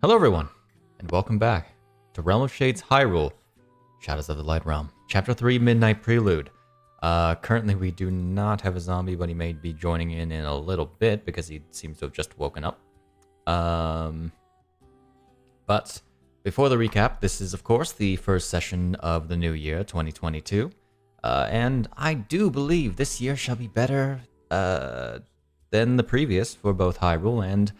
Hello everyone, and welcome back to Realm of Shades Hyrule, Shadows of the Light Realm, Chapter 3, Midnight Prelude. Currently we do not have a zombie, but he may be joining in a little bit because he seems to have just woken up. But before the recap, this is of course the first session of the new year, 2022. And I do believe this year shall be better than the previous for both Hyrule and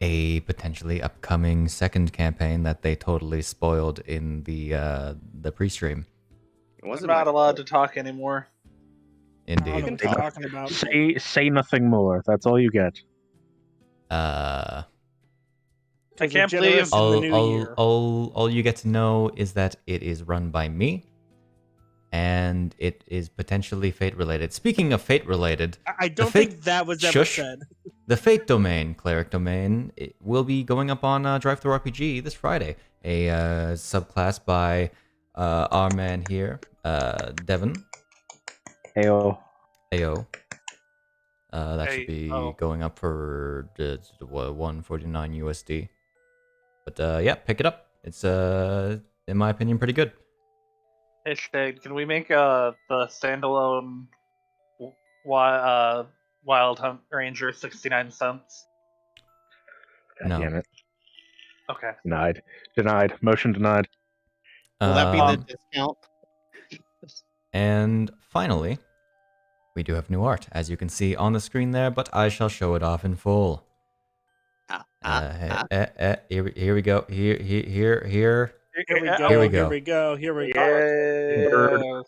a potentially upcoming second campaign that they totally spoiled in the pre-stream. I'm not allowed to talk anymore. Indeed. I don't know what you're talking about. Say nothing more. That's all you get. I can't generous believe in the new year. all you get to know is that it is run by me, and it is potentially fate-related. Speaking of fate-related, I don't think that was ever said. The Fate domain, Cleric domain, it will be going up on DriveThruRPG this Friday. A subclass by our man here, Devon. Ayo. AO. That should be going up for 149 USD. But yeah, pick it up. It's in my opinion pretty good. Hey Shade, can we make the standalone Wild Hunt Ranger 69 cents? God No. damn it. Okay. Denied. Motion denied. Will that be the discount? And finally, we do have new art, as you can see on the screen there, but I shall show it off in full. Here we go. Here. Here we go. Yeah.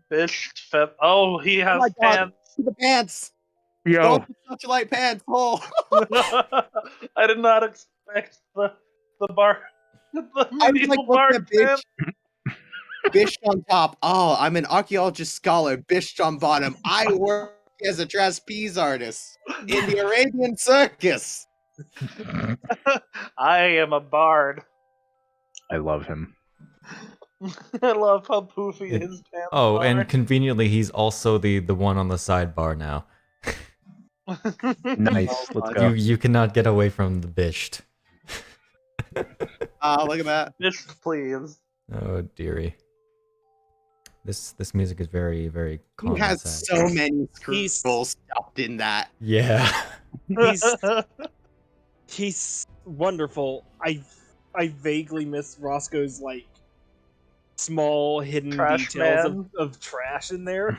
Bisht. Oh, he has my God. pants. The pants! Yo. Don't put such light pants! Oh! I did not expect the bar. The I was medieval like, bar what's that pants. Bisht on top. Oh, I'm an archaeologist scholar. Bisht on bottom. I work as a trapeze artist in the Arabian circus. I am a bard. I love him. I love how poofy his pants are. And conveniently, he's also the one on the sidebar now. Nice. Let's go. You cannot get away from the Bisht. Look at that. Bisht, please. Oh dearie. This music is very, very calm. He has and sad. so many scrolls stuffed in that. Yeah. He's wonderful. I vaguely miss Roscoe's like small hidden Trash details man. of trash in there.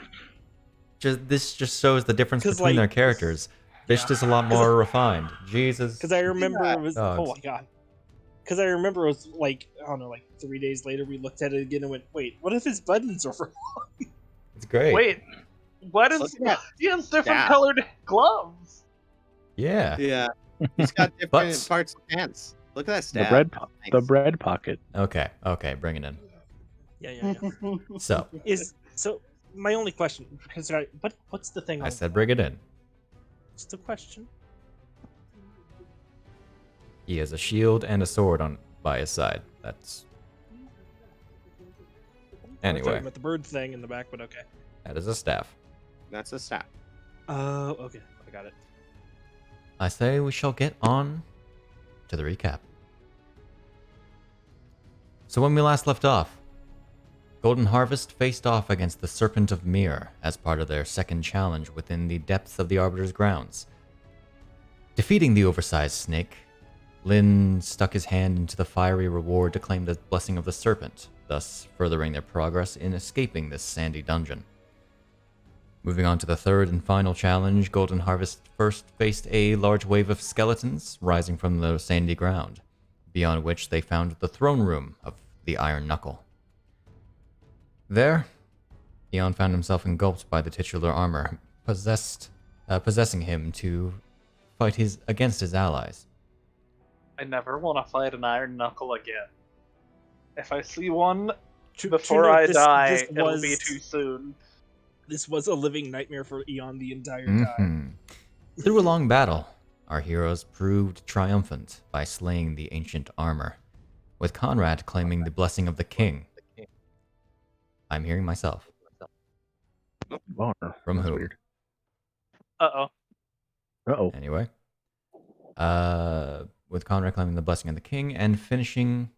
This just shows the difference 'Cause, between like, their characters. Bisht is a lot more refined. Jesus. Because I remember it was Dogs. oh my god. Because I remember it was like I don't know, like 3 days later we looked at it again and went, wait, what if his buttons are wrong? It's great. Wait, what is? Look at that He has different staff. colored gloves. Yeah. Yeah. He's got different Butts. parts of pants. Look at that The staff. bread, Nice. the bread pocket. Okay, bring it in. Yeah. So, So my only question, because what's the thing? I on said the bring it in. What's the question? He has a shield and a sword by his side. That's... I'm talking Anyway, about the bird thing in the back, but okay. that is a staff. That's a staff. Oh, okay, I got it. I say we shall get on to the recap. So when we last left off, Golden Harvest faced off against the Serpent of Mir as part of their second challenge within the depths of the Arbiter's grounds. Defeating the oversized snake, Lynn stuck his hand into the fiery reward to claim the blessing of the serpent, thus furthering their progress in escaping this sandy dungeon. Moving on to the third and final challenge, Golden Harvest first faced a large wave of skeletons rising from the sandy ground, beyond which they found the throne room of the Iron Knuckle. There, Eon found himself engulfed by the titular armor, possessing him to fight against his allies. I never want to fight an iron knuckle again. If I see one To before note, I this die, it'll was- be too soon. This was a living nightmare for Eon the entire time. Through a long battle, our heroes proved triumphant by slaying the ancient armor, with Conrad claiming the blessing of the king. I'm hearing myself. Boner. From That's who? weird. Uh-oh. Uh-oh. Anyway. with Conrad claiming the Blessing of the King and finishing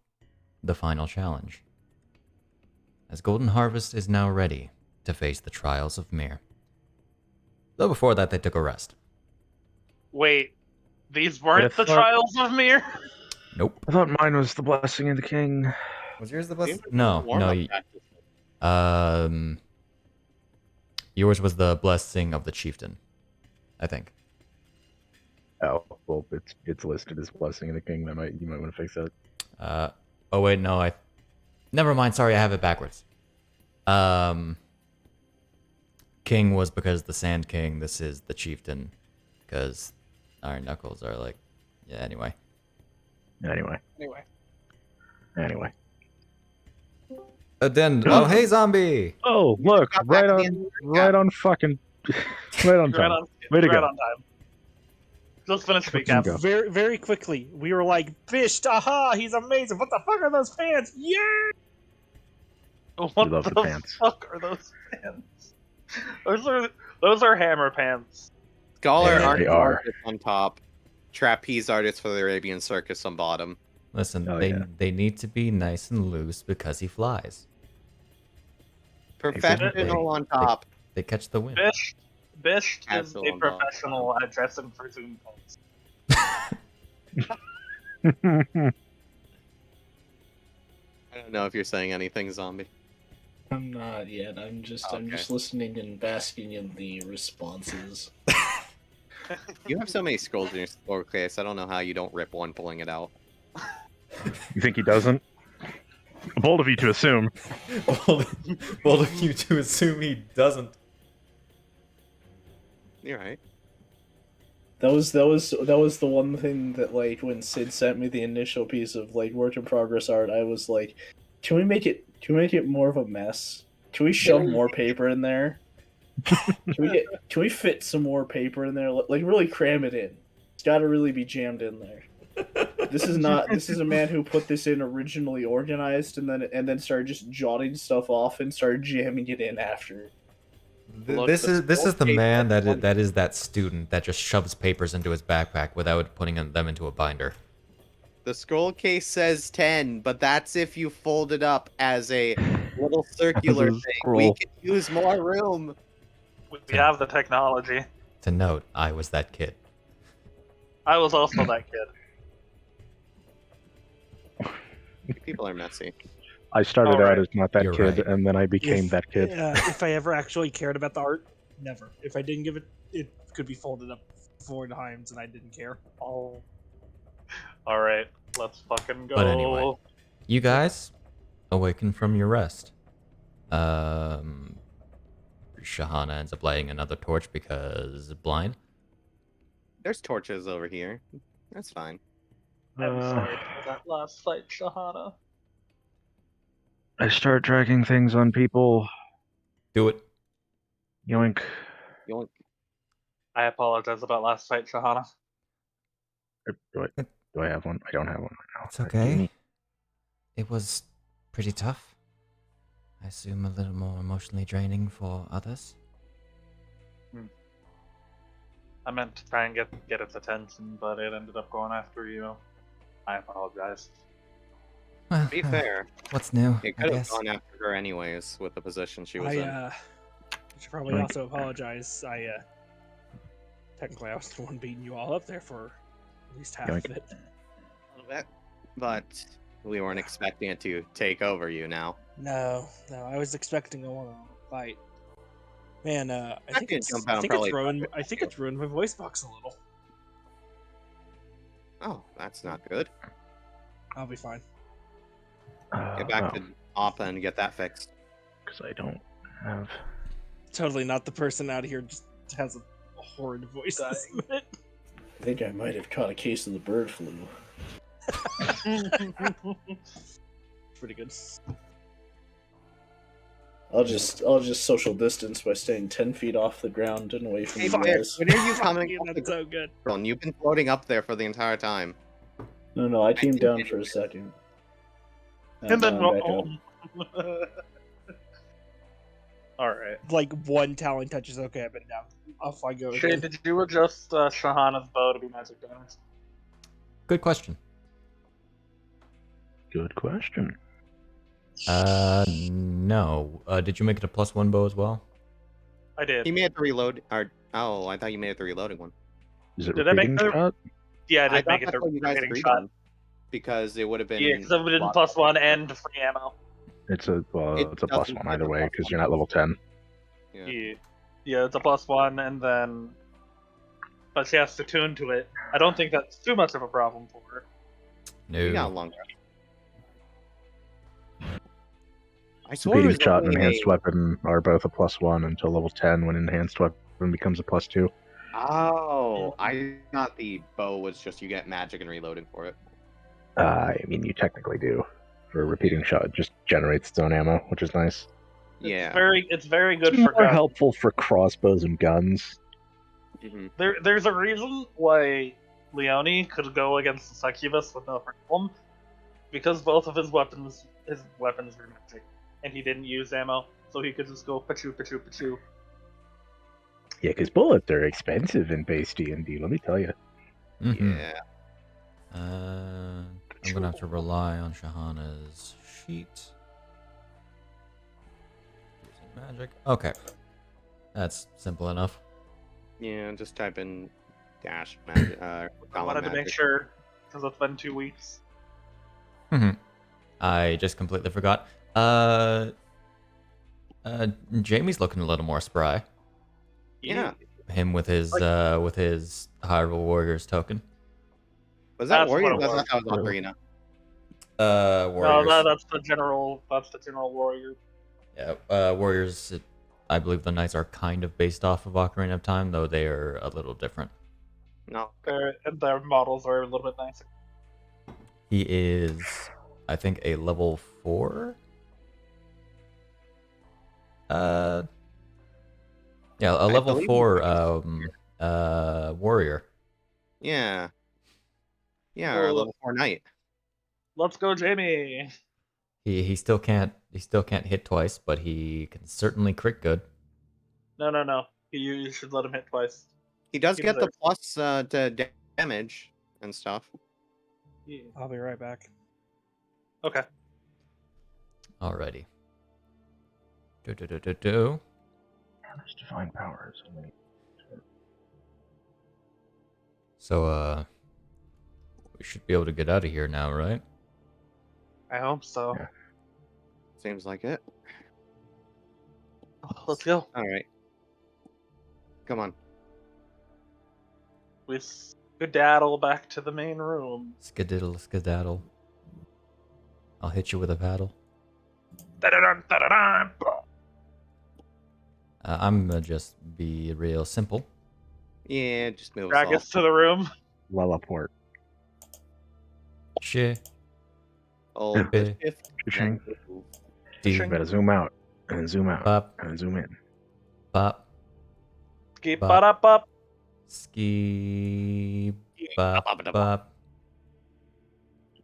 the final challenge. As Golden Harvest is now ready to face the trials of Mir. Though before that, they took a rest. Wait, these weren't the thought- trials of Mir? Nope. I thought mine was the Blessing of the King. Was yours the These Blessing? were No, warm-up no. practices. Yours was the Blessing of the Chieftain, I think. Oh, well, it's listed as Blessing of the King. You might want to fix that. Oh wait, no, never mind, sorry, I have it backwards. King was because the Sand King, this is the Chieftain, because Iron Knuckles are like, yeah, anyway. Anyway. Then, oh, hey, zombie! Oh, look, Got right back to the on, right on fucking, right on Right time. on, Way to right go. on time. Just finish Fucking recap. go. Very, very quickly, we were like, Bisht, aha, he's amazing. What the fuck are those pants? Yeah! What love the the pants. fuck are those pants? Those are hammer pants. Scholar Yeah, they artist are. on top. Trapeze artist for the Arabian Circus on bottom. Listen, Oh, they yeah. they need to be nice and loose because he flies. Professional on top. They catch the wind. Bisht is Castle a on bottom. professional at dressing for Zoom calls. I don't know if you're saying anything, zombie. I'm not yet. I'm just listening and basking in the responses. You have so many scrolls in your scroll case. I don't know how you don't rip one pulling it out. You think he doesn't? Bold of you to assume. Bold of you to assume he doesn't. You're right. That was the one thing that, like, when Sid sent me the initial piece of like work in progress art, I was like, can we make it more of a mess? Can we shove more paper in there? Can we fit some more paper in there? Like, really cram it in. It's got to really be jammed in there. This is a man who put this in originally organized and then started just jotting stuff off and started jamming it in after. Look, This the is the scroll man case that is that student that just shoves papers into his backpack without putting them into a binder. The scroll case says 10, but that's if you fold it up as a little circular As a thing. scroll. We can use more room. We have the technology. To note, I was that kid. I was also that kid. People are messy. I started Alright. out as not that You're kid, right. and then I became that kid. If I ever actually cared about the art, never. If I didn't give it, it could be folded up 4 times and I didn't care. Oh. Alright, let's fucking go. But anyway. You guys awaken from your rest. Shahana ends up lighting another torch because blind. There's torches over here. That's fine. I'm sorry for that last fight, Shahana. I start dragging things on people. Do it. Yoink. I apologize about last fight, Shahana. Do I have one? I don't have one right now. It's okay. It was pretty tough. I assume a little more emotionally draining for others. I meant to try and get its attention, but it ended up going after you. I apologize. Well, To be fair, what's new? it I could have guess. gone after her anyways with the position she was in. I should probably also apologize. Technically I was the one beating you all up there for at least half Yoink. of it. A little bit. But we weren't expecting it to take over you now. No, I was expecting a one-on-one fight. Man, I think could it's jump out and I think probably it's ruined. fuck I think it's ruined my voice box a little. Oh, that's not good. I'll be fine. Get back to Appa and get that fixed. Because I don't have. Totally not the person out here just has a horrid voice. This minute. I think I might have caught a case of the bird flu. Pretty good. I'll just social distance by staying 10 feet off the ground and away from Hey, you guys. when are you coming Yeah, off the that's so good. ground? You've been floating up there for the entire time. No, I teamed think down it for a is. second. And then now I'm back up. Alright. Like one talent touch is okay. I've been down. Off I go Shay, again. did you adjust Shahana's bow to be magic damage? Good question. Good question. No. Did you make it a +1 bow as well? I did. He made the reload. Or oh, I thought you made it the reloading one. Is it Did I make repeating the- shot? Yeah, I I did thought make it that's the what you guys hitting agreed shot. on, because it would have been. Yeah, because it would have been +1 and free ammo. It's a It it's a doesn't +1 give either a way +1 because you're not level 10. Yeah. Yeah, it's a +1, and then. But she has to tune to it. I don't think that's too much of a problem for her. You got a No. long rest. I swore it Repeating was shot and only enhanced a- weapon are both a +1 until level 10 when enhanced weapon becomes a +2. Oh, I thought the bow was just you get magic and reloading for it. I mean, you technically do. For a repeating shot, it just generates its own ammo, which is nice. Yeah. It's very good It's for more guns. helpful for crossbows and guns. hmm There's a reason why Leone could go against the Succubus with no problem, because both of his weapons were magic, and he didn't use ammo, so he could just go pachoo pachoo pachoo. Yeah, because bullets are expensive in base D&D, let me tell you. Mhm. Yeah. I'm gonna have to rely on Shahana's sheet. Using magic. Okay. That's simple enough. Yeah, just type in dash magic. I column wanted to make magic. sure, because it's been 2 weeks. I just completely forgot. Jamie's looking a little more spry. Yeah. Him with his Hyrule Warriors token. Was that That's what Warrior? it I thought was. that was Ocarina. Warriors. No, that's the general warrior. Yeah, Warriors. I believe the knights are kind of based off of Ocarina of Time, though they are a little different. No. Their models are a little bit nicer. He is, I think, a level 4. Yeah, a level believe 4 warrior. Yeah. Yeah, or a Well, level 4 knight. Let's go, Jamie. He still can't hit twice, but he can certainly crit good. No. You should let him hit twice. He does He get the deserves- plus to damage and stuff. Yeah. I'll be right back. Okay. Alrighty. Do. There's divine powers. So we should be able to get out of here now, right? I hope so. Yeah. Seems like it. Let's go. All right. Come on. We skedaddle back to the main room. Skadiddle, skedaddle. I'll hit you with a paddle. Da-da-dun, da-da-dun. I'm gonna just be real simple. Yeah, just move Drag us us to the room. Lilliport. Shit. all. Hold Eh. shift. Ka-ching. move. You better zoom out, and then zoom out, Pop, and then zoom in. pop, Keep Bop. up. ski, bop, bop.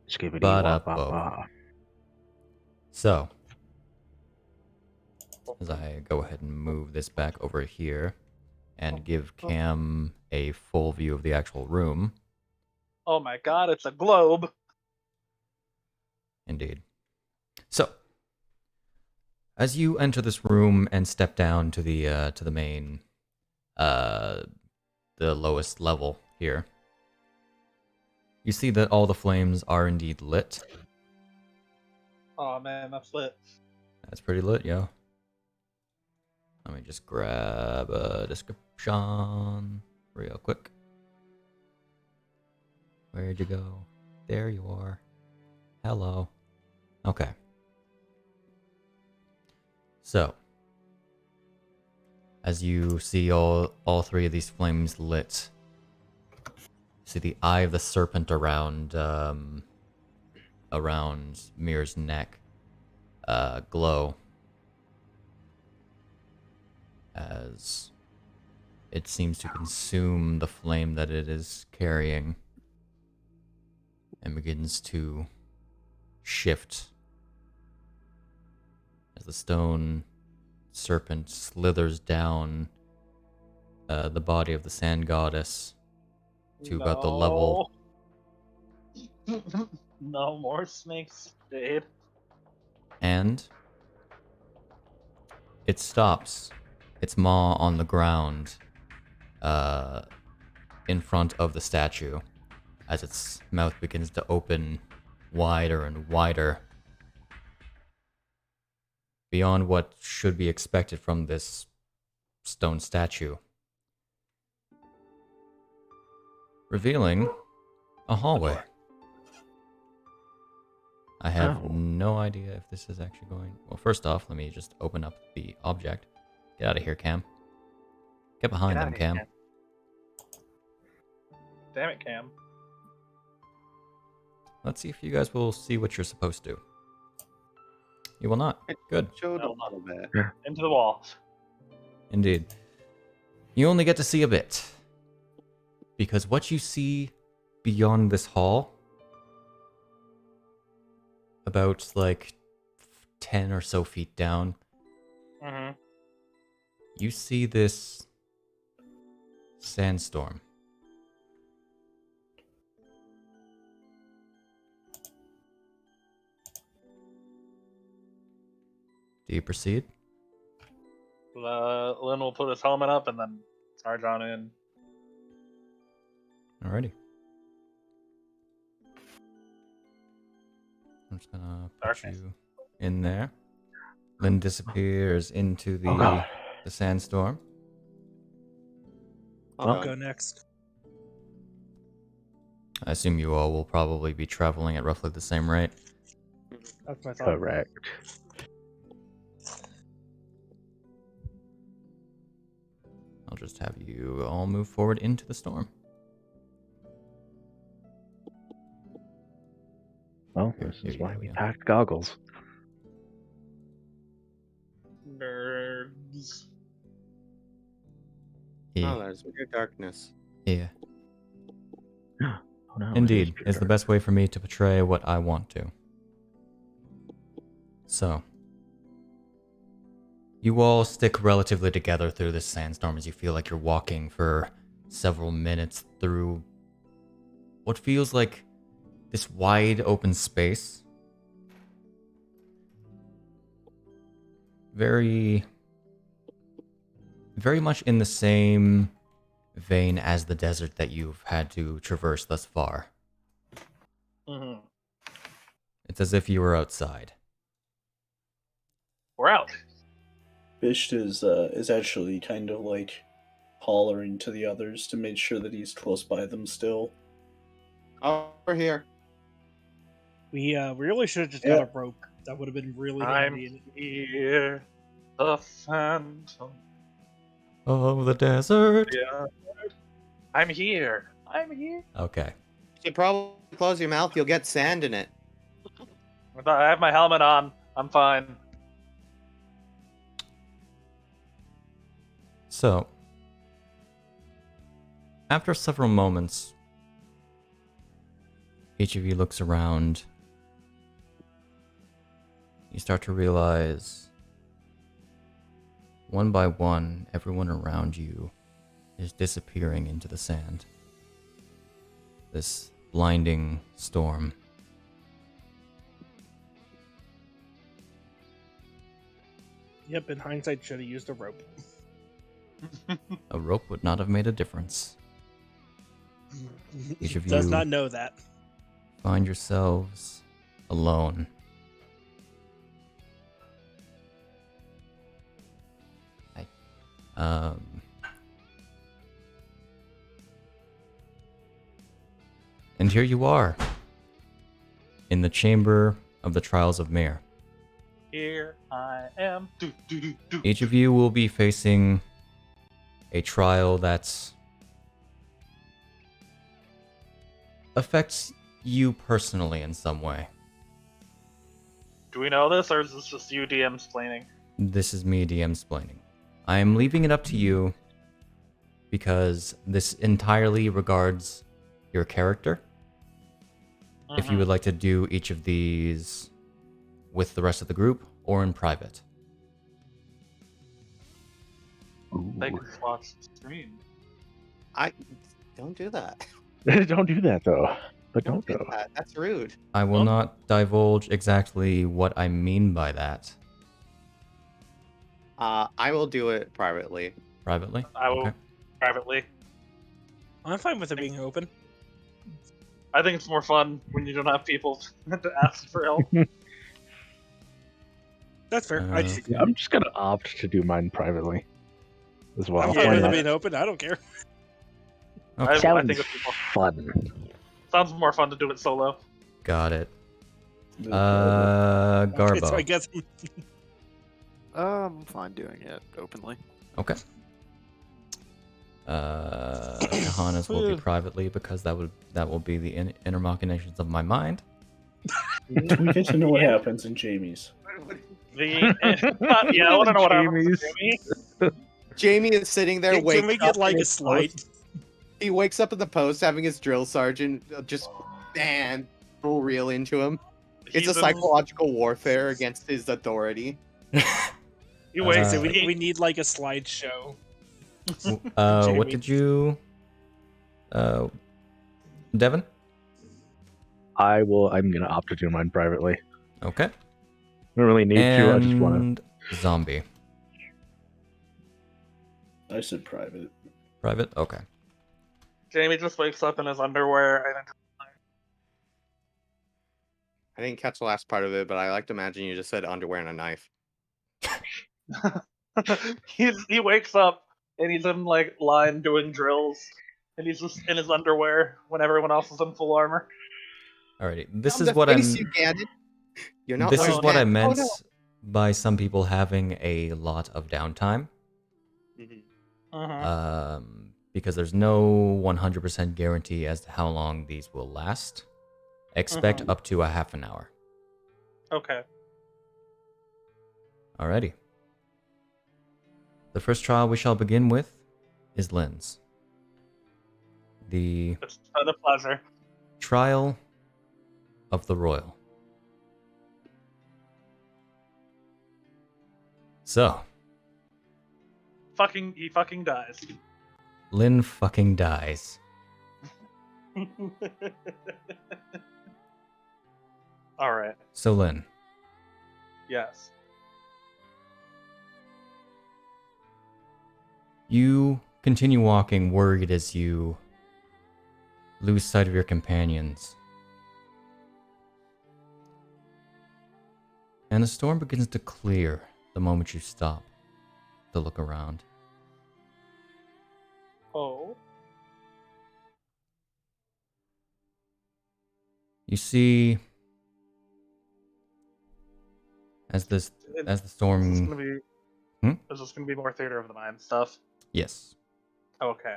Skibbity Ba-da-bo. wop bop. So, as I go ahead and move this back over here and give Cam a full view of the actual room. Oh my god, it's a globe. Indeed. So, as you enter this room and step down to the main, the lowest level here, you see that all the flames are indeed lit. Oh man, that's lit. That's pretty lit, yo. Let me just grab a description real quick. Where'd you go? There you are. Hello. Okay. So, as you see all three of these flames lit, you see the eye of the serpent around Mir's neck glow as it seems to consume the flame that it is carrying and begins to shift as the stone serpent slithers down the body of the sand goddess to about the level No more snakes, Jade. And it stops, its maw on the ground, in front of the statue, as its mouth begins to open wider and wider, beyond what should be expected from this stone statue, revealing a hallway. I have no idea if this is actually going... Well, first off, let me just open up the object. Get out of here, Cam. Get behind Get them, outta here, Cam. Damn it, Cam. Let's see if you guys will see what you're supposed to. You will not. Good. Showed No, a little bit. Into the wall. Indeed. You only get to see a bit. Because what you see beyond this hall, about like 10 or so feet down, Mm-hmm. you see this sandstorm. Do you proceed? Lynn will put his helmet up and then charge on in. Alrighty. I'm just gonna put Darkness. you in there. Lynn disappears into the sandstorm. I'll go next. I assume you all will probably be traveling at roughly the same rate. That's my thought. Correct. I'll just have you all move forward into the storm. Well, Here, this here is you why go, we yeah. packed goggles. Nerds. Yeah. Oh, there's weird darkness. Yeah. Oh, no, Indeed, it is the best way for me to portray what I want to. So, you all stick relatively together through this sandstorm as you feel like you're walking for several minutes through what feels like this wide open space. Very much in the same vein as the desert that you've had to traverse thus far. Mm-hmm. It's as if you were outside. We're out. Bisht is actually kind of like hollering to the others to make sure that he's close by them still. Over here. We really should have just Yeah. got a rope. That would have been really I'm handy. here. The phantom. Oh, the desert. Yeah. I'm here. I'm here. Okay. You should probably close your mouth. You'll get sand in it. I have my helmet on. I'm fine. So, after several moments, each of you looks around. You start to realize, one by one, everyone around you is disappearing into the sand. This blinding storm. Yep, in hindsight, should have used a rope. A rope would not have made a difference. Each of Does you not know that. find yourselves alone. And here you are, in the chamber of the Trials of Mir. Here I am. Do, do, do, do. Each of you will be facing a trial that affects you personally in some way. Do we know this, or is this just you DM explaining? This is me DM-splaining. I am leaving it up to you because this entirely regards your character. If you would like to do each of these with the rest of the group or in private. They can watch the stream. Don't do that. Don't do that though. but don't do though. that. That's rude. I will not divulge exactly what I mean by that. I will do it privately. Privately? I will Okay. privately. I'm fine with it being open. I think it's more fun when you don't have people to ask for help. That's fair. Okay. Yeah, I'm just gonna opt to do mine privately as well. I'm Yeah, fine with it yeah. being open. I don't care. Okay. I Sounds think it's more, fun. sounds more fun to do it solo. Got it. Do it privately. Okay, so I Garbo. guess I'm fine doing it openly. Okay. Kahana's will be privately because that will be the inner machinations of my mind. Do we get to know what happens in Jamie's? Yeah, I want to know what happens to Jamie. Jamie is sitting there. can we get up like in a his slide? post. He wakes up in the post having his drill sergeant just full reel into him. It's He's a in- psychological warfare against his authority. He wakes. So he- we need like a slideshow. What Jamie. did you... Devon? I'm gonna opt to do mine privately. Okay. I don't really need to. I just wanna. And Zombie. I said private. Private? Okay. Jamie just wakes up in his underwear and I didn't catch the last part of it, but I like to imagine you just said underwear and a knife. he wakes up and he's in like line doing drills, and he's just in his underwear when everyone else is in full armor. Alrighty. This I'm is the what face, I'm... you gadded. You're not This is wearing what I that. meant Oh, by some people having a lot of downtime. no. Mhm. Uh-huh. Because there's no 100% guarantee as to how long these will last. Expect up to a half an hour. Okay. Alrighty. The first trial we shall begin with is Lynn's. The It's been a pleasure. Trial of the Royal. So, He fucking dies. Lynn fucking dies. Alright. So, Lynn, Yes. you continue walking, worried as you lose sight of your companions. And the storm begins to clear the moment you stop to look around. Oh. You see, as the Is this storm... gonna be? Hmm? Is this gonna be more theater of the mind stuff? Yes, Okay.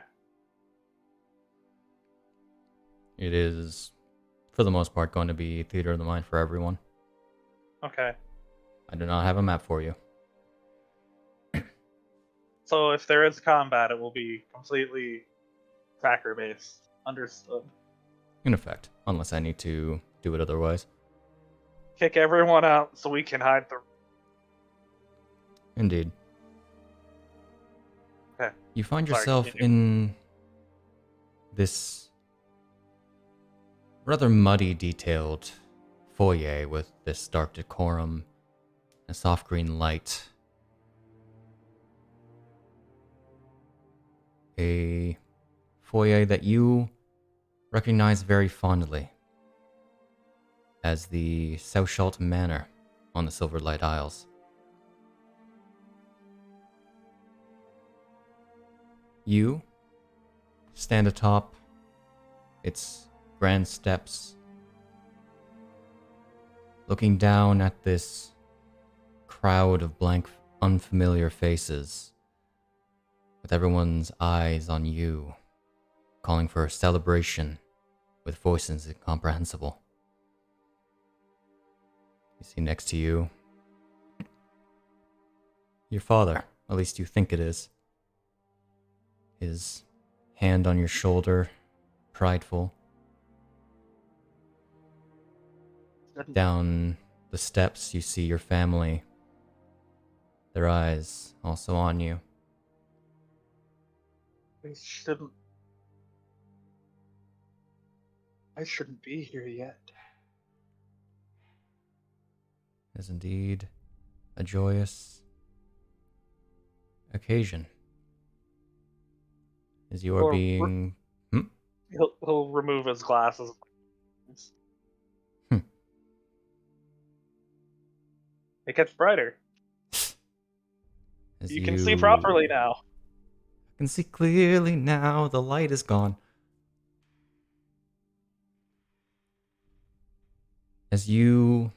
it is, for the most part, going to be theater of the mind for everyone. Okay. I do not have a map for you. So if there is combat, it will be completely tracker based. Understood. In effect, unless I need to do it otherwise. Kick everyone out so we can hide the. Indeed. Okay. You find Sorry, yourself continue. in this rather muddy, detailed foyer with this dark decorum, a soft green light. A foyer that you recognize very fondly as the Souchalte Manor on the Silverlight Isles. You stand atop its grand steps, looking down at this crowd of blank, unfamiliar faces, with everyone's eyes on you, calling for a celebration with voices incomprehensible. You see next to you your father, at least you think it is. His hand on your shoulder, prideful. Down the steps, you see your family, their eyes also on you. We shouldn't. I shouldn't be here yet. It is indeed a joyous occasion. As you are Or- being... He'll remove his glasses. Hmm. It gets brighter. As You can see properly now. I can see clearly now. The light is gone. As you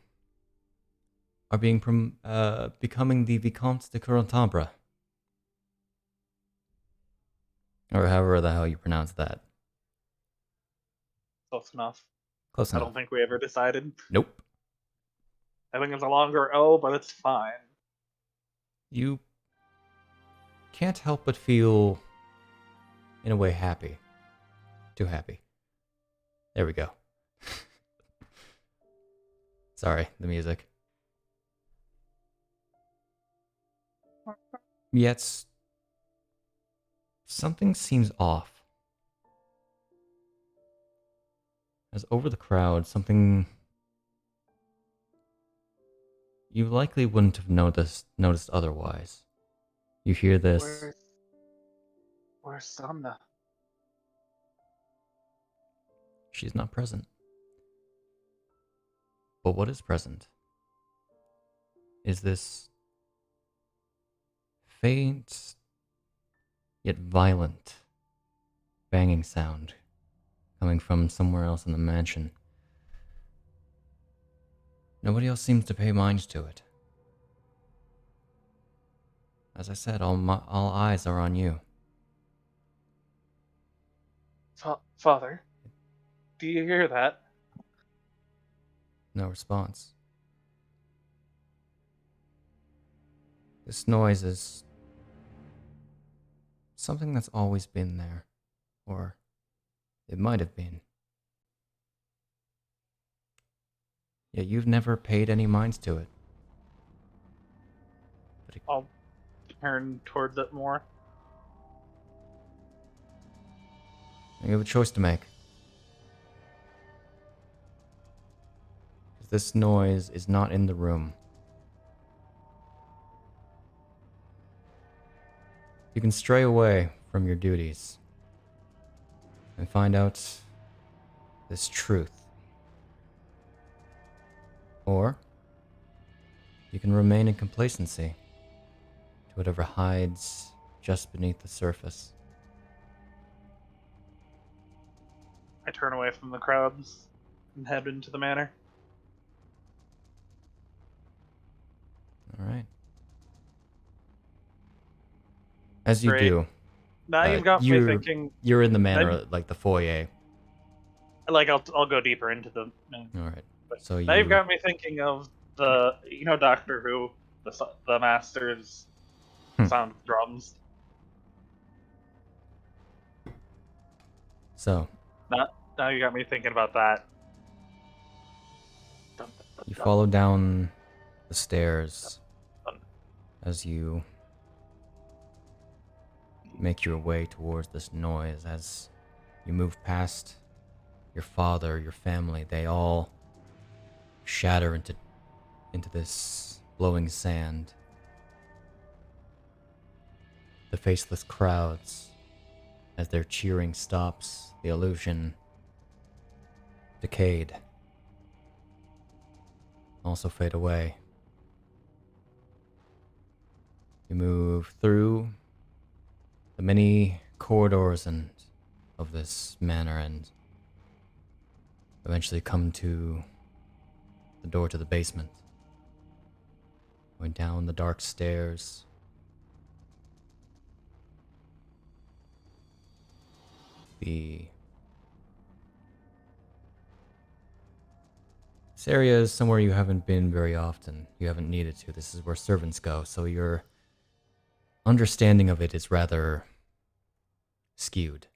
are being becoming the Vicomte de Corentambre. Or however the hell you pronounce that. Close enough. Close I enough. don't think we ever decided. Nope. I think it's a longer O, but it's fine. You can't help but feel, in a way, happy. Too happy. There we go. Sorry, the music. Yet, something seems off. As over the crowd, something you likely wouldn't have noticed otherwise. You hear this. Where's Samna? She's not present. But what is present is this faint yet violent banging sound coming from somewhere else in the mansion. Nobody else seems to pay mind to it. As I said, all eyes are on you. Father, do you hear that? No response. This noise is something that's always been there. Or it might have been. Yet you've never paid any minds to it. But I'll turn towards it more. you have a choice to make. This noise is not in the room. You can stray away from your duties and find out this truth. Or you can remain in complacency to whatever hides just beneath the surface. I turn away from the crowds and head into the manor. All right. As you Great. do, Now you've got me thinking. you're in the manor, like the foyer. Like I'll go deeper into the. All right. But So now you've got me thinking of the Doctor Who, the Master's sound of drums. So Now you got me thinking about that. you follow down the stairs as you make your way towards this noise. As you move past your father, your family, they all shatter into this blowing sand. The faceless crowds, as their cheering stops, the illusion decayed, also fade away. You move through the many corridors of this manor and eventually come to the door to the basement. Going down the dark stairs. This area is somewhere you haven't been very often. You haven't needed to. This is where servants go, so your understanding of it is rather skewed.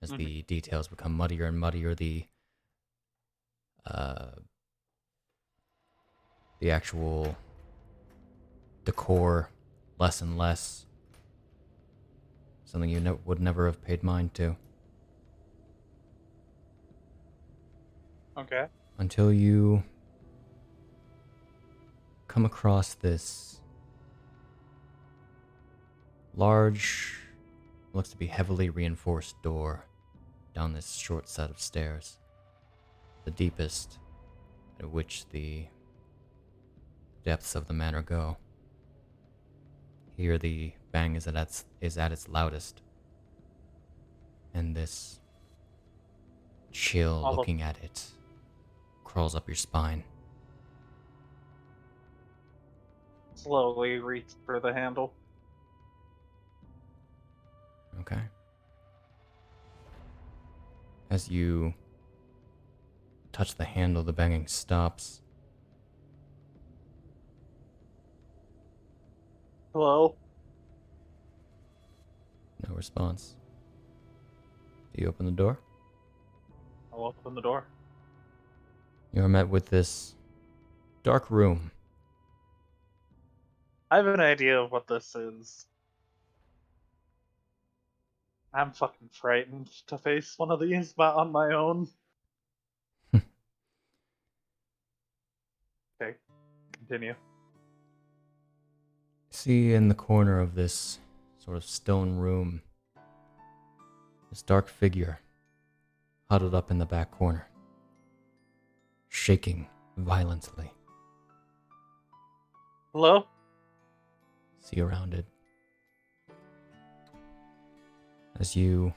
As the details become muddier and muddier, the actual decor less and less. Something you would never have paid mind to. Okay. Until you come across this large, looks to be heavily reinforced door down this short set of stairs. The deepest at which the depths of the manor go. Here the bang is at its loudest. And this chill All the- looking at it crawls up your spine. Slowly reach for the handle. Okay. As you touch the handle, the banging stops. Hello? No response. Do you open the door? I'll open the door. You are met with this dark room. I have an idea of what this is. I'm fucking frightened to face one of these on my own. Okay, continue. See in the corner of this sort of stone room, this dark figure huddled up in the back corner, shaking violently. Hello? See around it. As you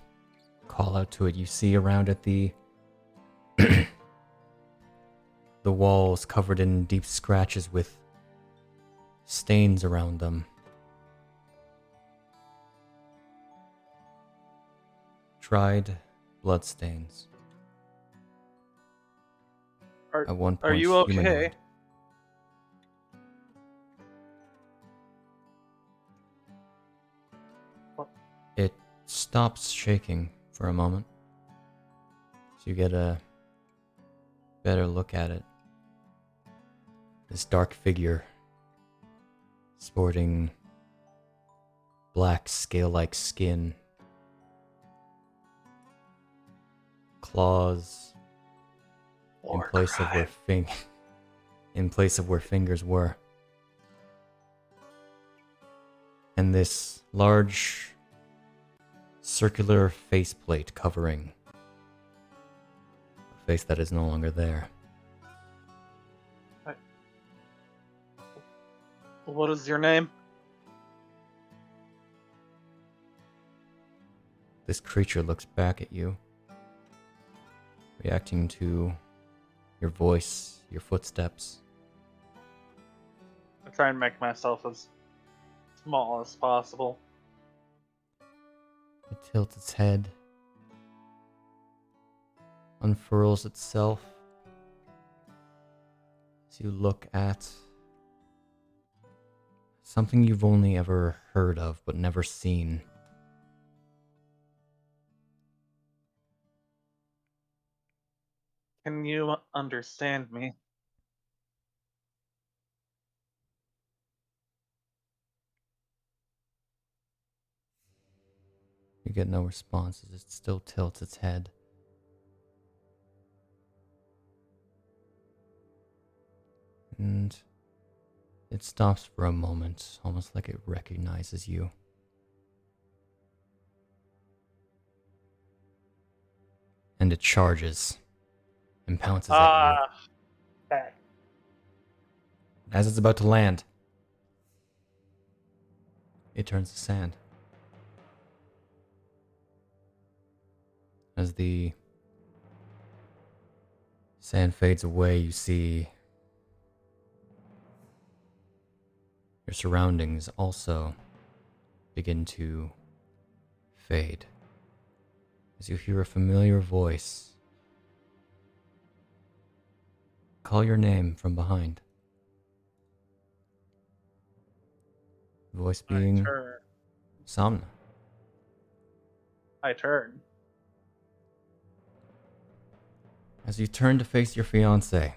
call out to it, you see around it the the walls covered in deep scratches with stains around them. Dried blood stains. At one point, Are you okay? humanoid. It stops shaking for a moment, so you get a better look at it. This dark figure, sporting black scale-like skin, claws in place of where fingers were, and this large circular faceplate covering a face that is no longer there. What is your name? This creature looks back at you, reacting to your voice, your footsteps. I try and make myself as small as possible. It tilts its head, unfurls itself as you look at something you've only ever heard of but never seen. Can you understand me? You get no response as it still tilts its head. And it stops for a moment, almost like it recognizes you. And it charges and pounces at you. Okay. As it's about to land, it turns to sand. As the sand fades away, you see your surroundings also begin to fade. As you hear a familiar voice call your name from behind. The voice being Somna. I turn. As you turn to face your fiancé,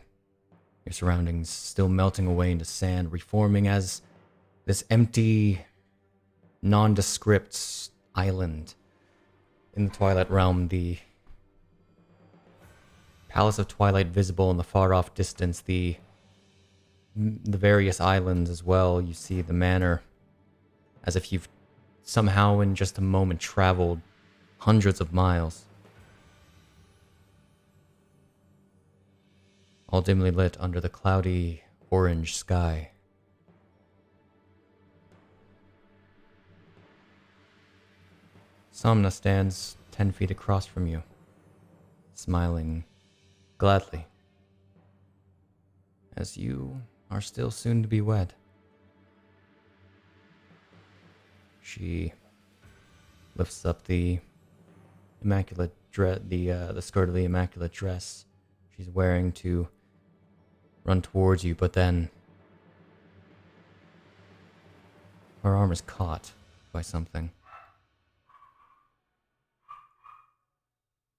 your surroundings still melting away into sand, reforming as this empty, nondescript island in the Twilight Realm. The Palace of Twilight visible in the far-off distance, the various islands as well. You see the manor, as if you've somehow in just a moment traveled hundreds of miles. All dimly lit under the cloudy orange sky. Somna stands 10 feet across from you, smiling gladly, as you are still soon to be wed. She lifts up the immaculate dress, the skirt of the immaculate dress she's wearing to run towards you, but then her arm is caught by something.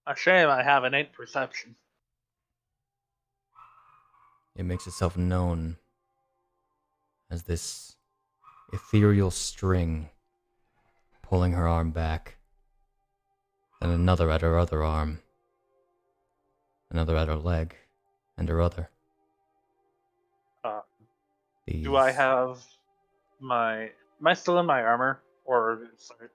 A shame I have an 8 perception. It makes itself known as this ethereal string pulling her arm back, then another at her other arm, another at her leg, and her other. Do I have my... Am I still in my armor? Or... Sorry.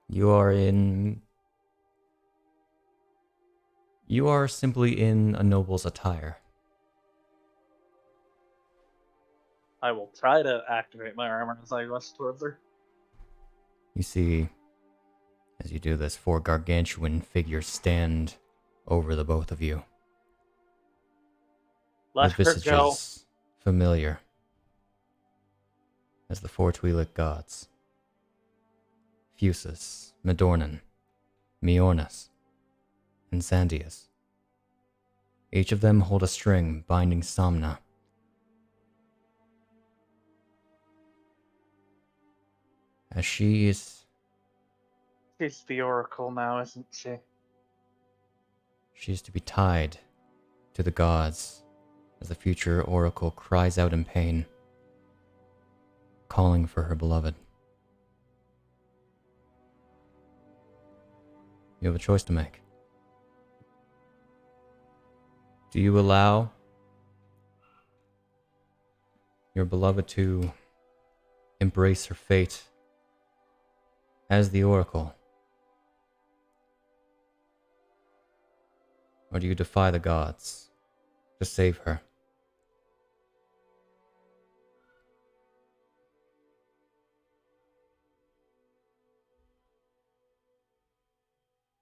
You are simply in a noble's attire. I will try to activate my armor as I rush towards her. You see, as you do this, 4 gargantuan figures stand over the both of you. Let Their her go. visages familiar as the 4 Twi'lek gods. Fusus, Medornan, Miornas, and Sandias. Each of them hold a string binding Somna. As she is... She's the Oracle now, isn't she? She is to be tied to the gods as the future Oracle cries out in pain, calling for her beloved. You have a choice to make. Do you allow your beloved to embrace her fate as the Oracle? Or do you defy the gods to save her?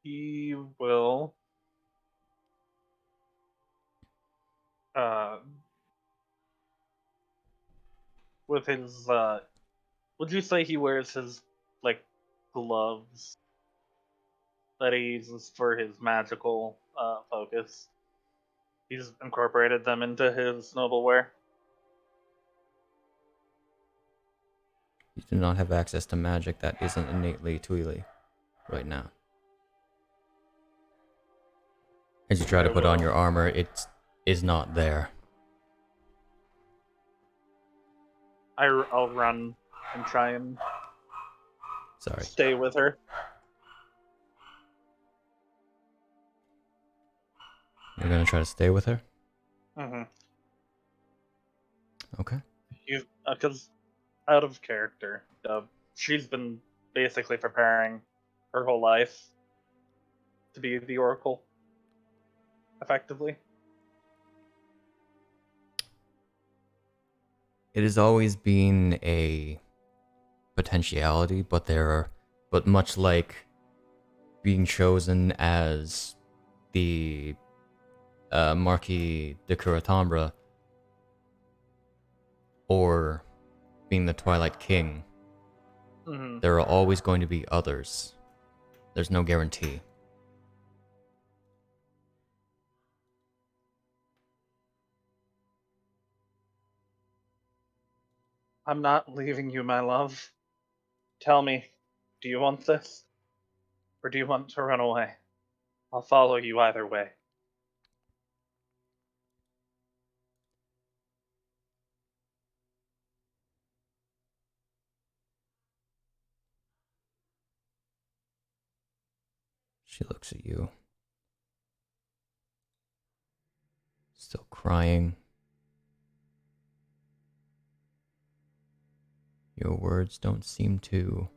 He will... with his, would you say he wears his, like, gloves that he uses for his magical, focus? He's incorporated them into his nobleware. You do not have access to magic that isn't innately Twi'lek right now. As you try to put on your armor, it is not there. I'll run and try and stay with her. You're gonna try to stay with her? Mm-hmm. Okay. Because out of character, she's been basically preparing her whole life to be the Oracle, effectively. It has always been a potentiality, but much like being chosen as the Marquis de Curatambra or being the Twilight King, there are always going to be others. There's no guarantee. I'm not leaving you, my love. Tell me, do you want this? Or do you want to run away? I'll follow you either way. She looks at you. crying. Your words don't seem to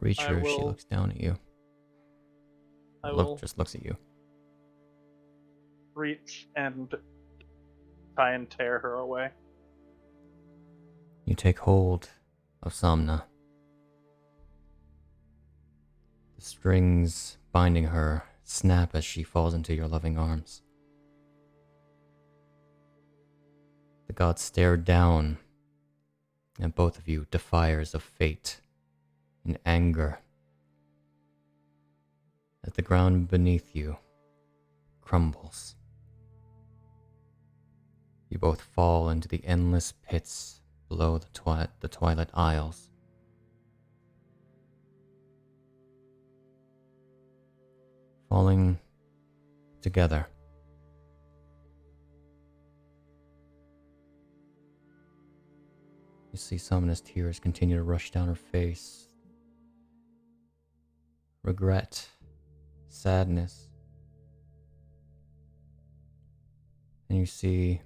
reach I her. She will- looks down at you. I will Just looks at you. reach and try and tear her away. You take hold of Somna. The strings binding her snap as she falls into your loving arms. The gods stare down at both of you, defiers of fate and anger, as the ground beneath you crumbles. You both fall into the endless pits below the Twilight Isles. Falling together. You see Summoner's tears continue to rush down her face. Regret, sadness. And you see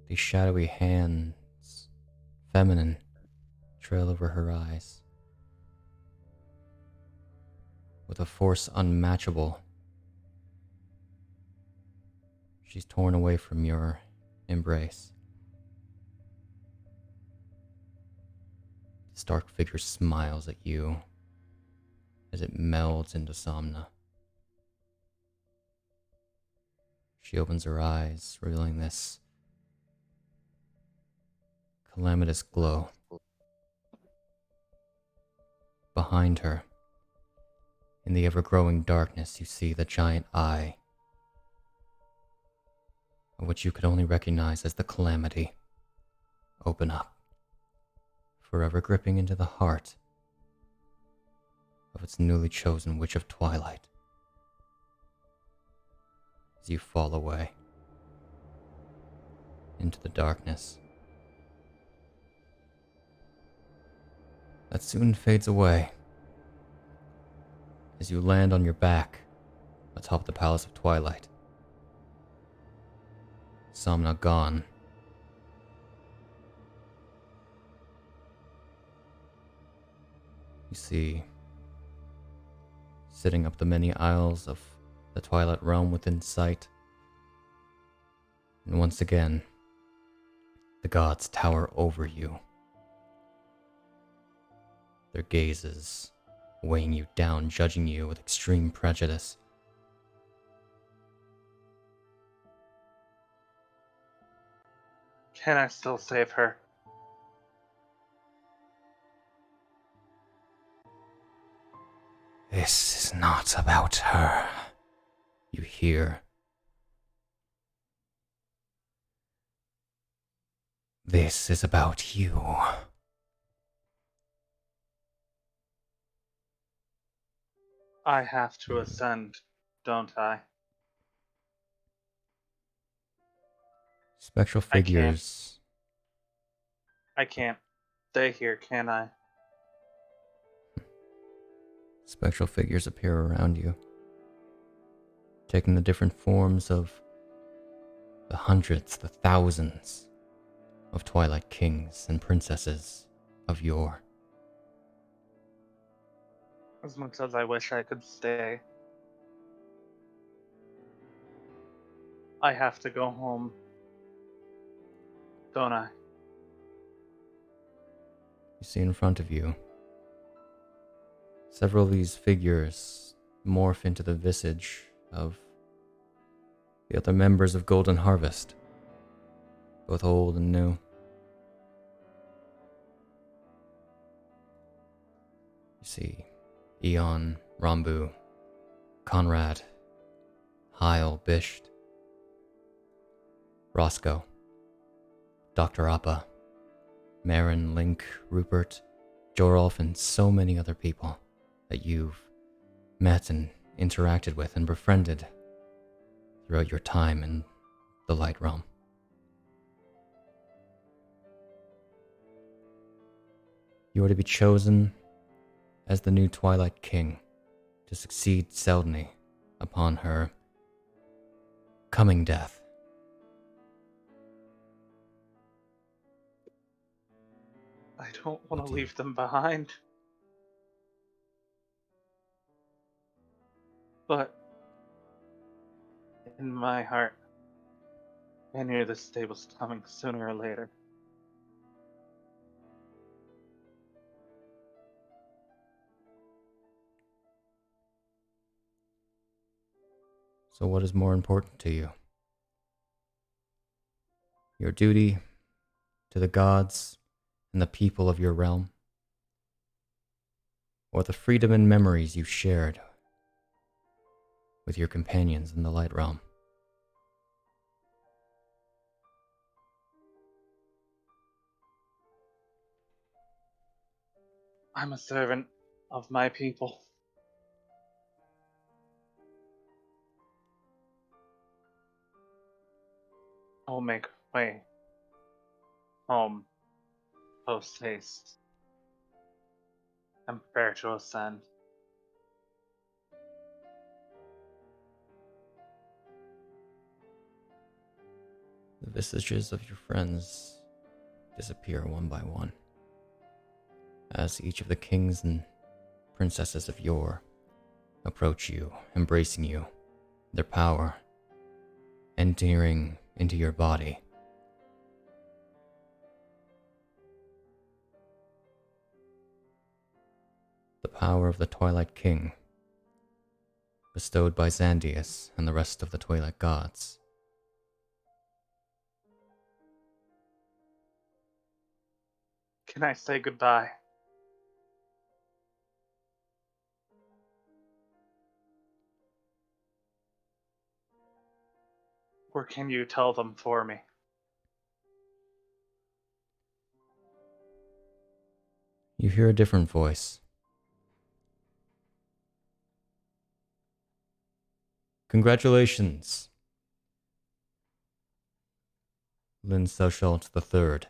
these shadowy hands, feminine, trail over her eyes. With a force unmatchable, she's torn away from your embrace. The stark figure smiles at you as it melds into Somna. She opens her eyes, revealing this calamitous glow. Behind her, in the ever-growing darkness, you see the giant eye, of which you could only recognize as the Calamity, open up, forever gripping into the heart of its newly chosen Witch of Twilight. As you fall away into the darkness that soon fades away as you land on your back atop the Palace of Twilight. Somna gone. You see, sitting up the many aisles of the Twilight Realm within sight, and once again, the gods tower over you, their gazes weighing you down, judging you with extreme prejudice. Can I still save her? This is not about her, you hear. This is about you. I have to ascend, don't I? Spectral I can't. figures. I can't stay here, can I? Spectral figures appear around you, taking the different forms of the hundreds, the thousands of Twilight kings and princesses of yore. As much as I wish I could stay, I have to go home, don't I? You see in front of you, several of these figures morph into the visage of the other members of Golden Harvest, both old and new. You see Eon, Rambu, Conrad, Hyle, Bisht, Roscoe, Dr. Appa, Marin, Link, Rupert, Jorolf, and so many other people that you've met and interacted with and befriended throughout your time in the Light Realm. You are to be chosen as the new Twilight King to succeed Seldny upon her coming death. I don't want Up to to you. leave them behind. But in my heart, I knew this day was coming sooner or later. So what is more important to you? Your duty to the gods and the people of your realm? Or the freedom and memories you shared with your companions in the Light Realm? I'm a servant of my people. I will make way home post haste and prepare to ascend. The visages of your friends disappear one by one, as each of the kings and princesses of yore approach you, embracing you, their power entering into your body. The power of the Twilight King, bestowed by Xandius and the rest of the Twilight Gods. Can I say goodbye? Or can you tell them for me? You hear a different voice. Congratulations, Lynn Souchalte III.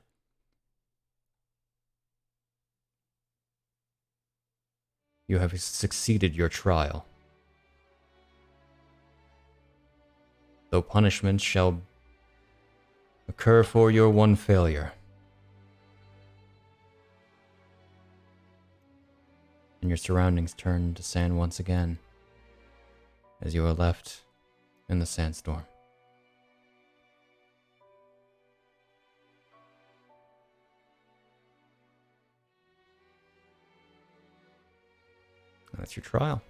You have succeeded your trial. Though punishment shall occur for your one failure. And your surroundings turn to sand once again, as you are left in the sandstorm. That's your trial.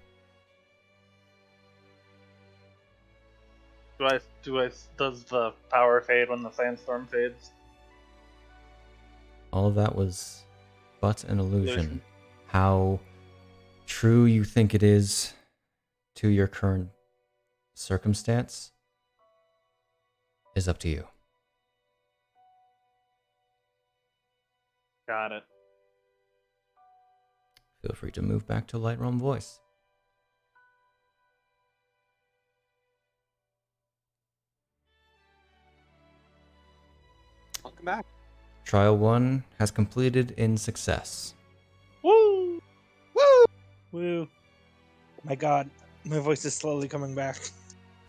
Does the power fade when the sandstorm fades? All of that was but an illusion. Illusion. How true you think it is to your current circumstance is up to you. Got it. Feel free to move back to Light Realm Voice. Welcome back. Trial 1 has completed in success. Woo! Woo! Woo. My god, my voice is slowly coming back.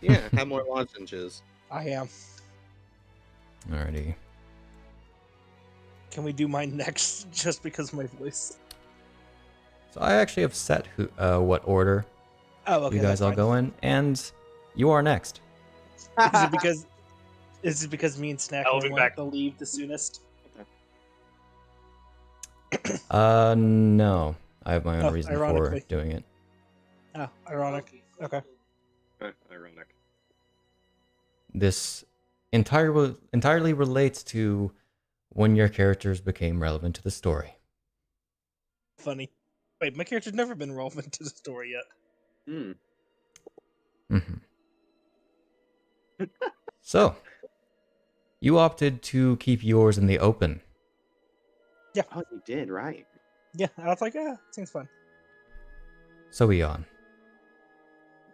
Yeah, have more lozenges. I am. Alrighty. Can we do mine next just because of my voice? So I actually have set what order Oh, okay. you guys that's all fine. go in, and you are next. Is it because me and Snak I'll only be want back. to leave the soonest? No. I have my own Oh, reason for ironically. doing it. Oh, ironic. Okay. Ironic. This entirely relates to when your characters became relevant to the story. Funny. Wait, my character's never been relevant to the story yet. Hmm. Mm-hmm. So, you opted to keep yours in the open. Oh, you did, right. Yeah, I was like, seems fun. So, Eon.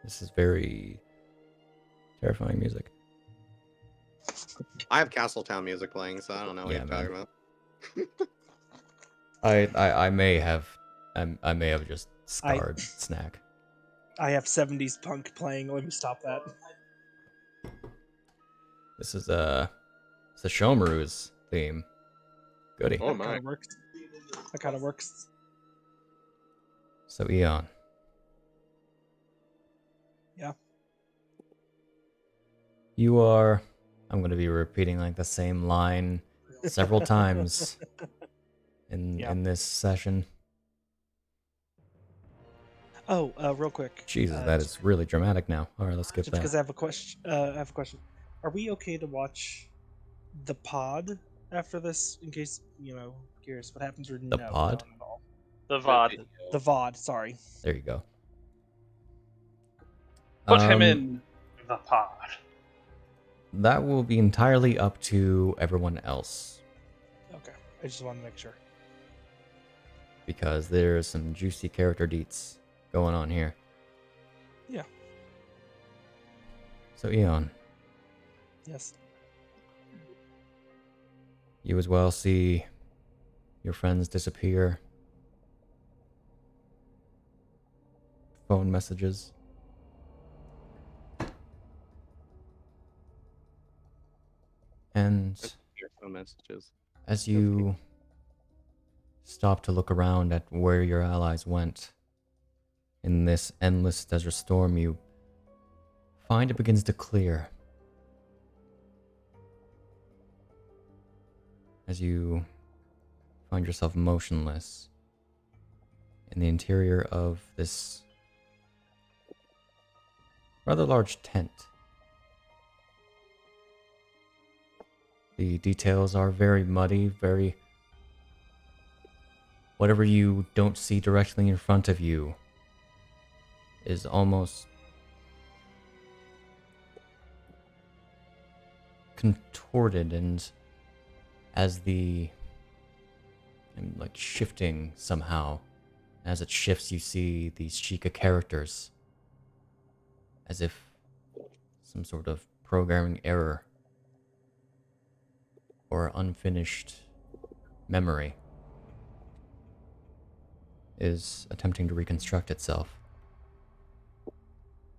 This is very terrifying music. I have Castletown music playing, so I don't know what Yeah, you're man. talking about. I may have just scarred Snak. I have 70s punk playing. Let me stop that. This is Shomaru's theme. Goody. Oh That kind my. of works. That kind of works. So Eon. Yeah. You are. I'm going to be repeating like the same line several times in this session. Oh, real quick. Jesus, that is really dramatic now. All right, let's skip Just that. because I have a question. Are we okay to watch the pod after this? In case curious what happens or The no? pod? Not at all. The VOD. The VOD. Sorry. There you go. Put him in the pod. That will be entirely up to everyone else, Okay. I just want to make sure. because there's some juicy character deets going on here. Yeah. So Eon, Yes. you as well see your friends disappear. Phone messages. And Your phone messages. as you stop to look around at where your allies went in this endless desert storm, you find it begins to clear. As you find yourself motionless in the interior of this rather large tent. The details are very muddy, very... Whatever you don't see directly in front of you is almost contorted, and as and like shifting somehow. As it shifts, you see these Sheikah characters, as if some sort of programming error or unfinished memory is attempting to reconstruct itself.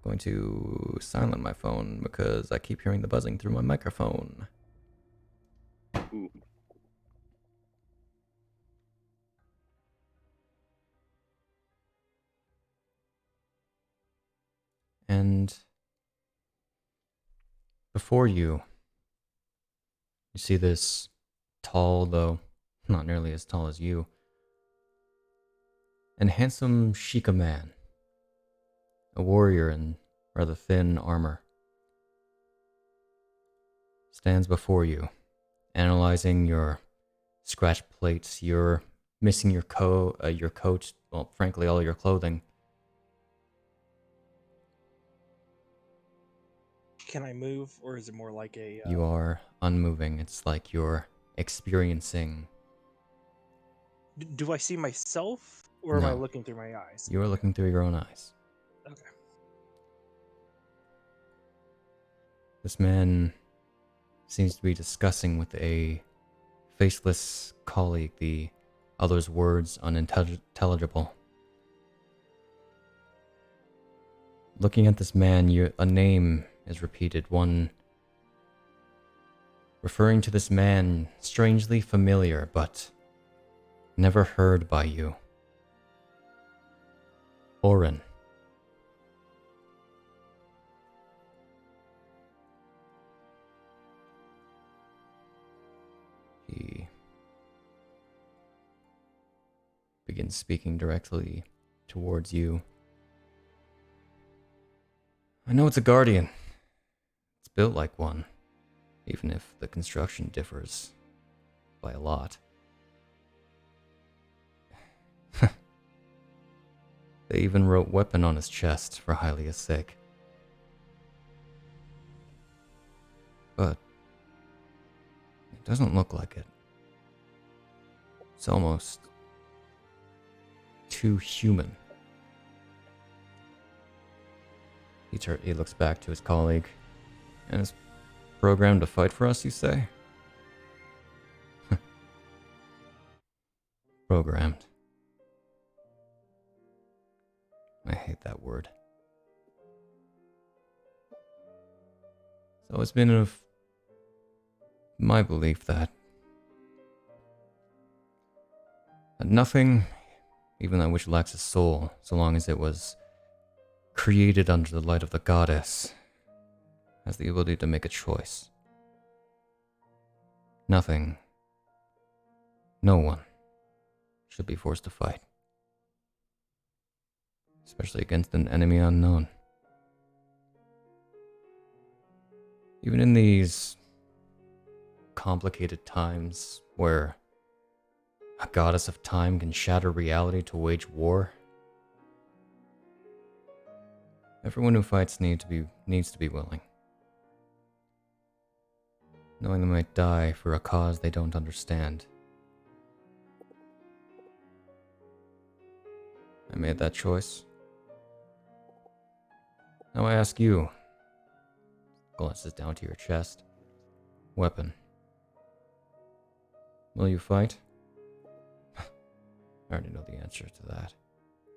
Going to silent my phone because I keep hearing the buzzing through my microphone. Ooh. And before you see this tall, though not nearly as tall as you, and handsome Sheikah man, a warrior in rather thin armor, stands before you, analyzing your scratch plates, your missing your coat, well, frankly, all your clothing. Can I move, or is it more like a? You are unmoving. It's like you're experiencing. Do I see myself, or am I No. looking through my eyes? You are looking through your own eyes. Okay. This man seems to be discussing with a faceless colleague, the other's words unintelligible. Looking at this man, a name is repeated, one referring to this man strangely familiar, but never heard by you. Orin. He begins speaking directly towards you. I know it's a guardian. It's built like one, even if the construction differs by a lot. They even wrote weapon on his chest for Hylea's sake. But it doesn't look like it. It's almost too human. He looks back to his colleague. And is programmed to fight for us, you say? Programmed. I hate that word. So it's been my belief that nothing, even that which lacks a soul, so long as it was created under the light of the goddess, has the ability to make a choice. Nothing, no one, should be forced to fight. Especially against an enemy unknown. Even in these complicated times where a goddess of time can shatter reality to wage war, everyone who fights needs to be willing. Knowing they might die for a cause they don't understand. I made that choice. Now I ask you, glances down to your chest. Weapon. Will you fight? I already know the answer to that,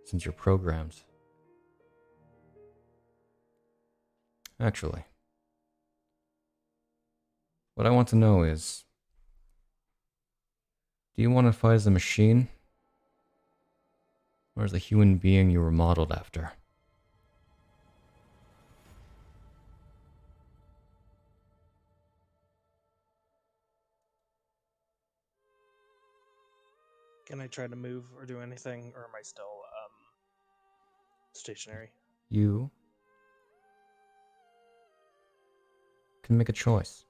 since you're programmed. Actually, what I want to know is, do you want to fight as a machine? Or as a human being you were modeled after? Can I try to move or do anything, or am I still stationary? You can make a choice.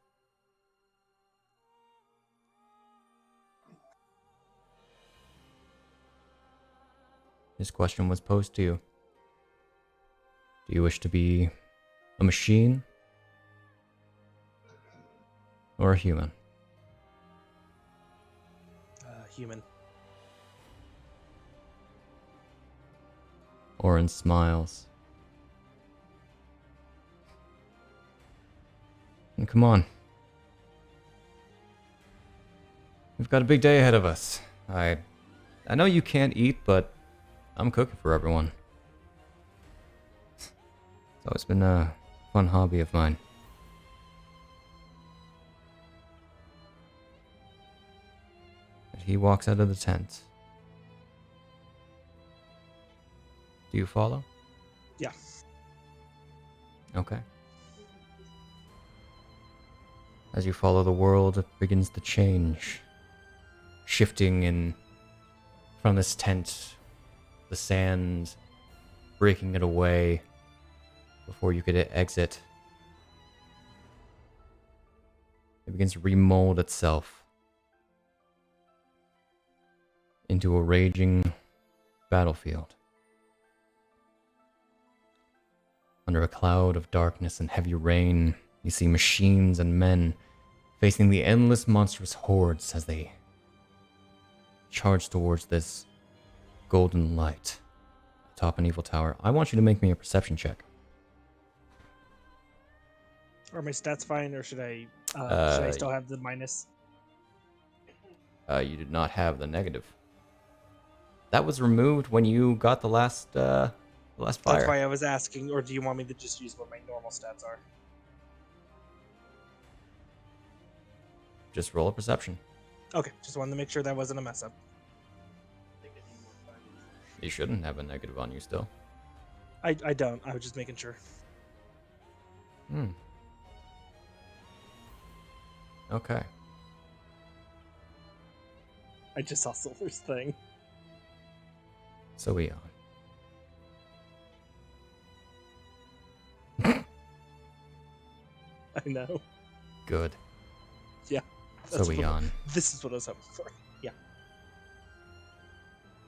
This question was posed to you. Do you wish to be a machine or a human? Human. Orin smiles. And come on. We've got a big day ahead of us. I know you can't eat, but I'm cooking for everyone. It's always been a fun hobby of mine. And he walks out of the tent. Do you follow? Yeah. Okay. As you follow, the world begins to change. Shifting in from this tent, the sand breaking it away before you could exit. It begins to remold itself into a raging battlefield. Under a cloud of darkness and heavy rain, you see machines and men facing the endless monstrous hordes as they charge towards this golden light atop an evil tower. I want you to make me a perception check. Are my stats fine, or should I still have the minus? You did not have the negative. That was removed when you got the last fire. That's why I was asking, or do you want me to just use what my normal stats are? Just roll a perception. Okay, just wanted to make sure that wasn't a mess up. You shouldn't have a negative on you still. I don't. I was just making sure. Okay. I just saw Silver's thing. So Eon. I know. Good. Yeah. So Eon. This is what I was hoping for. Yeah.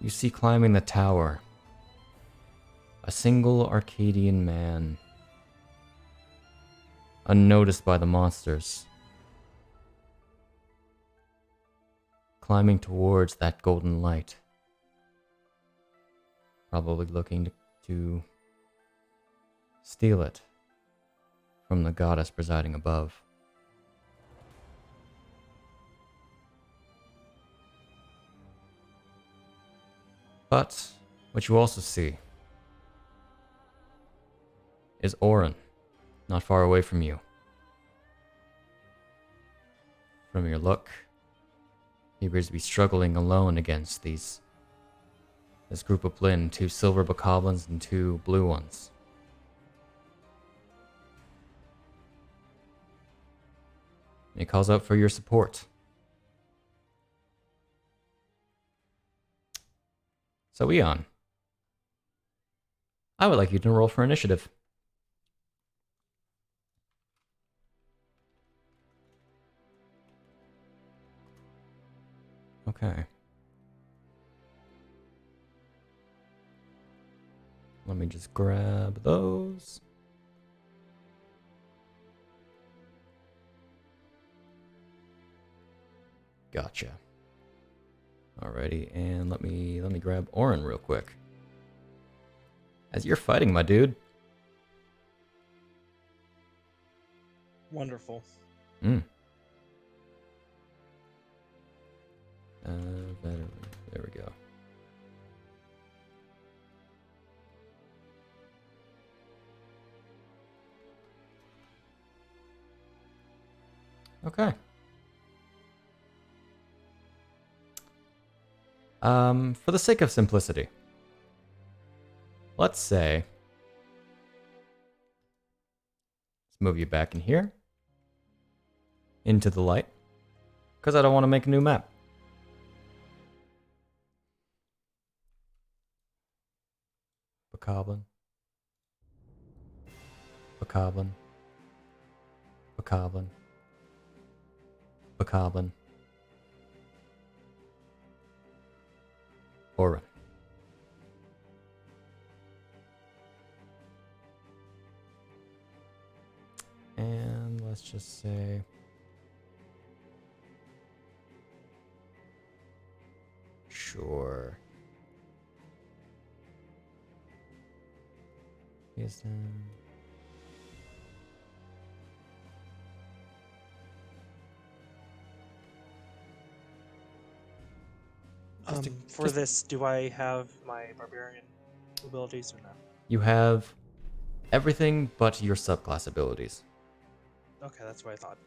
You see climbing the tower a single Arcadian man, unnoticed by the monsters, climbing towards that golden light, probably looking to steal it from the goddess presiding above. But what you also see is Orin, not far away from you. From your look, he appears to be struggling alone against this group of Lynn, 2 silver bokoblins and 2 blue ones. And he calls out for your support. So Eon, I would like you to roll for initiative. Okay. Let me just grab those. Gotcha. Alrighty, and let me grab Orin real quick. As you're fighting, my dude. Wonderful. Veteran. There we go. Okay. For the sake of simplicity, let's say, let's move you back in here, into the light, because I don't want to make a new map. Bokoblin. Bokoblin. Bokoblin. Bokoblin. Orin. And let's just say sure. Is For this, do I have my barbarian abilities or not? you have everything but your subclass abilities. Okay, that's what I thought.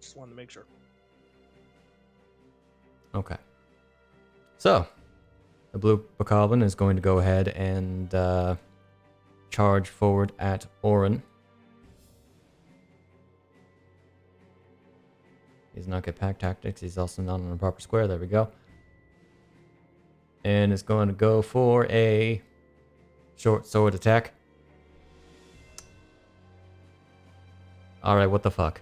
Just wanted to make sure. Okay. So, the blue bokoblin is going to go ahead and charge forward at Orin. He's not good pack tactics. He's also not on a proper square. There we go. And is going to go for a short sword attack. Alright, what the fuck?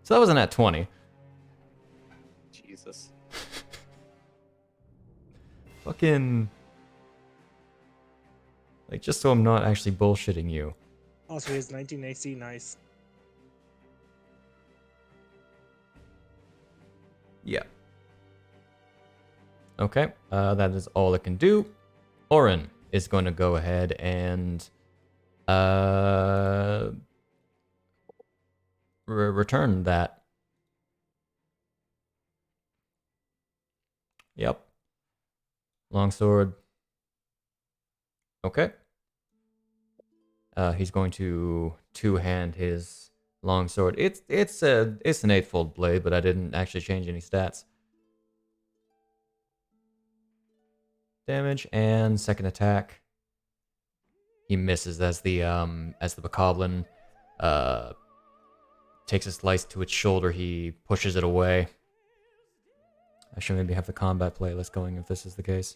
So that was an at 20. Jesus. Fucking... Like, just so I'm not actually bullshitting you. Also, he has 19 AC, nice. Yeah. Okay, that is all it can do. Orin is going to go ahead and return that. Yep. Longsword. Okay. He's going to two-hand his longsword. It's an 8-fold blade, but I didn't actually change any stats. Damage and second attack. He misses as the bokoblin takes a slice to its shoulder. He pushes it away. I should maybe have the combat playlist going if this is the case.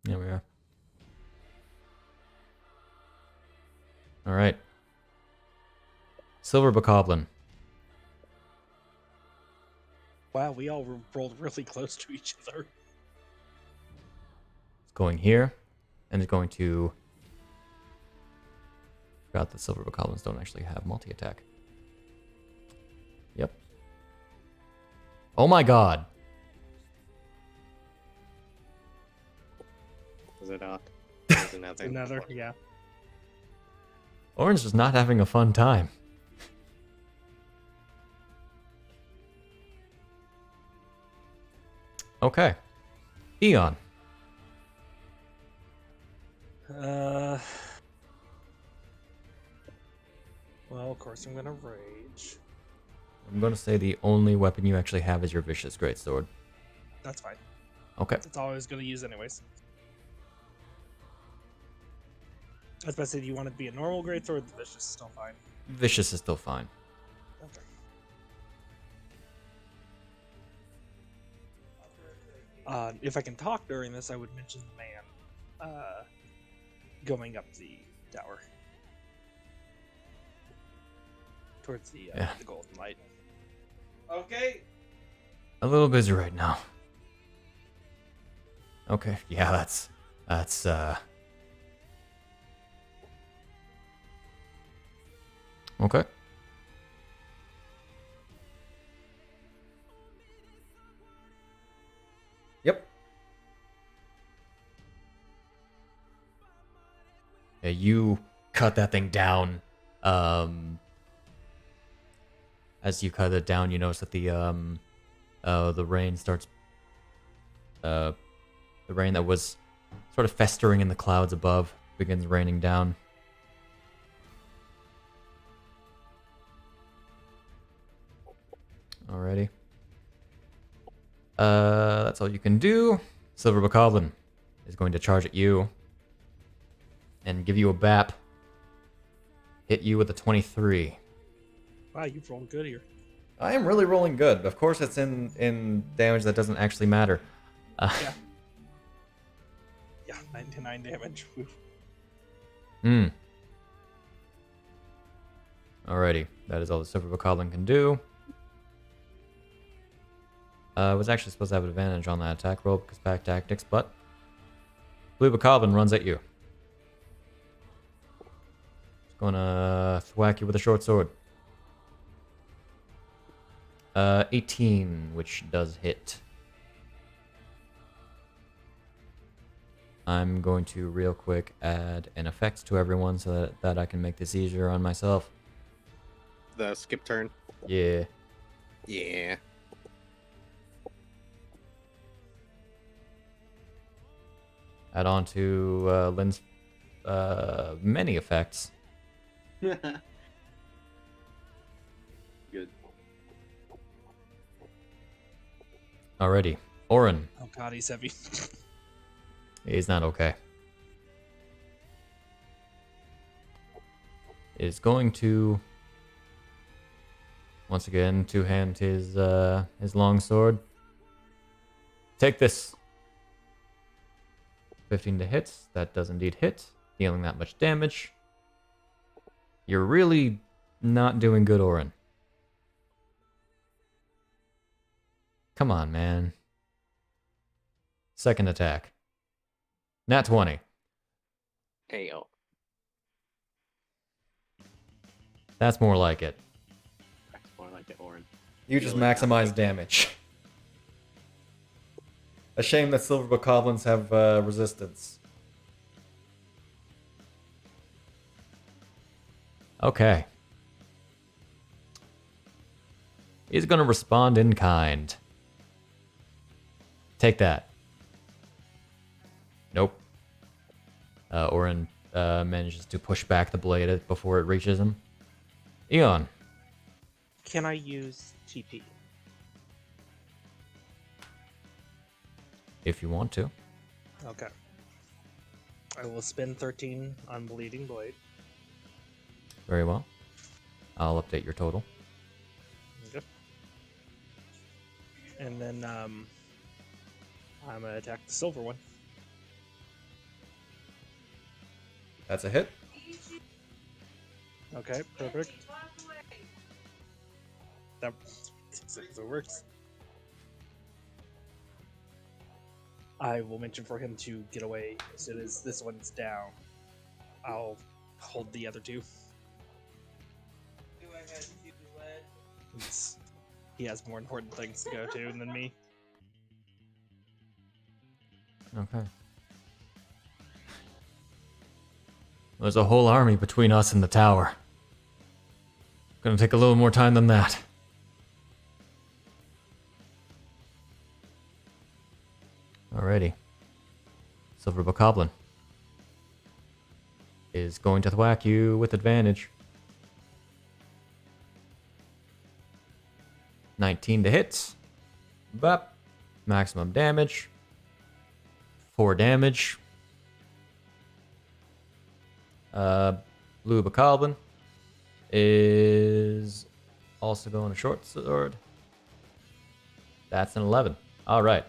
There we are. All right. Silver bokoblin. Wow, we all rolled really close to each other. It's going here, and it's going to... Forgot that silver bokoblins don't actually have multi-attack. Yep. Oh my god! Was it not? Was it nothing? Another, yeah. Orange is not having a fun time. Okay. Eon. Well, of course I'm gonna rage. I'm going to say the only weapon you actually have is your Vicious Greatsword. That's fine. Okay. That's all I was gonna use anyways. I was about to say, do you want it to be a normal greatsword? The vicious is still fine. Vicious is still fine. Okay. If I can talk during this, I would mention the man going up the tower towards the golden light. Okay. A little busy right now. Okay, yeah, that's okay. Yep. Yeah, you cut that thing down. As you cut it down, you notice that the rain starts. The rain that was sort of festering in the clouds above begins raining down. Alrighty. That's all you can do. Silver Bokoblin is going to charge at you and give you a bap. Hit you with a 23. Wow, you've rolled good here. I am really rolling good. Of course, it's in damage that doesn't actually matter. Yeah. Yeah, 99 damage. Alrighty, that is all the Silver Bokoblin can do. I was actually supposed to have an advantage on that attack roll because pack tactics, but Blue Bokoblin runs at you. It's gonna thwack you with a short sword. 18, which does hit. I'm going to real quick add an effect to everyone so that I can make this easier on myself. The skip turn. Yeah. Yeah. Add on to Lynn's many effects. Good. Alrighty. Orin. Oh god, he's heavy. He's not okay. Is going to once again two-hand his long sword. Take this. 15 to hit. That does indeed hit, dealing that much damage. You're really not doing good, Orin. Come on, man. Second attack. Nat 20. Ayo. That's more like it. That's more like the Orin. You just Really maximize damage. A shame that Silver Bokoblins have resistance. Okay. He's gonna respond in kind. Take that. Nope. Orin manages to push back the blade before it reaches him. Eon. Can I use TP? If you want to. Okay. I will spend 13 on Bleeding Blade. Very well. I'll update your total. Okay. And then I'm gonna attack the silver one. That's a hit. Okay, perfect. That works. I will mention for him to get away as soon as this one's down. I'll hold the other two. He has more important things to go to than me. Okay. There's a whole army between us and the tower. Gonna take a little more time than that. Alrighty. Silver Bokoblin is going to thwack you with advantage. 19 to hit. Bop. Maximum damage. 4 damage. Blue Bokoblin is also going to short sword. That's an 11. All right.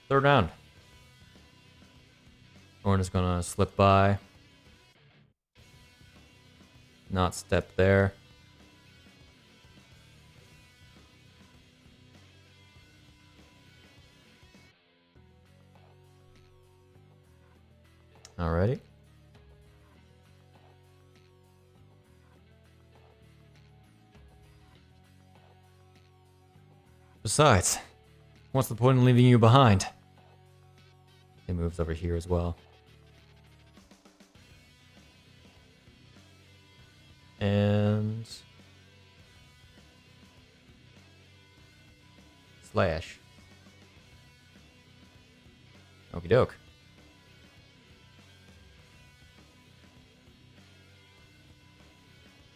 Third round. Orin is going to slip by. Not step there. Alrighty. Besides, what's the point in leaving you behind? He moves over here as well. And slash. Okie doke.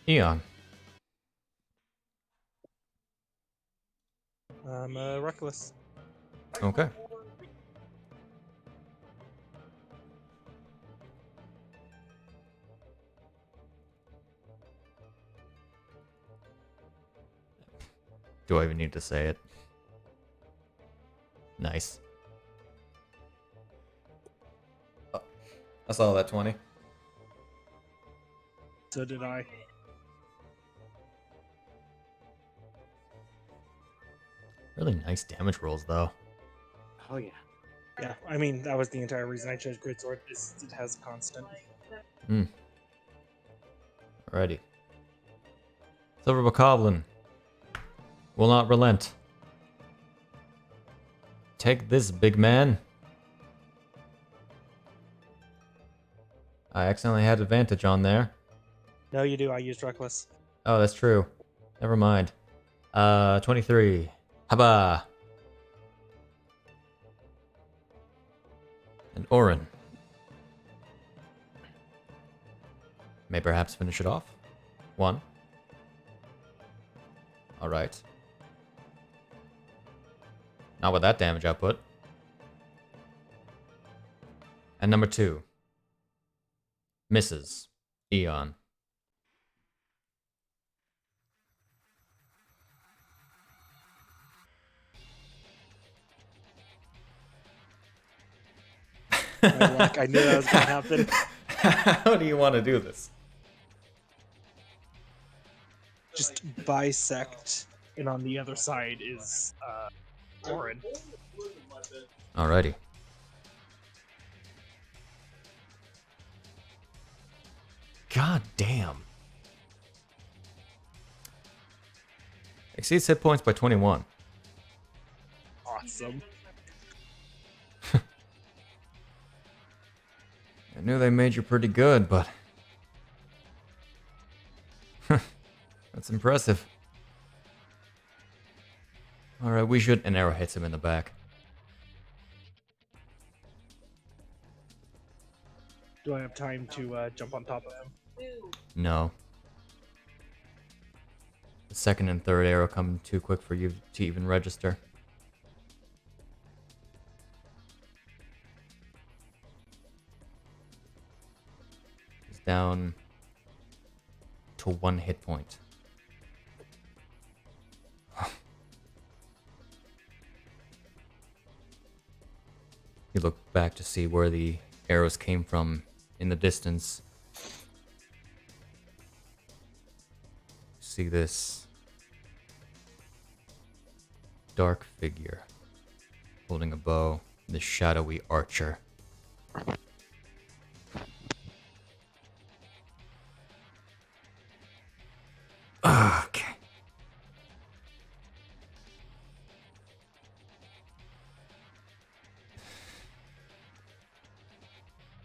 Eon. I'm reckless. Okay. Do I even need to say it? Nice. Oh, I saw that 20. So did I. Really nice damage rolls, though. Oh yeah. Yeah, I mean, that was the entire reason I chose Greatsword, is it has constant. Alrighty. Silver Bokoblin will not relent. Take this, big man. I accidentally had advantage on there. No, you do. I used Reckless. Oh, that's true. Never mind. 23. Haba. And Orin may perhaps finish it off. 1. Alright. Not with that damage output. And number 2. Misses. Eon. Like, I knew that was going to happen. How do you want to do this? Just bisect, and on the other side is Orin. Alrighty. God damn. Exceeds hit points by 21. Awesome. I knew they made you pretty good, but... That's impressive. Alright, we should... An arrow hits him in the back. Do I have time to jump on top of him? No. The second and third arrow come too quick for you to even register. He's down to 1 hit point. You look back to see where the arrows came from in the distance. See this dark figure holding a bow, the shadowy archer. Okay.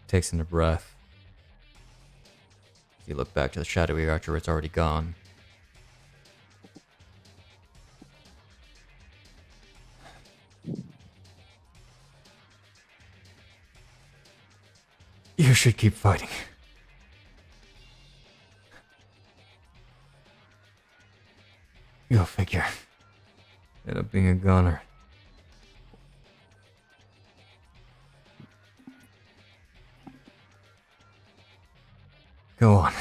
Takes in a breath. If you look back to the shadowy archer, it's already gone. You should keep fighting. Go figure. End up being a goner. Go on.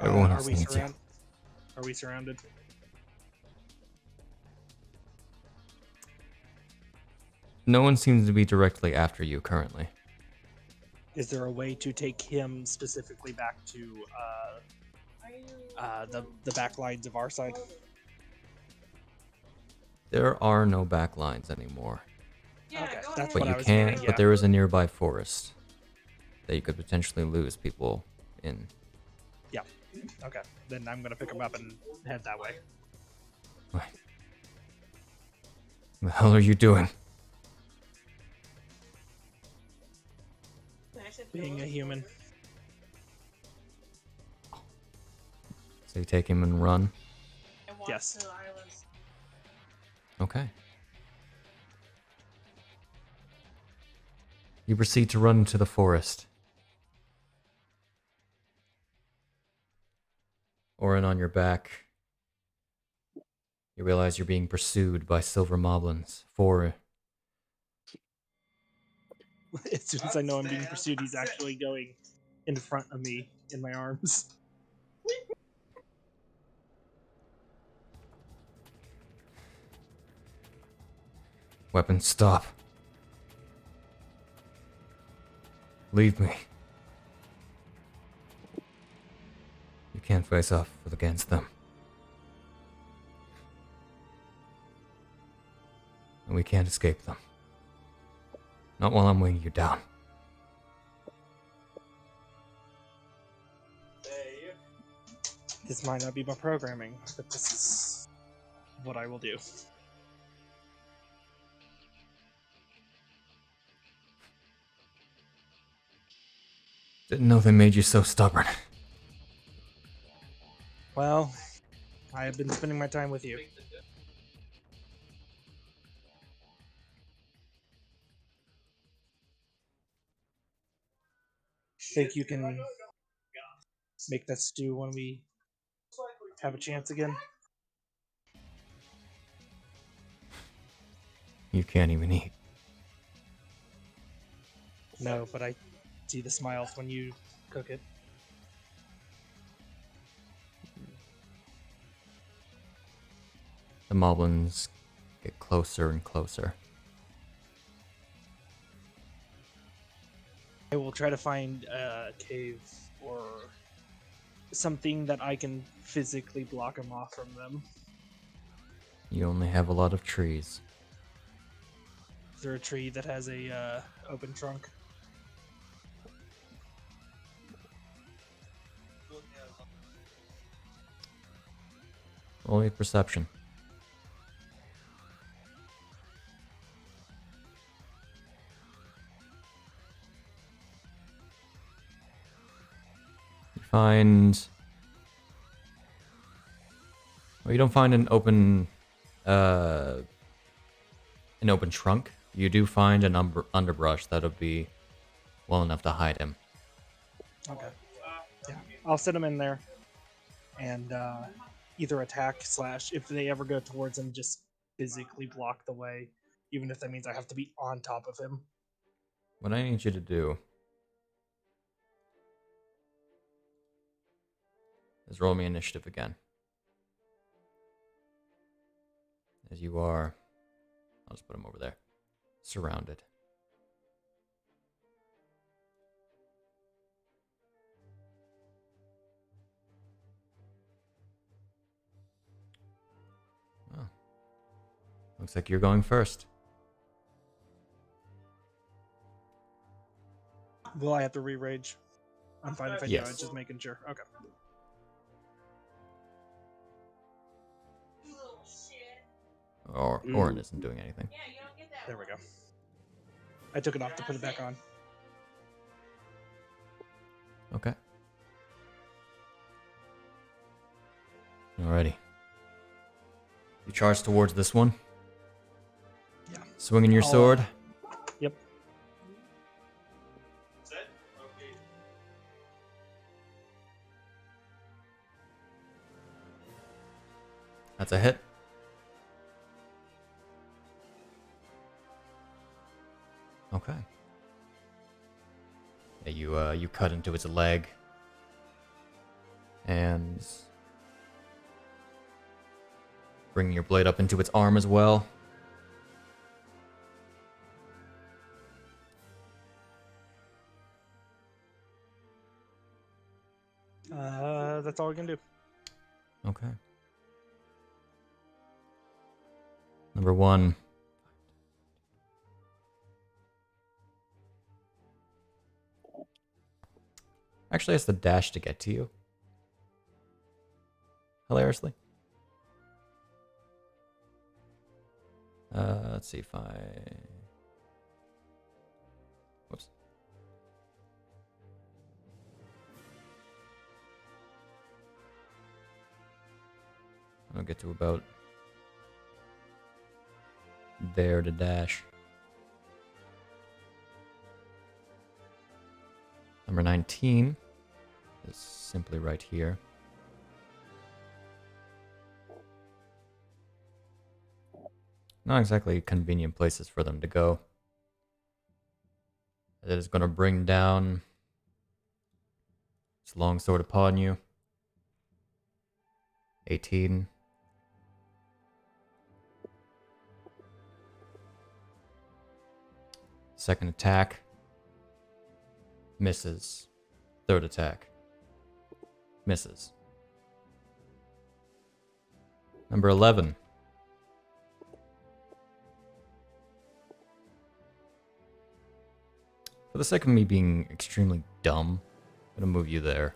Everyone else needs you. Are we surrounded? No one seems to be directly after you currently. Is there a way to take him specifically back to the back lines of our side? There are no back lines anymore. Okay, that's But what you I was can. meaning, yeah. But there is a nearby forest that you could potentially lose people in. Yeah. Okay. Then I'm gonna pick him up and head that way. What the hell are you doing? Being a human. So you take him and run? Yes. Okay. You proceed to run into the forest. Orin on your back. You realize you're being pursued by silver moblins. As soon as I know I'm being pursued, he's actually going in front of me in my arms. Weapons, stop. Leave me. You can't face off against them. And we can't escape them. Not while I'm weighing you down. This might not be my programming, but this is what I will do. Didn't know they made you so stubborn. Well, I have been spending my time with you. Think you can make that stew when we have a chance again? You can't even eat. No, but I see the smiles when you cook it. The moblins get closer and closer. I will try to find a cave or something that I can physically block them off from them. You only have a lot of trees. Is there a tree that has a open trunk? Only perception. You find... Well, you don't find an open trunk. You do find an underbrush that'll be well enough to hide him. Okay. Yeah, I'll set him in there, and either attack / if they ever go towards him, just physically block the way, even if that means I have to be on top of him. What I need you to do is roll me initiative again. As you are, I'll just put him over there, surrounded. Oh. Looks like you're going first. Will I have to re-rage? I'm fine if I do. Yes. I'm just making sure. Okay. Or Orin isn't doing anything. There we go. I took it off to put it back on. Okay. Alrighty. You charge towards this one. Yeah. Swinging your sword. Yep. That's a hit. Okay. Yeah, you cut into its leg. And bring your blade up into its arm as well. That's all we can do. Okay. Number 1. Actually has the dash to get to you. Hilariously. Let's see if I... Whoops. I'll get to about there to dash. Number 19 is simply right here. Not exactly convenient places for them to go. It is going to bring down its longsword upon you. 18. Second attack. Misses. Third attack. Misses. Number 11. For the sake of me being extremely dumb, I'm gonna move you there.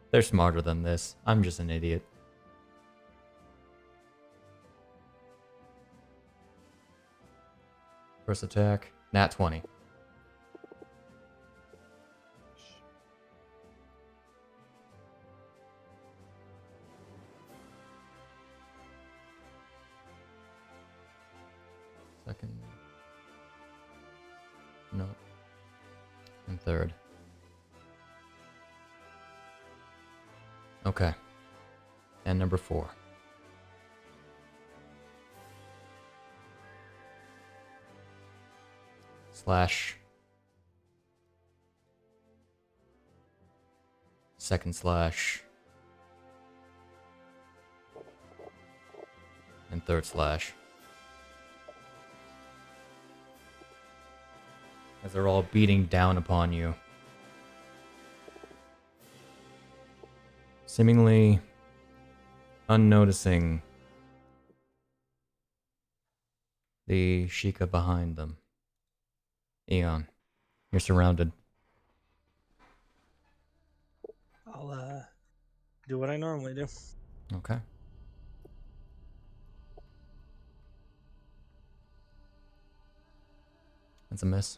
They're smarter than this. I'm just an idiot. First attack, nat 20. Second. No. And third. Okay. And number 4. Slash. Second slash. And third slash. As they're all beating down upon you. Seemingly unnoticing the Sheikah behind them. Eon, you're surrounded. I'll do what I normally do. Okay. That's a miss.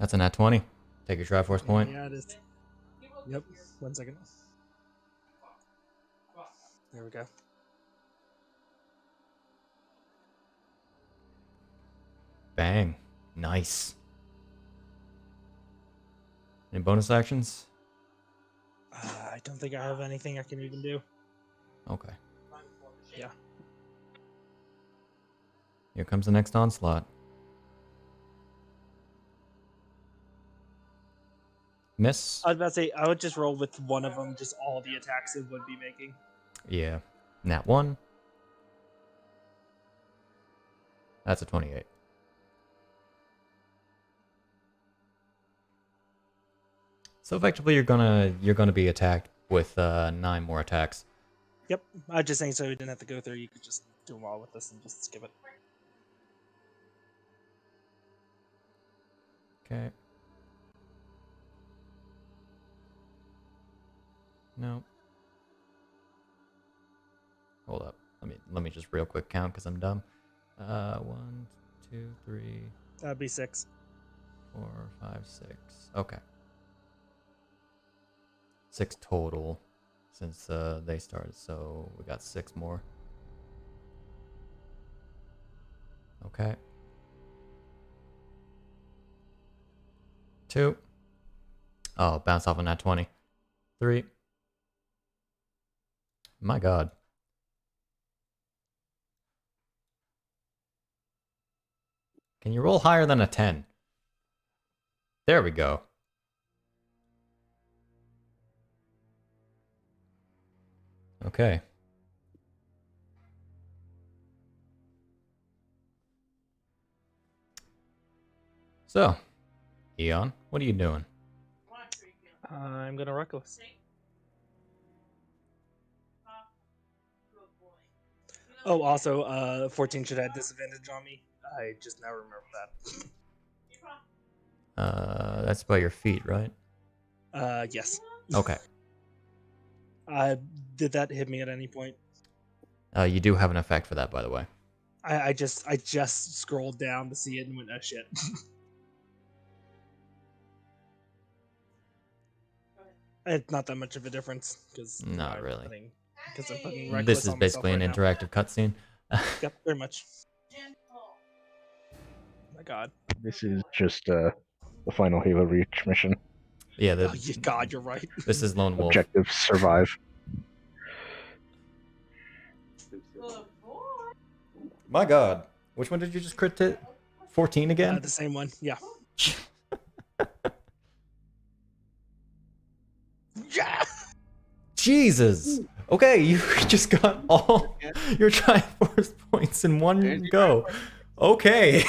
That's a nat 20. Take your Triforce point. Yeah, it is. Yep. 1 second. There we go. Bang. Nice. Any bonus actions? I don't think I have anything I can even do. Okay. Yeah. Here comes the next onslaught. Miss? I was about to say, I would just roll with one of them, just all the attacks it would be making. Yeah. Nat 1. That's a 28. So effectively you're gonna be attacked with 9 more attacks. Yep. I just think so we didn't have to go through. You could just do them all with this and just skip it. Okay. No. Hold up. Let me just real quick count because I'm dumb. 1, 2, 3, That'd be 6. 4, 5, 6. Okay. 6 total since they started, so we got 6 more. Okay. 2. Oh, bounce off on that 20. 3. My god. Can you roll higher than a 10? There we go. Okay. So, Eon, what are you doing? I'm gonna reckless. Oh, also, 14 should have disadvantage on me. I just now remember that. That's by your feet, right? Yes. Okay. Did that hit me at any point? You do have an effect for that, by the way. I just scrolled down to see it and went, oh shit. It's not that much of a difference because Not really. Because I'm putting reckless This is on myself basically an right now. interactive cutscene. Yep, very much. Oh my god. This is just the final Halo Reach mission. Yeah, Oh, God, you're right. this is Lone Wolf. Objective survive. My god. Which one did you just crit hit? 14 again? The same one, yeah. Yeah. Jesus. Okay, you just got all your Triforce points in one go. Okay.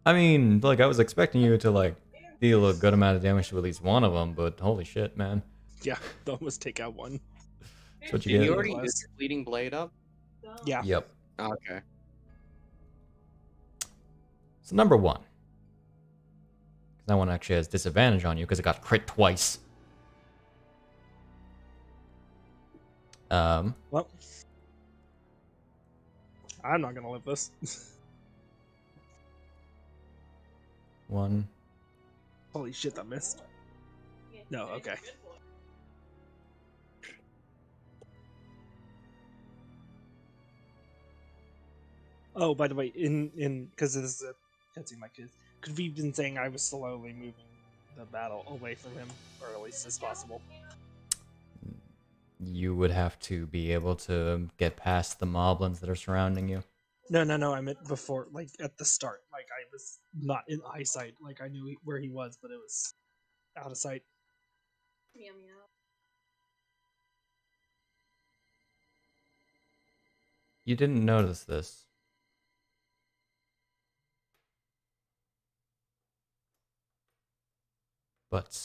I mean, like, I was expecting you to, like, deal a good amount of damage to at least one of them, but holy shit, man. Yeah, almost take out one. That's what Did you you get. already get your bleeding blade up? Yeah. Yep. Okay. So number 1. That one actually has disadvantage on you because it got crit twice. Well, I'm not gonna live this. 1. Holy shit, that missed. No, okay. Oh, by the way, in because this is a cutscene like this, could we have been saying I was slowly moving the battle away from him, or at least as possible? You would have to be able to get past the moblins that are surrounding you. No, I meant before, like at the start. Like I was not in eyesight. Like I knew where he was, but it was out of sight. You didn't notice this. But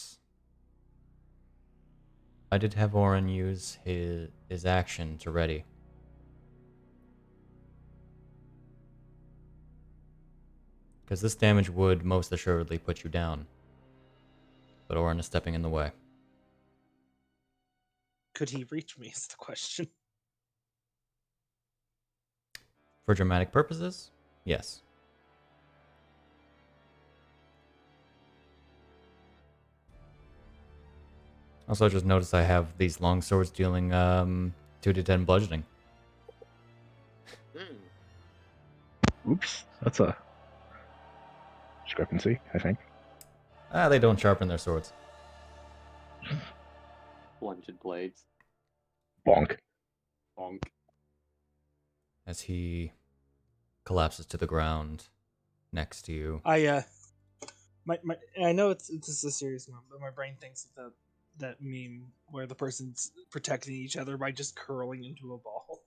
I did have Orin use his action to ready. Because this damage would most assuredly put you down. But Orin is stepping in the way. Could he reach me? Is the question. For dramatic purposes, yes. Also, I just noticed I have these long swords dealing 2 to 10 bludgeoning. Oops, that's a discrepancy, I think. They don't sharpen their swords. Bludgeon blades. Bonk. Bonk. As he collapses to the ground next to you. I know it's a serious moment, but my brain thinks that meme where the person's protecting each other by just curling into a ball.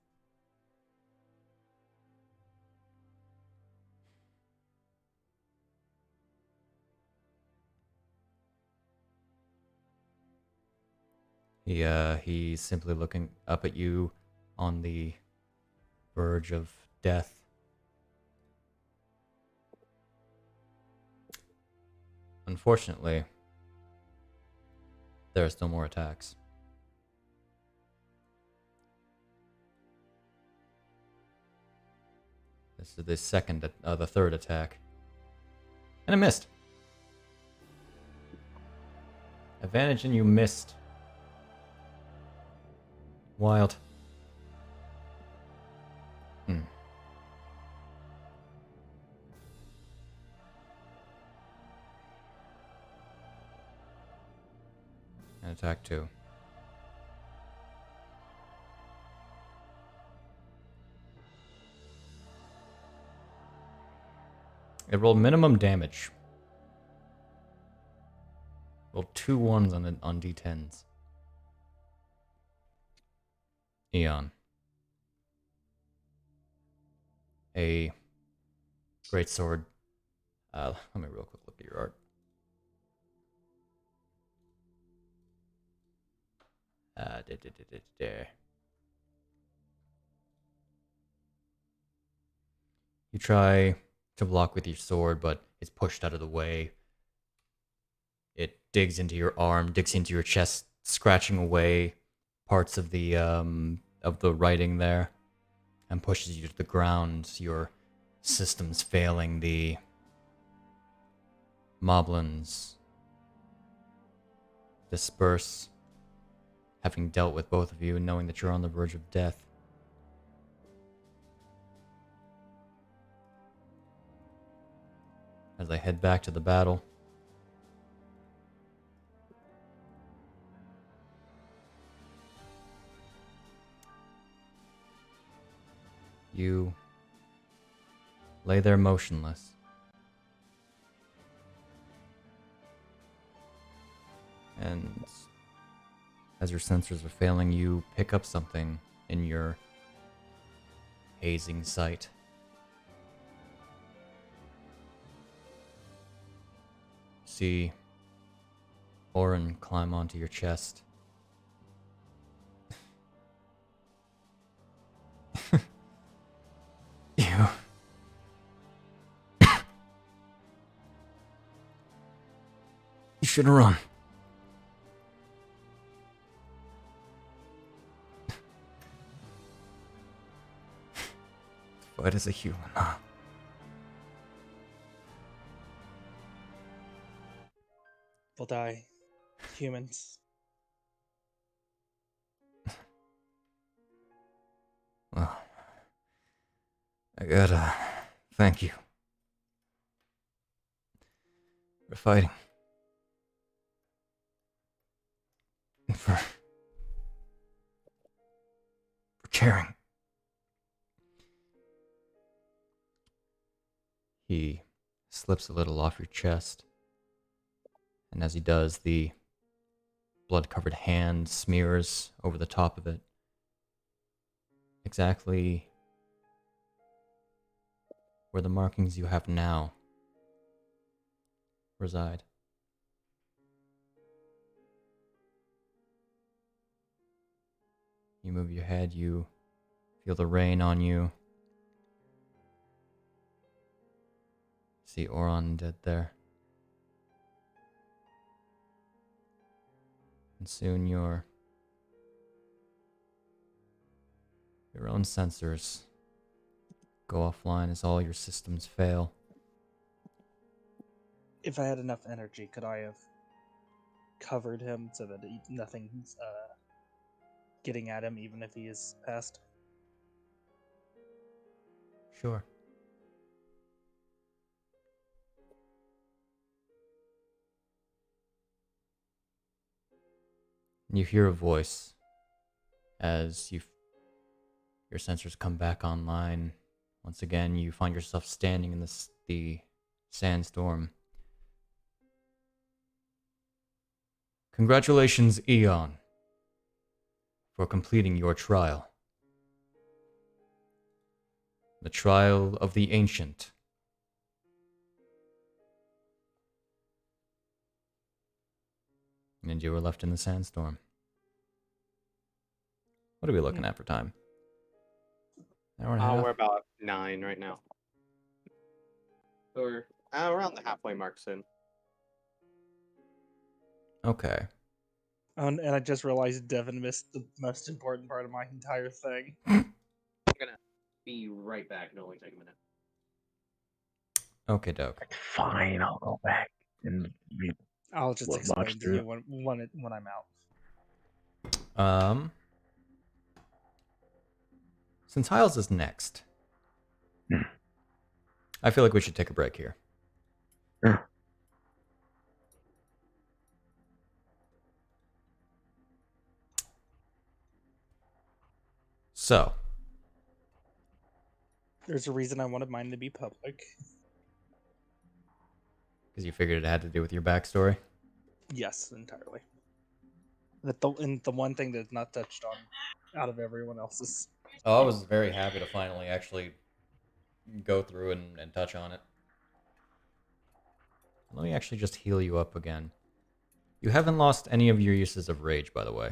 He's simply looking up at you on the verge of death. Unfortunately, there are still more attacks. This is the third attack. And it missed. Advantage and you missed. Wild. An attack 2. It rolled minimum damage. Rolled 2 1s on D10s. Eon. A great sword. Let me real quick look at your art. You try to block with your sword, but it's pushed out of the way. It digs into your arm, digs into your chest, scratching away parts of the writing there, and pushes you to the ground. Your system's failing. The moblins disperse, having dealt with both of you and knowing that you're on the verge of death. As they head back to the battle, you lay there motionless. And as your sensors are failing, you pick up something in your hazing sight. See Orin climb onto your chest. You. You should have run. Fight as a human, huh? We'll die. Humans. Well, I gotta thank you for fighting. And for caring. He slips a little off your chest. And as he does, the blood-covered hand smears over the top of it. Exactly where the markings you have now reside. You move your head, you feel the rain on you. See Oron dead there. And soon your own sensors go offline as all your systems fail. If I had enough energy, could I have covered him so that nothing's getting at him, even if he is passed? Sure. You hear a voice as your sensors come back online. Once again, you find yourself standing in the sandstorm. Congratulations, Eon, for completing your trial. The trial of the Ancient. And you were left in the sandstorm. What are we looking at for time? Hour and a half? We're about 9 right now. Or around the halfway mark soon. Okay. And I just realized Devon missed the most important part of my entire thing. I'm gonna be right back. It'll only take a minute. Okay, doke. Fine, I'll go back and read. I'll just Watch explain to through. you when I'm out. Since Hyles is next, I feel like we should take a break here. Sure. So, There's a reason I wanted mine to be public. Because you figured it had to do with your backstory. Yes, entirely. And the one thing that's not touched on out of everyone else's. Oh, I was very happy to finally actually go through and touch on it. Let me actually just heal you up again. You haven't lost any of your uses of rage, by the way.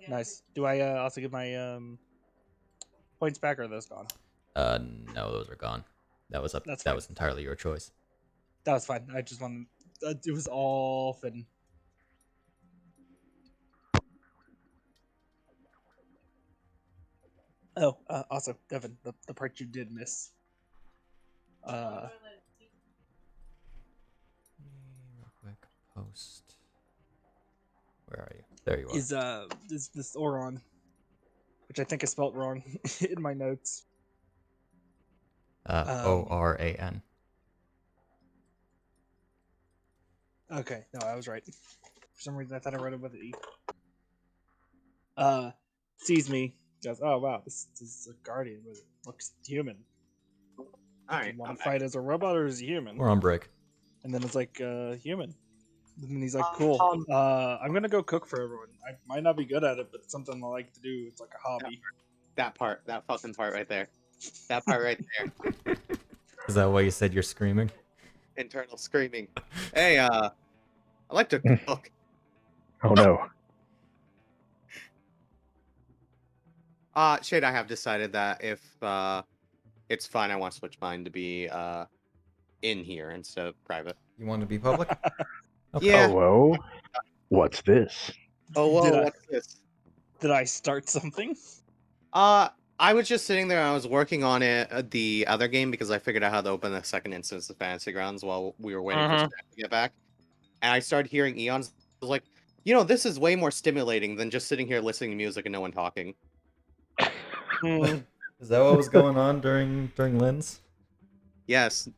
Nice. Do I also get my points back, or are those gone? No, those are gone. That was That's that fine. was entirely your choice. That was fine. I just wanted. It was all fitting. Oh, also, Devon, the part you did miss. Real quick, post. Where are you? There you are. Is this Oron, which I think I spelt wrong in my notes. Oran. Okay, no, I was right. For some reason, I thought I wrote it with an E. Sees me, goes, "Oh wow, this is a guardian, but it looks human. All Do right, you want I'm to fight as a robot or as a human?" We're on break. And then it's like, human. And then he's like, "Cool. I'm gonna go cook for everyone. I might not be good at it, but it's something I like to do. It's like a hobby." that part, that fucking part right there. That part right there. Is that why you said you're screaming? Internal screaming. Hey, I like to cook. Oh no. Shade, I have decided that if it's fine, I want to switch mine to be in here instead of private. You want to be public? Okay. Yeah. Hello. What's this? Oh, whoa, Did I- what's this? Did I start something? I was just sitting there and I was working on it, the other game, because I figured out how to open the second instance of Fantasy Grounds while we were waiting for Snak to get back. And I started hearing Eon's. I was like, this is way more stimulating than just sitting here listening to music and no one talking. Is that what was going on during Lynn's? Yes,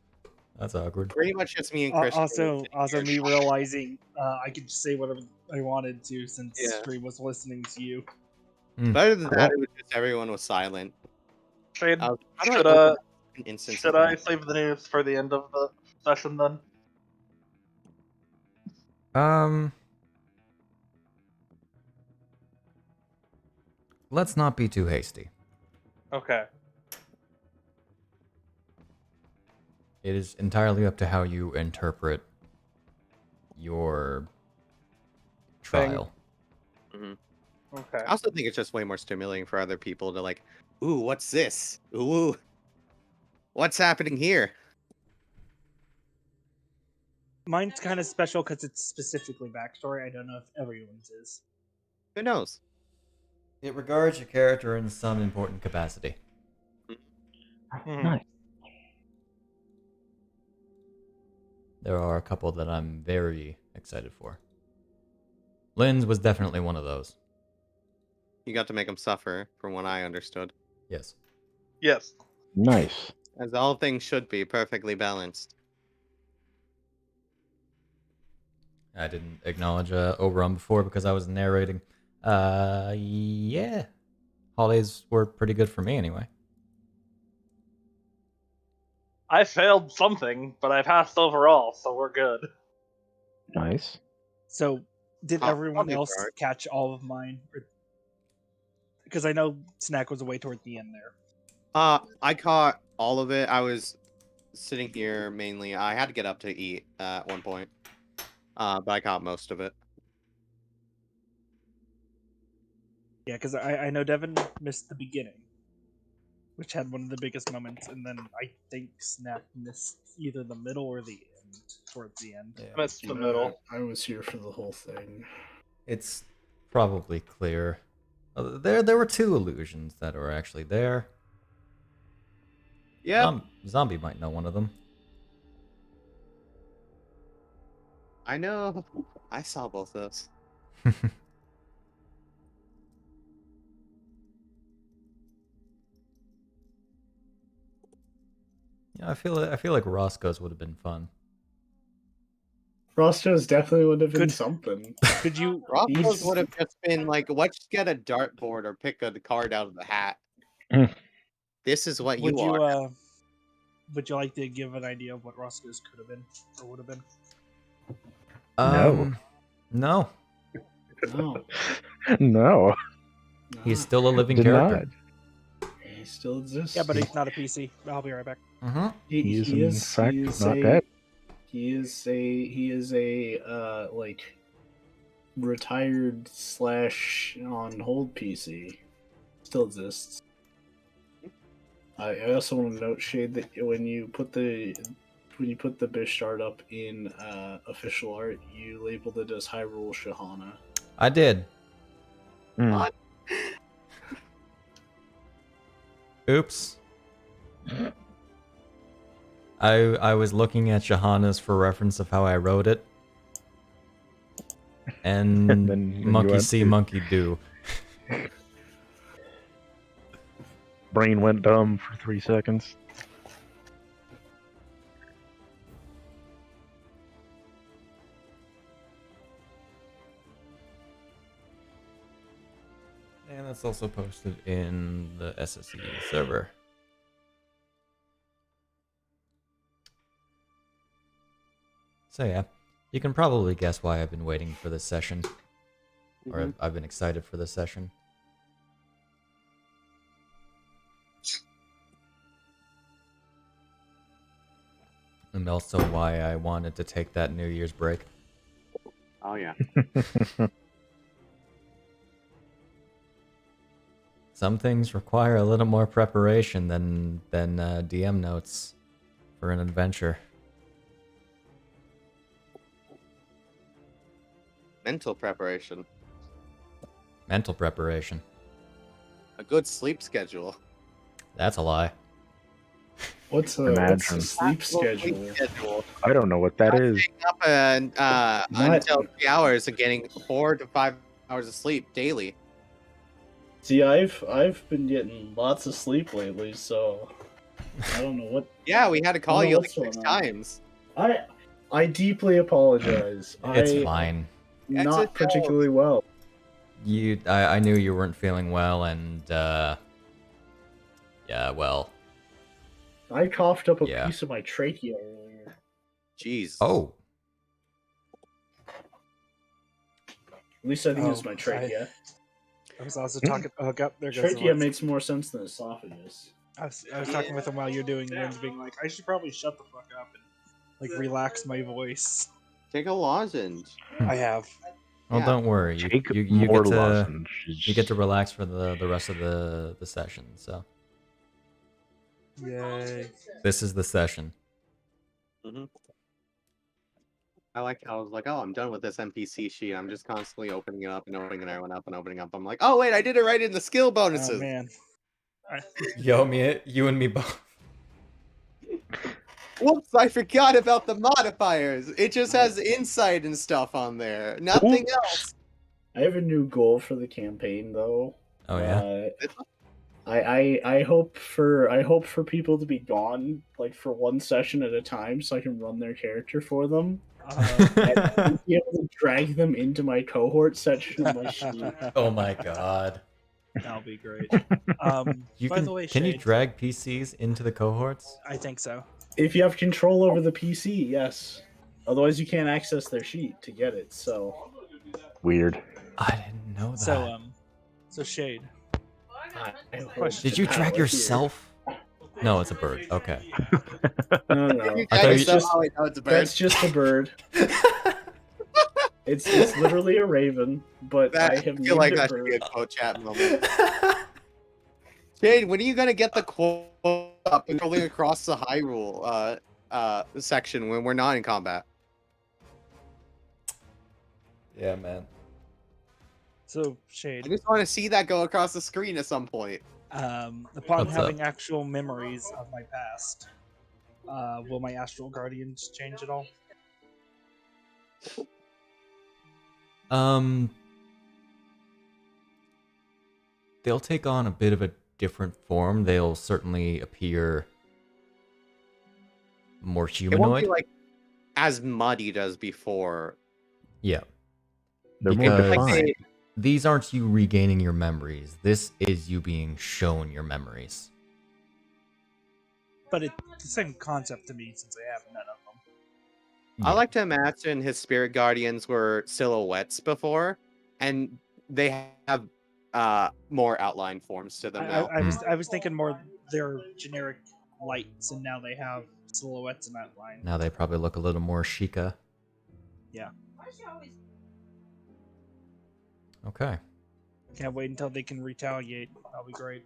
That's awkward. pretty much just me and Christian. Also, me realizing I could just say whatever I wanted to since Yeah. Stream was listening to you. Better than that, it was just everyone was silent. Shade, How do I should open an instance should of I that? save the news for the end of the session then? Let's not be too hasty. Okay. It is entirely up to how you interpret your trial. Okay. I also think it's just way more stimulating for other people to like, ooh, what's this? Ooh, what's happening here? Mine's kind of special because it's specifically backstory. I don't know if everyone's is. Who knows? It regards your character in some important capacity. Nice. There are a couple that I'm very excited for. Lynn's was definitely one of those. You got to make them suffer, from what I understood. Yes. Yes. Nice. As all things should be, perfectly balanced. I didn't acknowledge Oberon before because I was narrating. Yeah. Holidays were pretty good for me anyway. I failed something, but I passed overall, so we're good. Nice. So, did I'll everyone be else alright. catch all of mine? Because I know Snak was away toward the end there. I caught all of it. I was sitting here mainly. I had to get up to eat at one point. But I caught most of it. Yeah, because I know Devon missed the beginning, which had one of the biggest moments, and then I think Snak missed either the middle or the end, towards the end. Yeah. Missed the middle. I was here for the whole thing. It's probably clear. There were two illusions that were actually there. Yeah, Zombie might know one of them. I know. I saw both those. Yeah, I feel like Roscoe's would have been fun. Roscoe's definitely would have been Could- something. Could you? Roscoe's would have just been like, let's get a dartboard or pick a card out of the hat. Mm. This is what you Would are. you? would you like to give an idea of what Roscoe's could have been or would have been? No. No, No. He's still a living Did character. not. He still exists. Yeah, but he's not a PC. I'll be right back. Mm-hmm. He is in fact not a, dead. He is a like retired / on hold PC. Still exists. I also want to note, Shade, that when you put the Bisht art up in official art, you labeled it as Hyrule Shahana. I did. Mm. Oops. I was looking at Shahana's for reference of how I wrote it. And Then you monkey went see, to- monkey do. Brain went dumb for 3 seconds. And that's also posted in the SSE server. So yeah, you can probably guess why I've been waiting for this session. Or I've been excited for this session. And also why I wanted to take that New Year's break. Oh yeah. Some things require a little more preparation than DM notes for an adventure. Mental preparation. Mental preparation. A good sleep schedule. That's a lie. What's a Imagine. sleep Sleep schedule? schedule. I don't know what that is. Up until 3 hours and getting 4 to 5 hours of sleep daily. See, I've been getting lots of sleep lately, so I don't know what. Yeah, we had to call I don't you know like what's 6 going on. times. I deeply apologize. It's fine. It's Not a joke. particularly well. I knew you weren't feeling well, and yeah, well, I coughed up a Yeah. piece of my trachea earlier. Jeez. oh, At least I think it's Oh, my trachea. I was also talking. Oh, God, there goes Trachea the makes more sense than esophagus. I was talking with him while you're doing Lynn's, being like, I should probably shut the fuck up and like relax my voice. Take a lozenge. I have. well, Yeah. don't worry. Take You more get to lozenges. you get to relax for the rest of the session. So Yay. this is the session. I was like, oh, I'm done with this NPC sheet. I'm just constantly opening it up and opening everyone up and opening up. I'm like, oh wait, I did it right in the skill Oh bonuses. man. Yo, you and me both. Whoops, I forgot about the modifiers. It just has insight and stuff on there. Nothing Oops. else. I have a new goal for the campaign, though. Oh yeah. I hope for people to be gone like for one session at a time, so I can run their character for them. And be able to drag them into my cohort section of my sheet. Oh my god. That'll be great. You By can the way, can you Shade, drag PCs into the cohorts? I think so. If you have control over the PC, yes. Otherwise, you can't access their sheet to get it. So, Weird. I didn't know that. So Shade. Did you drag yourself? No, it's a bird. Okay. No. I thought That's you- just, Oh, wait, no, it's a bird. that's just a bird. It's literally a raven, but I have I feel named like it that should be a bird. quote chat moment. Jade, when are you gonna get the quote up and rolling across the Hyrule section when we're not in combat? Yeah, man. So I Shade. just want to see that go across the screen at some point. Upon What's up? having actual memories of my past, will my astral guardians change at all? They'll take on a bit of a different form. They'll certainly appear more It won't humanoid. be like as muddied as before. Yeah. They're more Because- defined. These aren't you regaining your memories. This is you being shown your memories. but it's the same concept to me since I have none of them. I like to imagine his spirit guardians were silhouettes before, and they have more outline forms to them now. I was thinking more they're generic lights, and now they have silhouettes and outline. Now they probably look a little more Sheikah. Yeah. Okay. Can't wait until they can retaliate. That'll be great.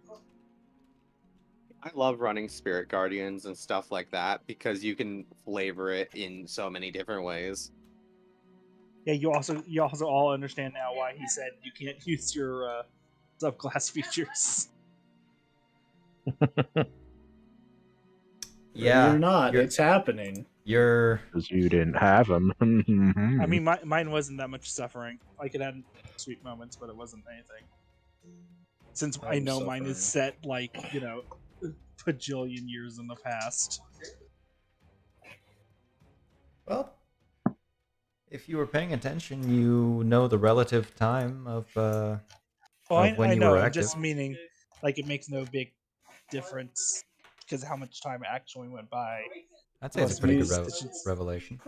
I love running spirit guardians and stuff like that because you can flavor it in so many different ways. Yeah, you also all understand now why he said you can't use your subclass features. Yeah, You're not. you're- It's happening. You're Because you didn't have them. I mean, mine wasn't that much suffering. Like, it had sweet moments, but it wasn't anything. Since I know mine is set, like, bajillion years in the past. well. If you were paying attention, you know the relative time of Oh, when I you know. were I'm active. just meaning, like, it makes no big difference because how much time actually went by. I'd say it's a pretty good It's- revelation.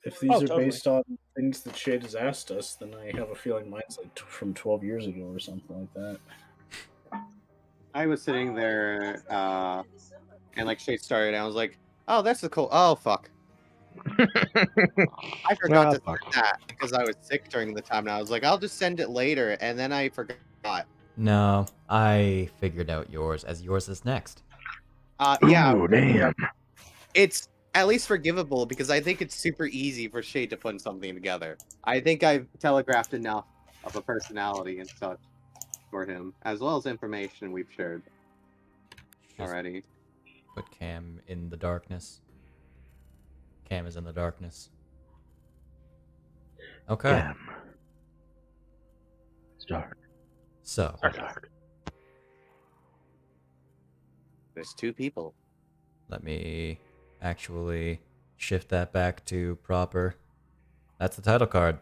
If these Oh, are totally. based on things that Shade has asked us, then I have a feeling mine's like from 12 years ago or something like that. I was sitting there, and like Shade started, and I was like, "Oh, that's a cool. Oh, fuck! I forgot to send that because I was sick during the time, and I was like, I'll just send it later, and then I forgot. No, I figured out yours as yours is next. Yeah, Ooh, damn. it's at least forgivable because I think it's super easy for Shade to put something together. I think I've telegraphed enough of a personality and such for him, as well as information we've shared Just already. put Cam in the darkness. Cam is in the darkness. Okay. Damn. It's dark. So, Dark. There's two people. let me actually shift that back to proper. That's the title card.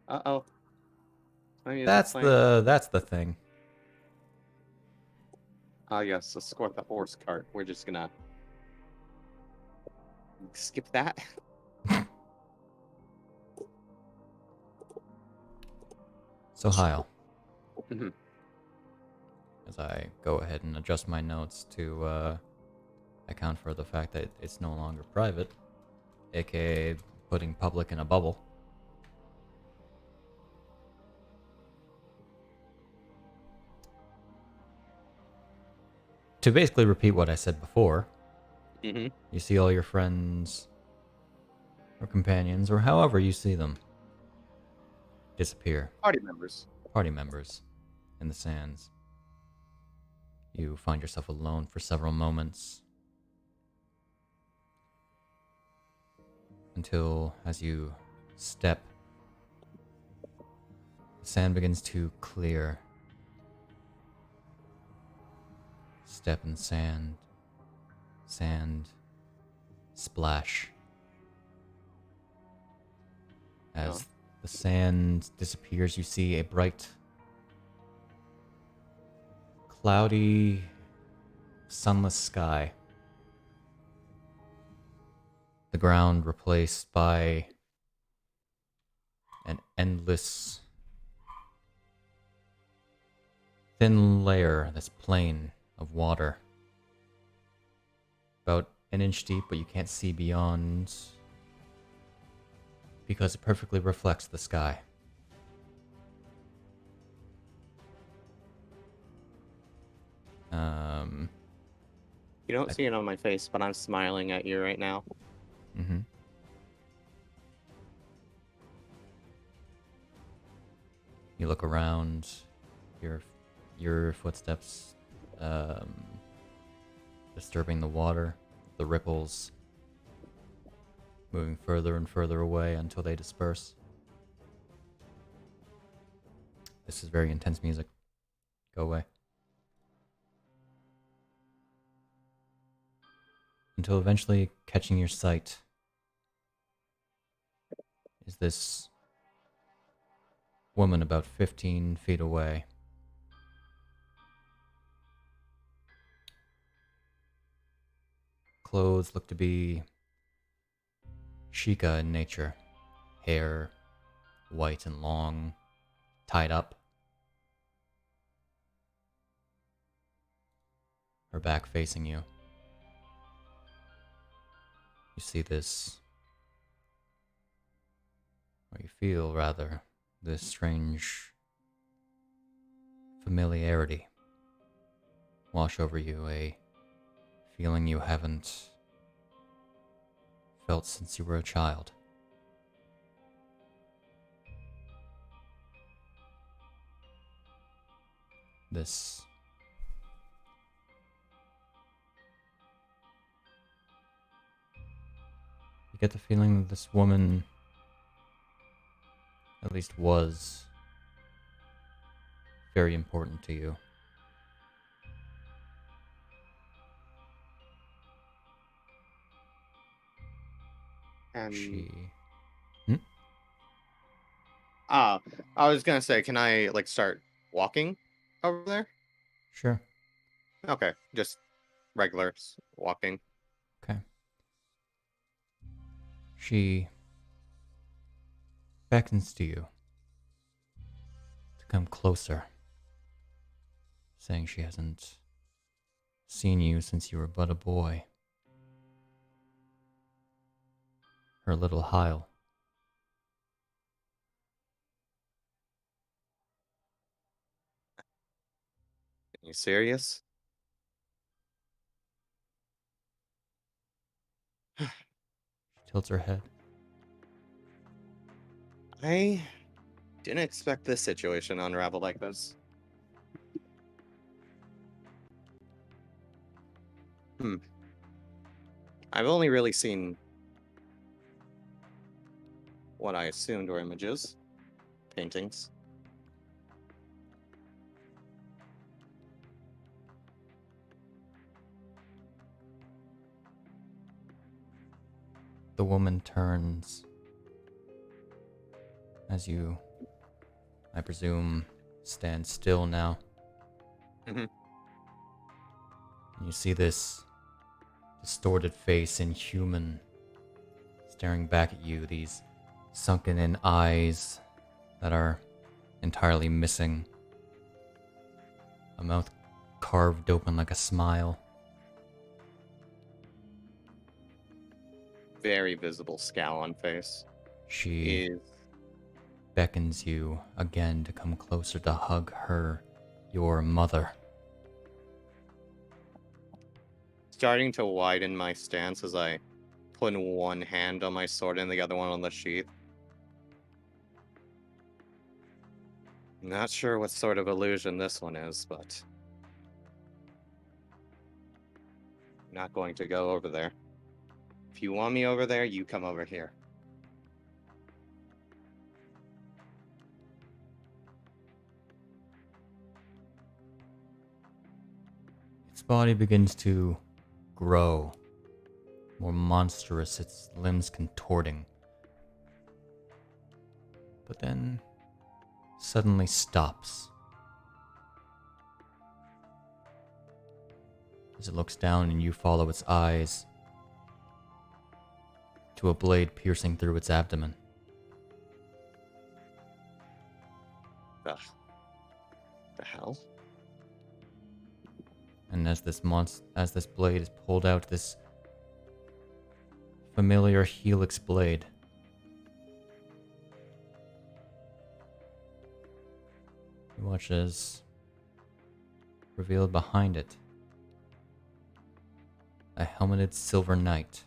Uh-oh. That's the thing. Oh, yes, let's score the horse cart. We're just gonna skip that. So Hyle, Mhm. as I go ahead and adjust my notes to account for the fact that it's no longer private, aka putting public in a bubble. To basically repeat what I said before, Mhm. you see all your friends or companions, or however you see them, disappear. Party members. Party members in the sands. You find yourself alone for several moments until, as you step, the sand begins to clear. Step in sand. Sand. Splash. As the sand disappears, you see a bright, cloudy, sunless sky. The ground replaced by an endless, thin layer, this plane of water. About an inch deep, but you can't see beyond because it perfectly reflects the sky. You don't see it on my face, but I'm smiling at you right now. Mm-hmm. You look around, your footsteps disturbing the water, the ripples moving further and further away until they disperse. This is very intense music. Go away. Until eventually catching your sight is this woman about 15 feet away. clothes look to be Sheikah in nature. Hair white and long, tied up. Her back facing you. You see this, or you feel rather, this strange familiarity wash over you, a feeling you haven't felt since you were a child. This you get the feeling that this woman at least was very important to you. And She I was gonna say, can I like start walking over there? Sure. Okay, just regular walking. Okay. She beckons to you to come closer, saying she hasn't seen you since you were but a boy. Her little Hyle. Are you serious? She tilts her head. I didn't expect this situation to unravel like this. I've only really seen what I assumed were images, paintings. The woman turns as you, I presume, stand still now. Mhm. And you see this distorted face, inhuman, staring back at you, these sunken in eyes that are entirely missing, a mouth carved open like a smile. Very visible scowl on face. She Is beckons you again to come closer to hug her, your mother. starting to widen my stance as I put one hand on my sword and the other one on the sheath. Not sure what sort of illusion this one is, but I'm not going to go over there. If you want me over there, you come over here. Its body begins to grow, more monstrous, its limbs contorting. But then suddenly stops. As it looks down and you follow its eyes to a blade piercing through its abdomen. Ugh. The hell? And as this blade is pulled out, this familiar helix blade, you watch as revealed behind it a helmeted silver knight.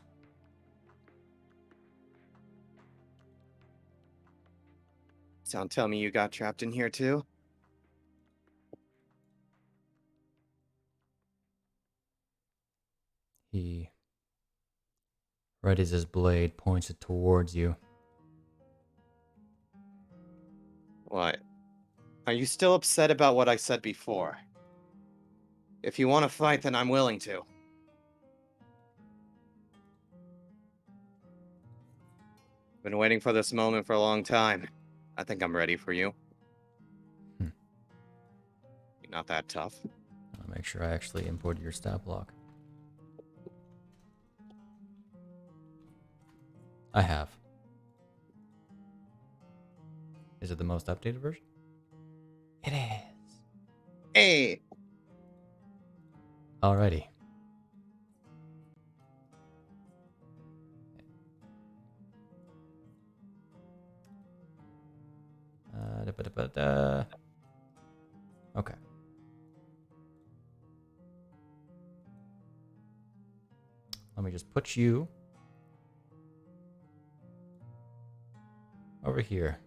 Don't tell me you got trapped in here too? He readies his blade, points it towards you. What? Are you still upset about what I said before? If you want to fight, then I'm willing to. Been waiting for this moment for a long time. I think I'm ready for you. You're not that tough. I'll make sure I actually imported your stat block. I have. Is it the most updated version? It is. Hey. Alrighty. Okay. Let me just put you over here.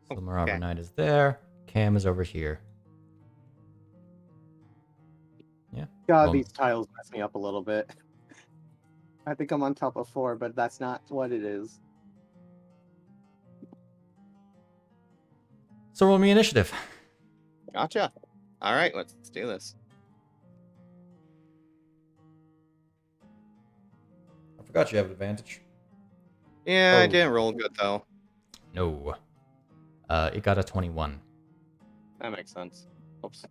Silver Arbor Knight is there. Cam is over here. Yeah. God, Well, these tiles mess me up a little bit. I think I'm on top of 4, but that's not what it is. so roll me initiative. Gotcha. All right, let's do this. I forgot you have advantage. Yeah, I Oh. didn't roll good though. No. It got a 21. That makes sense. Oops.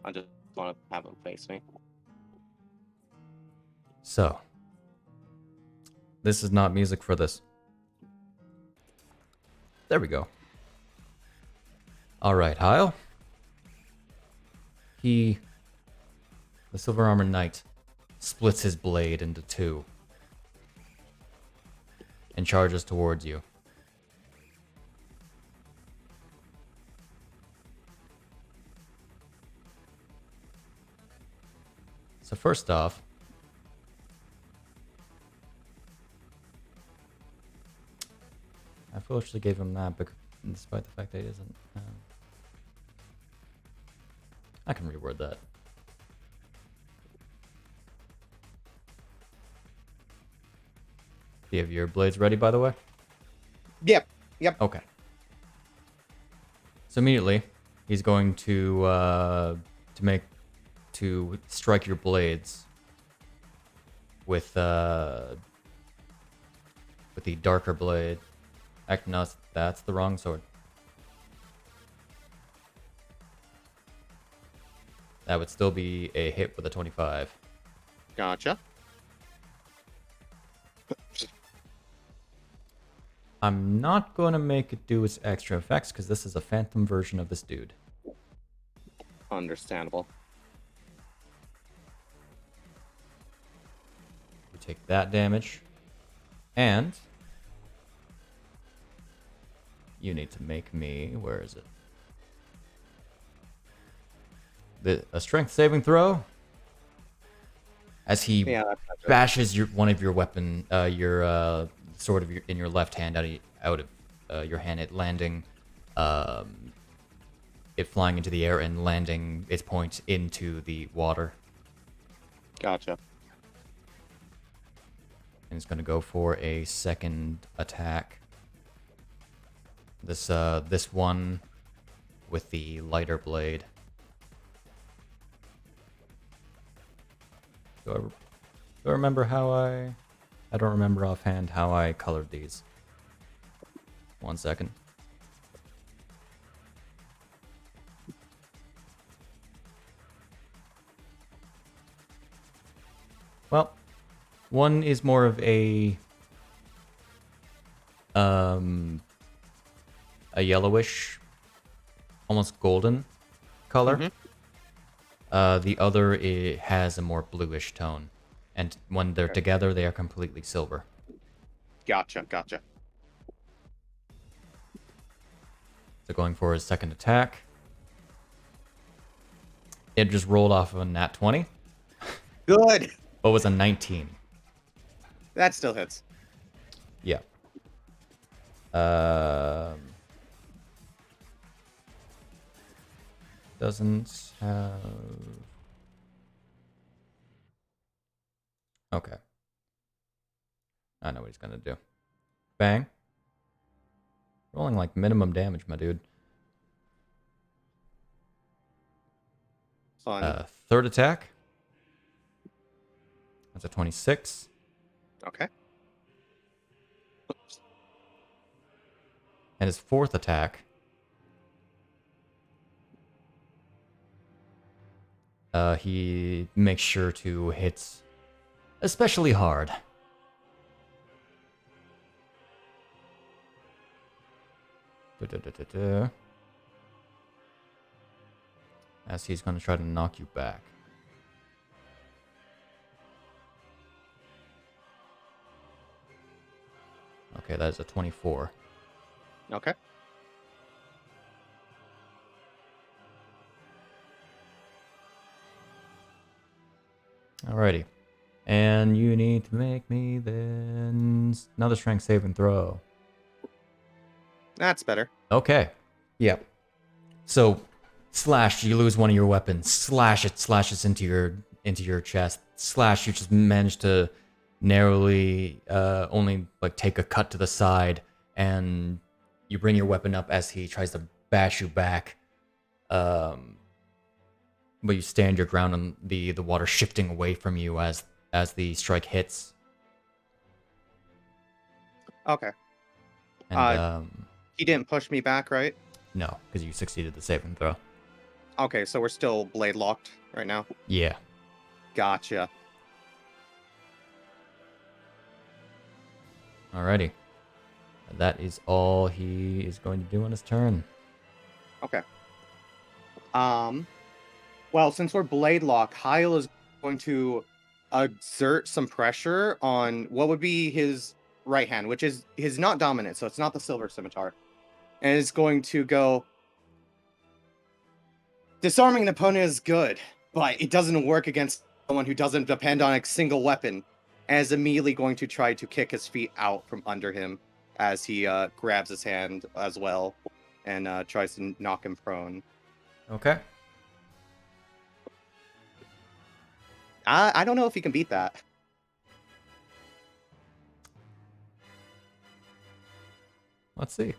I just want to have him face me. So. This is not music for this. There we go. Alright, Hyle. The Silver Armor Knight, splits his blade into two and charges towards you. So first off, I foolishly gave him that, despite the fact that he isn't. I can reword that. Do you have your blades ready, by the way? Yep. Okay. So immediately, he's going to strike your blades with the darker blade. Actually, no, that's the wrong sword. That would still be a hit with a 25. Gotcha. I'm not going to make it do its extra effects because this is a phantom version of this dude. Understandable. We take that damage. And you need to make me... Where is it? A strength saving throw. As he bashes one of your weapon, your sword in your left hand out of your hand, it landing, it flying into the air and landing its point into the water. Gotcha. And it's going to go for a second attack. This one with the lighter blade. Do I remember how I don't remember offhand how I colored these. 1 second. Well, one is more of a yellowish, almost golden color. Mm-hmm. The other has a more bluish tone. And when they're together, they are completely silver. Gotcha. So going for his second attack. It just rolled off of a nat 20. Good. But was a 19. That still hits. Yeah. Doesn't have... Okay. I know what he's gonna do. Bang. Rolling like minimum damage, my dude. Fun. Third attack. That's a 26. Okay. And his fourth attack. He makes sure to hit especially hard. As he's going to try to knock you back. Okay, that is a 24. Okay. Alrighty. And you need to make me then another strength save and throw. That's better. Okay. Yep. So, slash, you lose one of your weapons. Slash, it slashes into your chest. Slash, you just manage to narrowly only like take a cut to the side, and you bring your weapon up as he tries to bash you back. But you stand your ground on the water shifting away from you as the strike hits. Okay. And He didn't push me back, right? no, because you succeeded the save and throw. Okay, so we're still blade locked right now. Yeah. Gotcha. Alrighty. That is all he is going to do on his turn. Okay. Well, since we're blade locked, Hyle is going to exert some pressure on what would be his right hand, which is his not dominant, so it's not the silver scimitar. And it's going to go, disarming an opponent is good, but it doesn't work against someone who doesn't depend on a single weapon. And is immediately going to try to kick his feet out from under him as he grabs his hand as well and tries to knock him prone. Okay. I don't know if he can beat that. Let's see.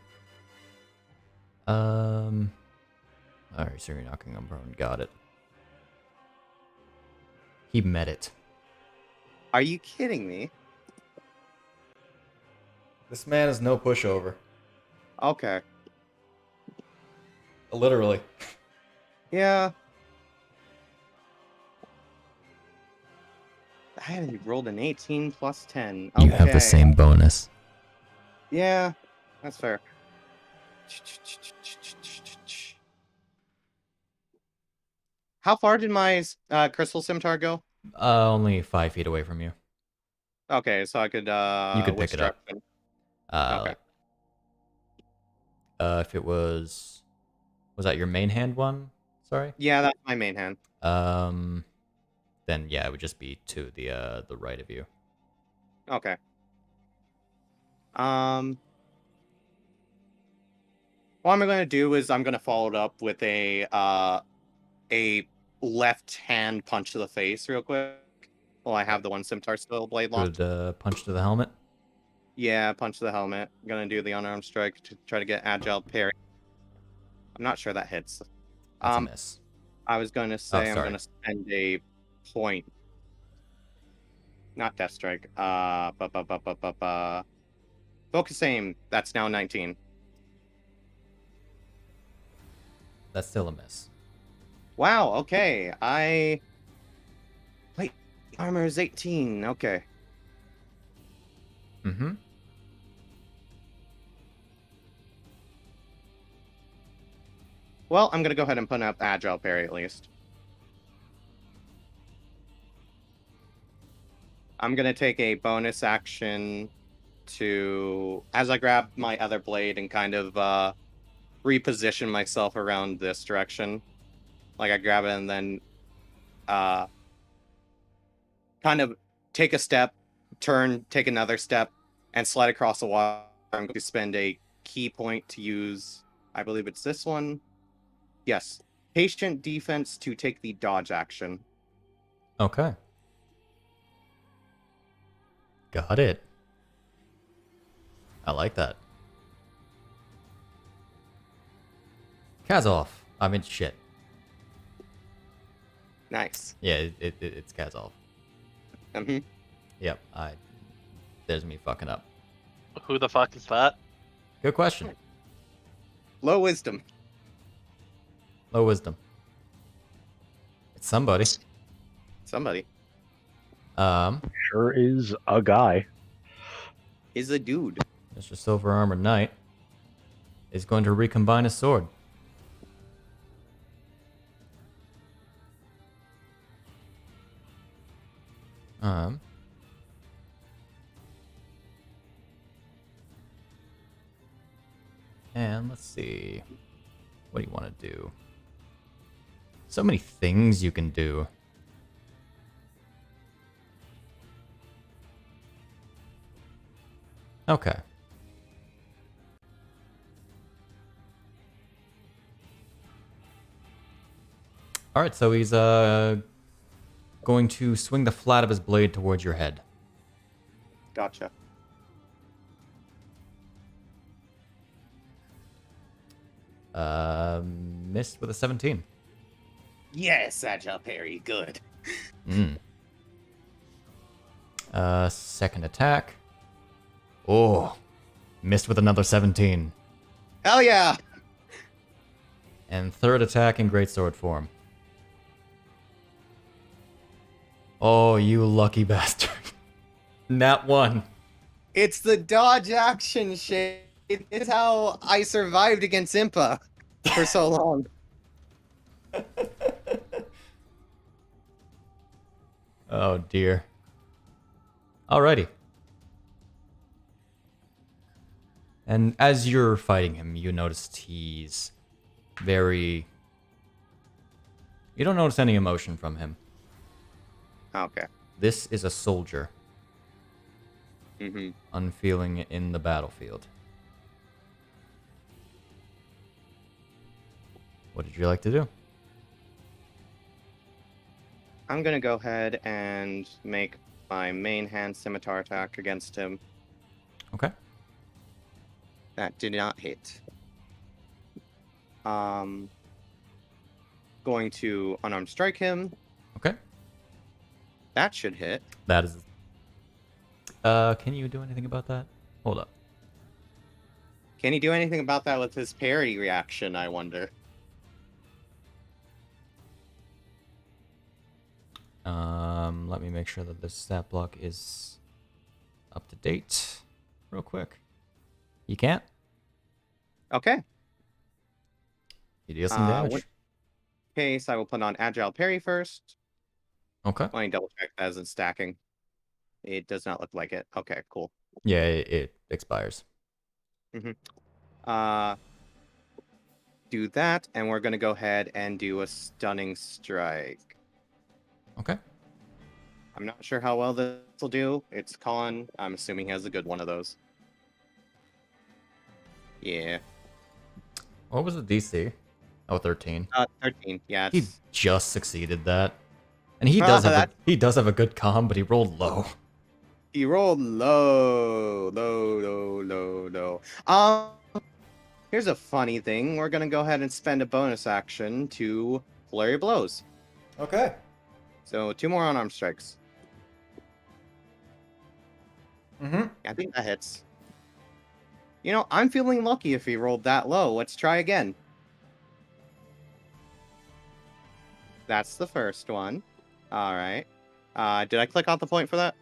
Alright, so you're knocking him prone. Got it. He met it. Are you kidding me? This man is no pushover. Okay. Literally. Yeah. I rolled an 18 plus 10. You have the same bonus. Yeah, that's fair. How far did my crystal scimitar go? Only 5 feet away from you. Okay, so I could You could pick it up. direction? Okay. If it was that your main hand one? Sorry. Yeah, that's my main hand. Then yeah, it would just be to the right of you. Okay. What I'm gonna do is I'm gonna follow it up with a left hand punch to the face real quick. Well, I have the one scimitar still blade locked. Good punch to the helmet. Yeah, punch to the helmet. I'm gonna do the unarmed strike to try to get agile parry. I'm not sure that hits. That's a miss. I was gonna say I'm sorry. gonna spend a point. Not death strike. Focus aim. That's now 19. That's still a miss. Wow. Okay. Wait. Armor is 18. Okay. Mm-hmm. Well, I'm gonna go ahead and put up agile parry at least. I'm gonna take a bonus action to, as I grab my other blade and kind of reposition myself around this direction. Like I grab it and then kind of take a step, turn, take another step, and slide across the water. I'm going to spend a key point to use, I believe it's this one. Yes. Patient defense to take the dodge action. Okay. Got it. I like that. Kazov. I mean, shit. Nice. Yeah, it's Kazov. Mm-hmm. Yep. There's me fucking up. Who the fuck is that? Good question. Low wisdom. Low wisdom. It's somebody. Somebody. Sure is a guy. Is a dude. Mr. Silver Armored Knight. is going to recombine his sword. And let's see. What do you want to do? So many things you can do. Okay. Alright, so he's going to swing the flat of his blade towards your head. Gotcha. Missed with a 17. Yes, agile parry, good. Second attack. Oh, missed with another 17. Hell yeah! And third attack in greatsword form. Oh, you lucky bastard. Nat 1. It's the dodge action shit. It's how I survived against Impa for so long. Oh dear. Alrighty. And as you're fighting him, you noticed he's very... You don't notice any emotion from him. Okay. This is a soldier. Mm-hmm. Unfeeling in the battlefield. What did you like to do? I'm gonna go ahead and make my main hand scimitar attack against him. Okay. That did not hit. Going to unarmed strike him. Okay. That should hit. That is... can you do anything about that? Hold up. Can he do anything about that with his parry reaction, I wonder? Let me make sure that this stat block is up to date real quick. You can't? Okay. You deal some damage. In case, I will put on agile parry first. Okay. Let me double check that isn't stacking. It does not look like it. Okay, cool. Yeah, it expires. Do that, and we're gonna go ahead and do a stunning strike. Okay. I'm not sure how well this will do. It's Con. I'm assuming he has a good one of those. Yeah. What was the DC? Oh, 13. 13. Yeah. He It's... just succeeded that. And he does have a good comm, but he rolled low. He rolled low. Here's a funny thing. We're gonna go ahead and spend a bonus action to flurry of blows. Okay. So 2 more unarmed strikes. Mm-hmm. I think that hits. You know, I'm feeling lucky if he rolled that low. Let's try again. That's the first one. All right. Did I click off the point for that?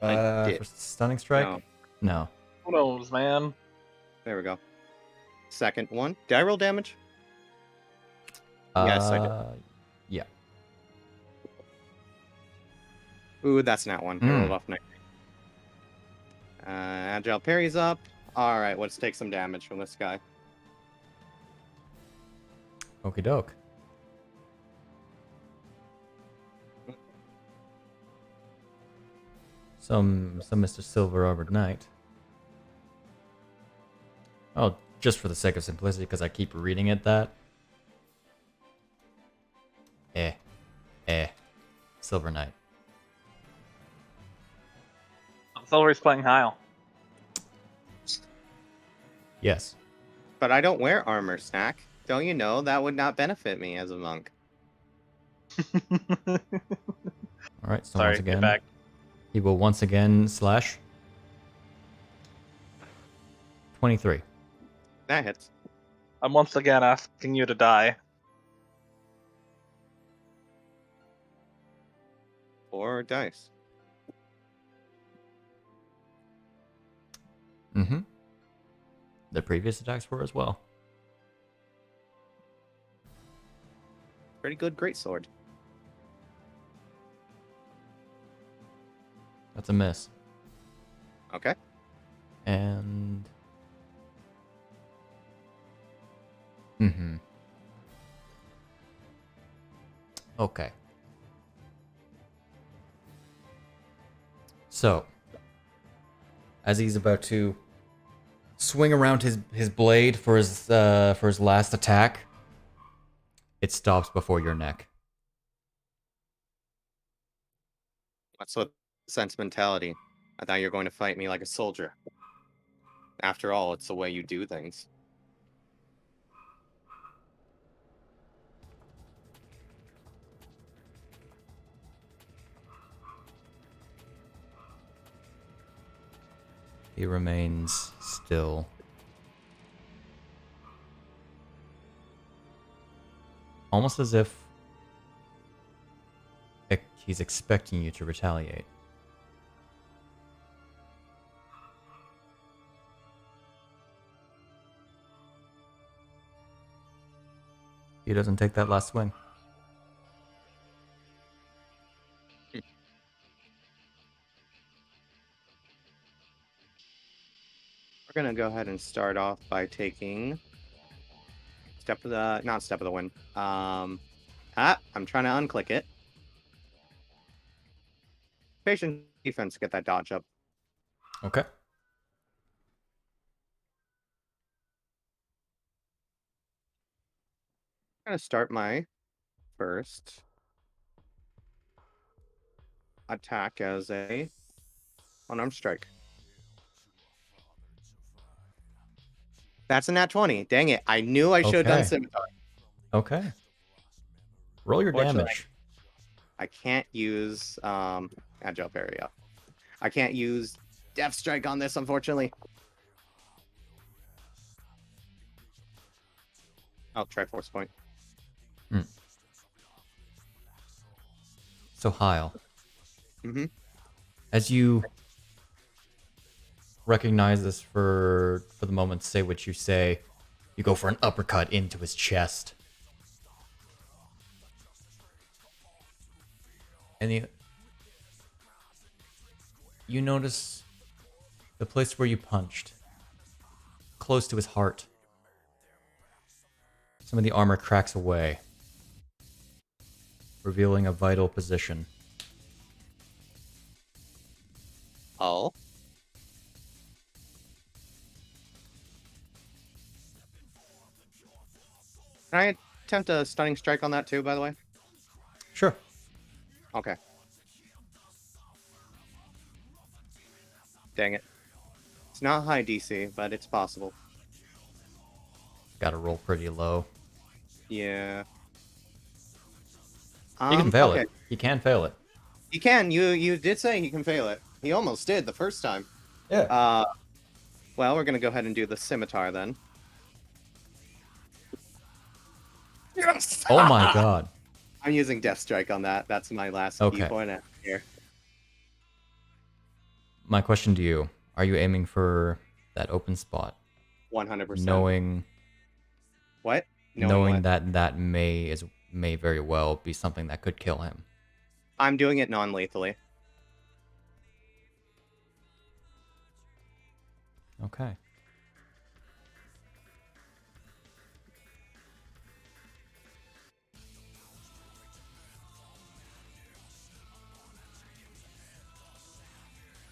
I did. For stunning strike? No. Who knows, man? There we go. Second one. Did I roll damage? Yes, I did. Yeah. Ooh, that's not one. I rolled off 9. Agile parry's up. All right, let's take some damage from this guy. Okie doke. Some Mr. Silver Armored Knight. Oh, just for the sake of simplicity, because I keep reading it that. Silver Knight. Silver's playing Hyle. Yes. But I don't wear armor, Snak. Don't you know that would not benefit me as a monk? Alright, so Sorry, once get again, back. he will once again slash. 23. That hits. I'm once again asking you to die. 4 dice. Mm-hmm. the previous attacks were as well. Pretty good greatsword. That's a miss. Okay. And... Okay. So, as he's about to swing around his blade for his last attack, it stops before your neck. What's with sentimentality? I thought you were going to fight me like a soldier. After all, it's the way you do things. He remains still. Almost as if he's expecting you to retaliate. He doesn't take that last swing. We're gonna go ahead and start off by taking not step of the wind. I'm trying to unclick it. Patient defense to get that dodge up. Okay. I'm gonna start my first attack as a unarmed strike. That's a nat 20. Dang it. I knew I should have done Okay. scimitar. Okay. Roll your Fortunately, damage. I can't use agile parry. I can't use death strike on this, unfortunately. I'll try force point. So Hyle, Mm-hmm. as you recognize this for the moment, say what you say, you go for an uppercut into his chest. And you notice the place where you punched, close to his heart. Some of the armor cracks away, revealing a vital position. Oh. Can I attempt a stunning strike on that too, by the way? Sure. Okay. Dang it. It's not high DC, but it's possible. Gotta roll pretty low. Yeah. You can fail okay. it. You can fail it. You can. You did say he can fail it. He almost did the first time. Yeah. Well, we're gonna go ahead and do the scimitar then. Yes! Oh my god. I'm using Death Strike on that. That's my last key point here. My question to you, are you aiming for that open spot? 100%. Knowing What? Knowing that may very well be something that could kill him. I'm doing it non-lethally. Okay.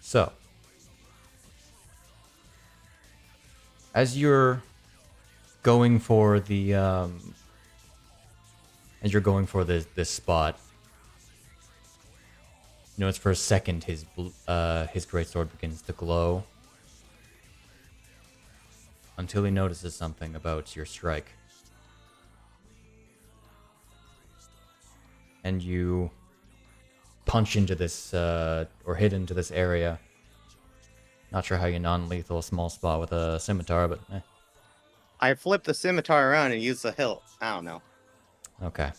So, as you're going for the this spot, you notice for a second his greatsword begins to glow until he notices something about your strike, and you punch into this or hit into this area. Not sure how you non-lethal a small spot with a scimitar, but eh. I flipped the scimitar around and used the hilt. I don't know. Okay.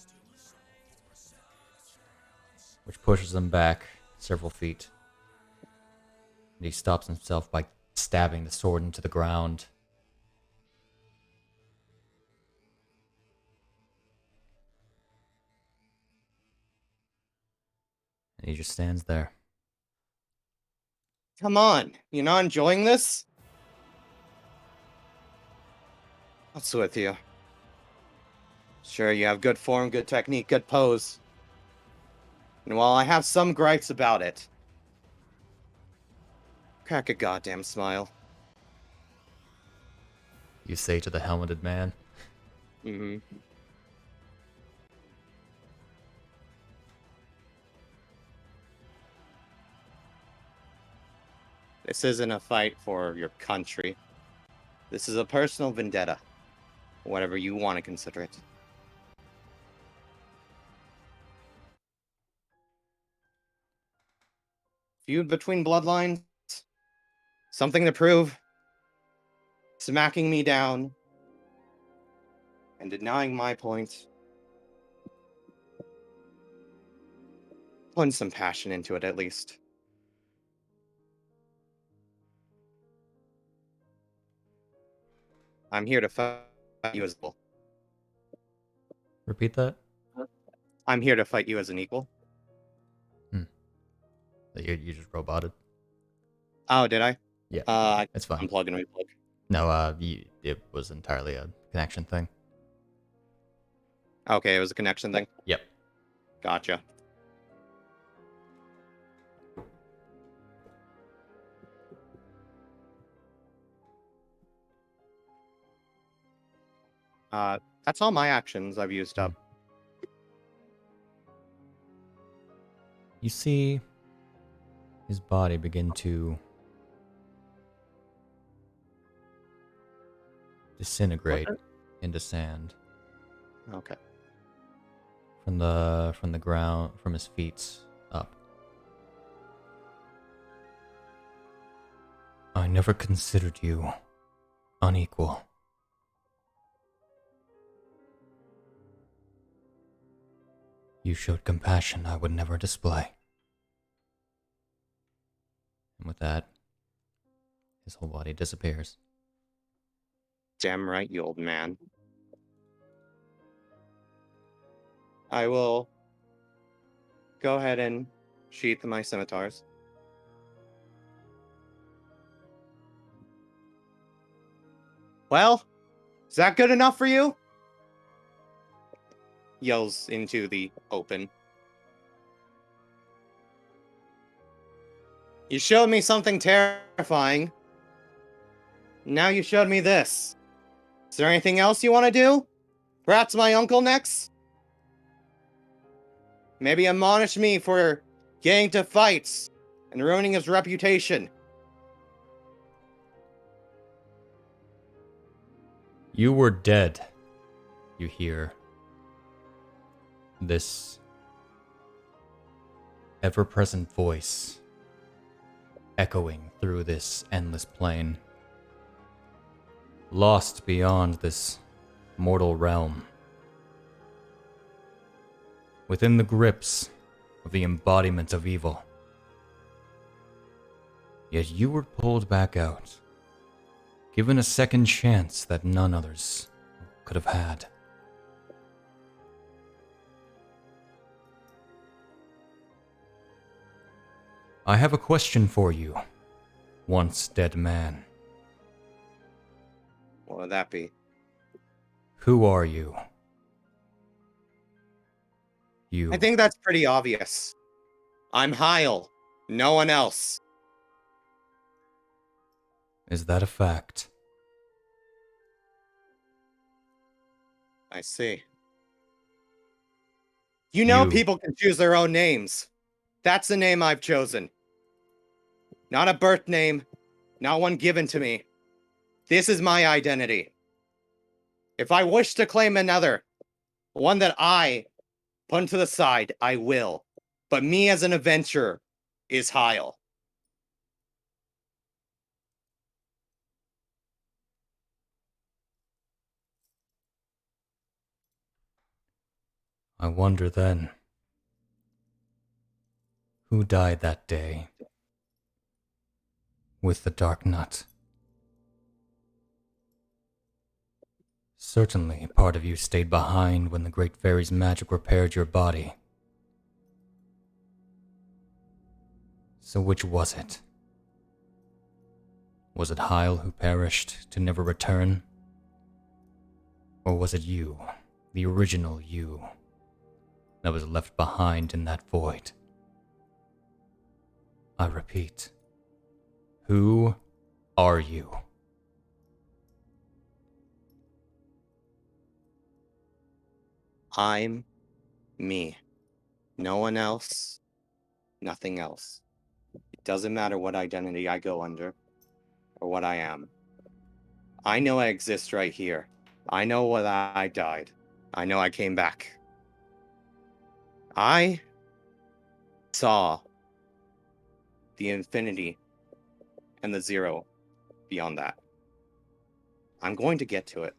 Which pushes him back several feet. And he stops himself by stabbing the sword into the ground. He just stands there. Come on, you're not enjoying this? What's with you? Sure, you have good form, good technique, good pose. And while I have some gripes about it, crack a goddamn smile. You say to the helmeted man. Mm-hmm. This isn't a fight for your country. This is a personal vendetta. Whatever you want to consider it. Feud between bloodlines. Something to prove. Smacking me down. And denying my point. Putting some passion into it, at least. I'm here to fight you as well. Repeat that? I'm here to fight you as an equal. You just roboted? Oh, did I? Yeah, it's fine. Unplug and replug. No, it was entirely a connection thing. Okay, it was a connection thing? Yep. Gotcha. That's all my actions I've used up. You see his body begin to disintegrate into sand Okay. from the ground, from his feet up. I never considered you unequal. You showed compassion I would never display. And with that, his whole body disappears. Damn right, you old man. I will go ahead and sheath my scimitars. Well, is that good enough for you? Yells into the open. You showed me something terrifying. Now you showed me this. Is there anything else you want to do? Perhaps my uncle next? Maybe admonish me for getting to fights and ruining his reputation. You were dead. You hear this ever-present voice echoing through this endless plain, lost beyond this mortal realm, within the grips of the embodiment of evil. Yet you were pulled back out, given a second chance that none others could have had. I have a question for you, once dead man. What would that be? Who are you? You. I think that's pretty obvious. I'm Hyle. No one else. Is that a fact? I see. You know You. people can choose their own names. That's the name I've chosen. Not a birth name, not one given to me. This is my identity. If I wish to claim another, one that I put to the side, I will. But me as an adventurer is Hyle. I wonder then, who died that day with the Dark Nut? Certainly, part of you stayed behind when the Great Fairy's magic repaired your body. So which was it? Was it Hyle who perished to never return? Or was it you, the original you, that was left behind in that void? I repeat, who are you? I'm me. No one else, nothing else. It doesn't matter what identity I go under, or what I am. I know I exist right here. I know what I died. I know I came back. I saw the infinity and the zero beyond that. I'm going to get to it.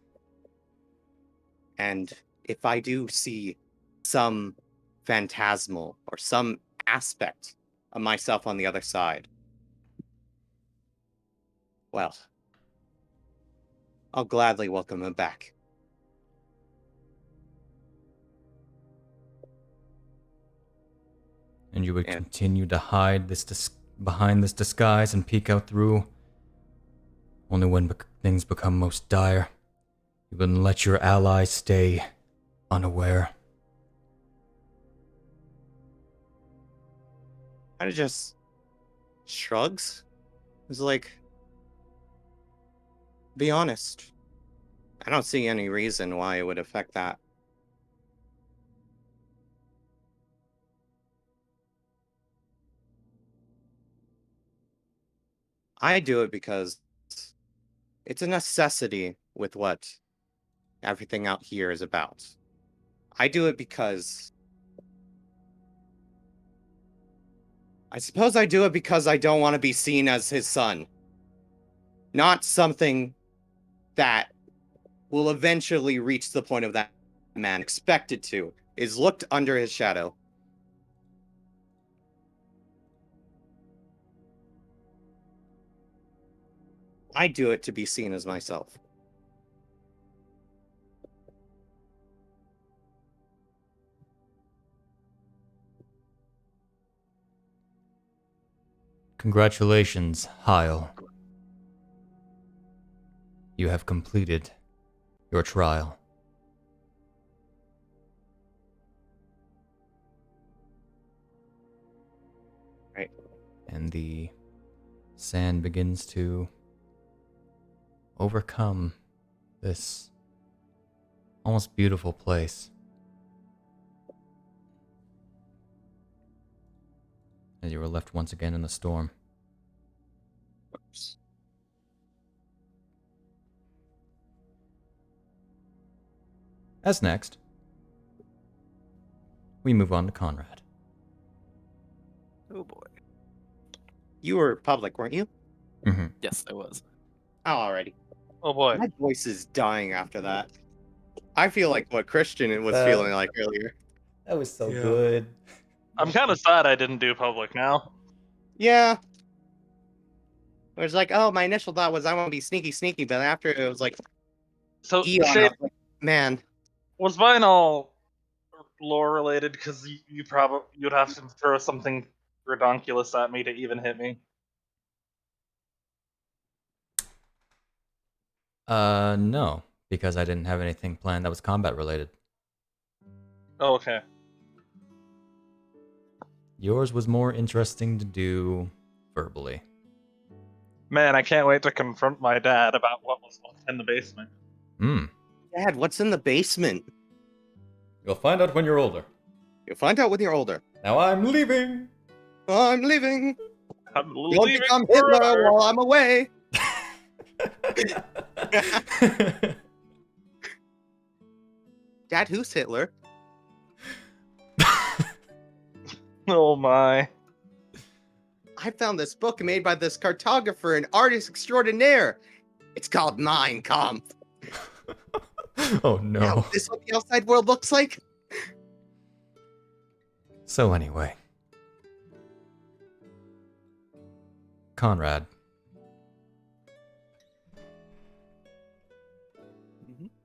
And if I do see some phantasmal or some aspect of myself on the other side, well, I'll gladly welcome him back. And you would continue to hide this behind this disguise and peek out through? Only when things become most dire, you wouldn't let your allies stay unaware. Kind of just shrugs. It's like, be honest. I don't see any reason why it would affect that. I do it because it's a necessity with what everything out here is about. I do it because I suppose I do it because I don't want to be seen as his son. Not something that will eventually reach the point of that man expected to, is looked under his shadow. I do it to be seen as myself. Congratulations, Hyle. You have completed your trial. Right. And the sand begins to overcome this almost beautiful place. As you were left once again in the storm. Oops. As next, we move on to Conrad. Oh boy. You were public, weren't you? Mm-hmm. Yes, I was. Oh, already. Oh boy. My voice is dying after that. I feel like what Christian was feeling like earlier. That was so Yeah. good. I'm kind of sad I didn't do public now. Yeah. It was like, oh, my initial thought was I want to be sneaky, but after it was like, So, Eon, I Shane, was like, man, was mine all lore related? Because you'd have to throw something redonkulous at me to even hit me. No, because I didn't have anything planned that was combat related. Oh, okay. Yours was more interesting to do verbally. Man, I can't wait to confront my dad about what was in the basement. Dad, what's in the basement? You'll find out when you're older. You'll find out when you're older. Now I'm leaving! I'm leaving. I'm You'll leaving become Hitler forever. while I'm away. Dad, who's Hitler? Oh my. I found this book made by this cartographer and artist extraordinaire. It's called Mein Kampf. Oh no. Now, is this what the outside world looks like? So anyway. Conrad.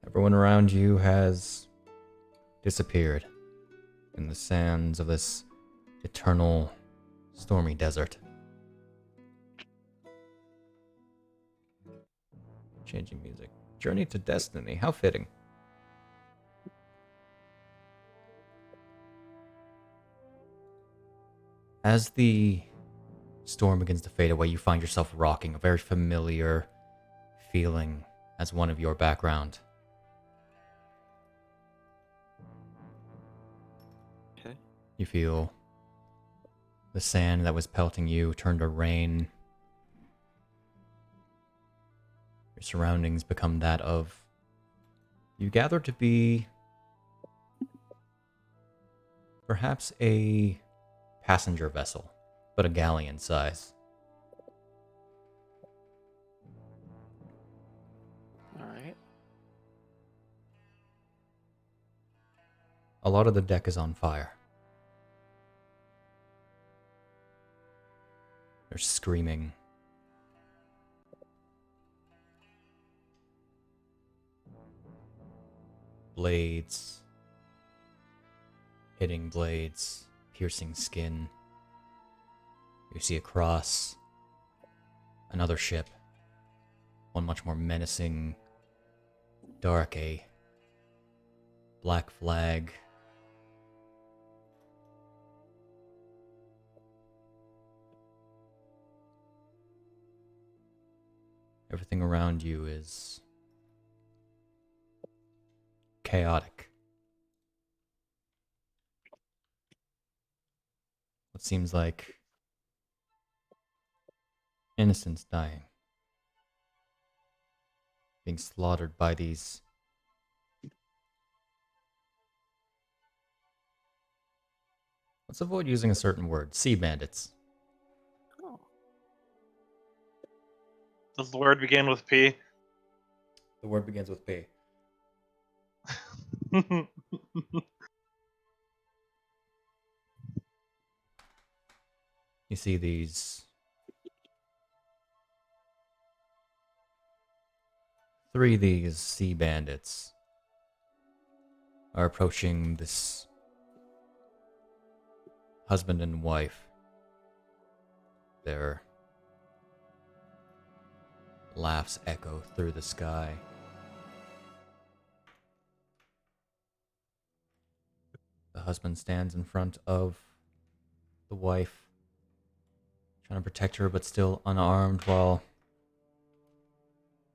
Everyone around you has disappeared in the sands of this eternal stormy desert. Changing music. Journey to Destiny. How fitting. As the storm begins to fade away, you find yourself rocking, a very familiar feeling as one of your background. Okay. You feel the sand that was pelting you turn to rain. Your surroundings become that of... You gather to be... perhaps a passenger vessel, but a galleon size. Alright. A lot of the deck is on fire. There's screaming. Blades. Hitting blades. Piercing skin. You see across another ship. One much more menacing. Dark, a black flag. Everything around you is chaotic. What seems like innocents dying. Being slaughtered by these... Let's avoid using a certain word. Sea bandits. Oh. Does the word begin with P? The word begins with P. You see these... Three of these sea bandits are approaching this husband and wife. Their laughs echo through the sky. The husband stands in front of the wife, trying to protect her but still unarmed while...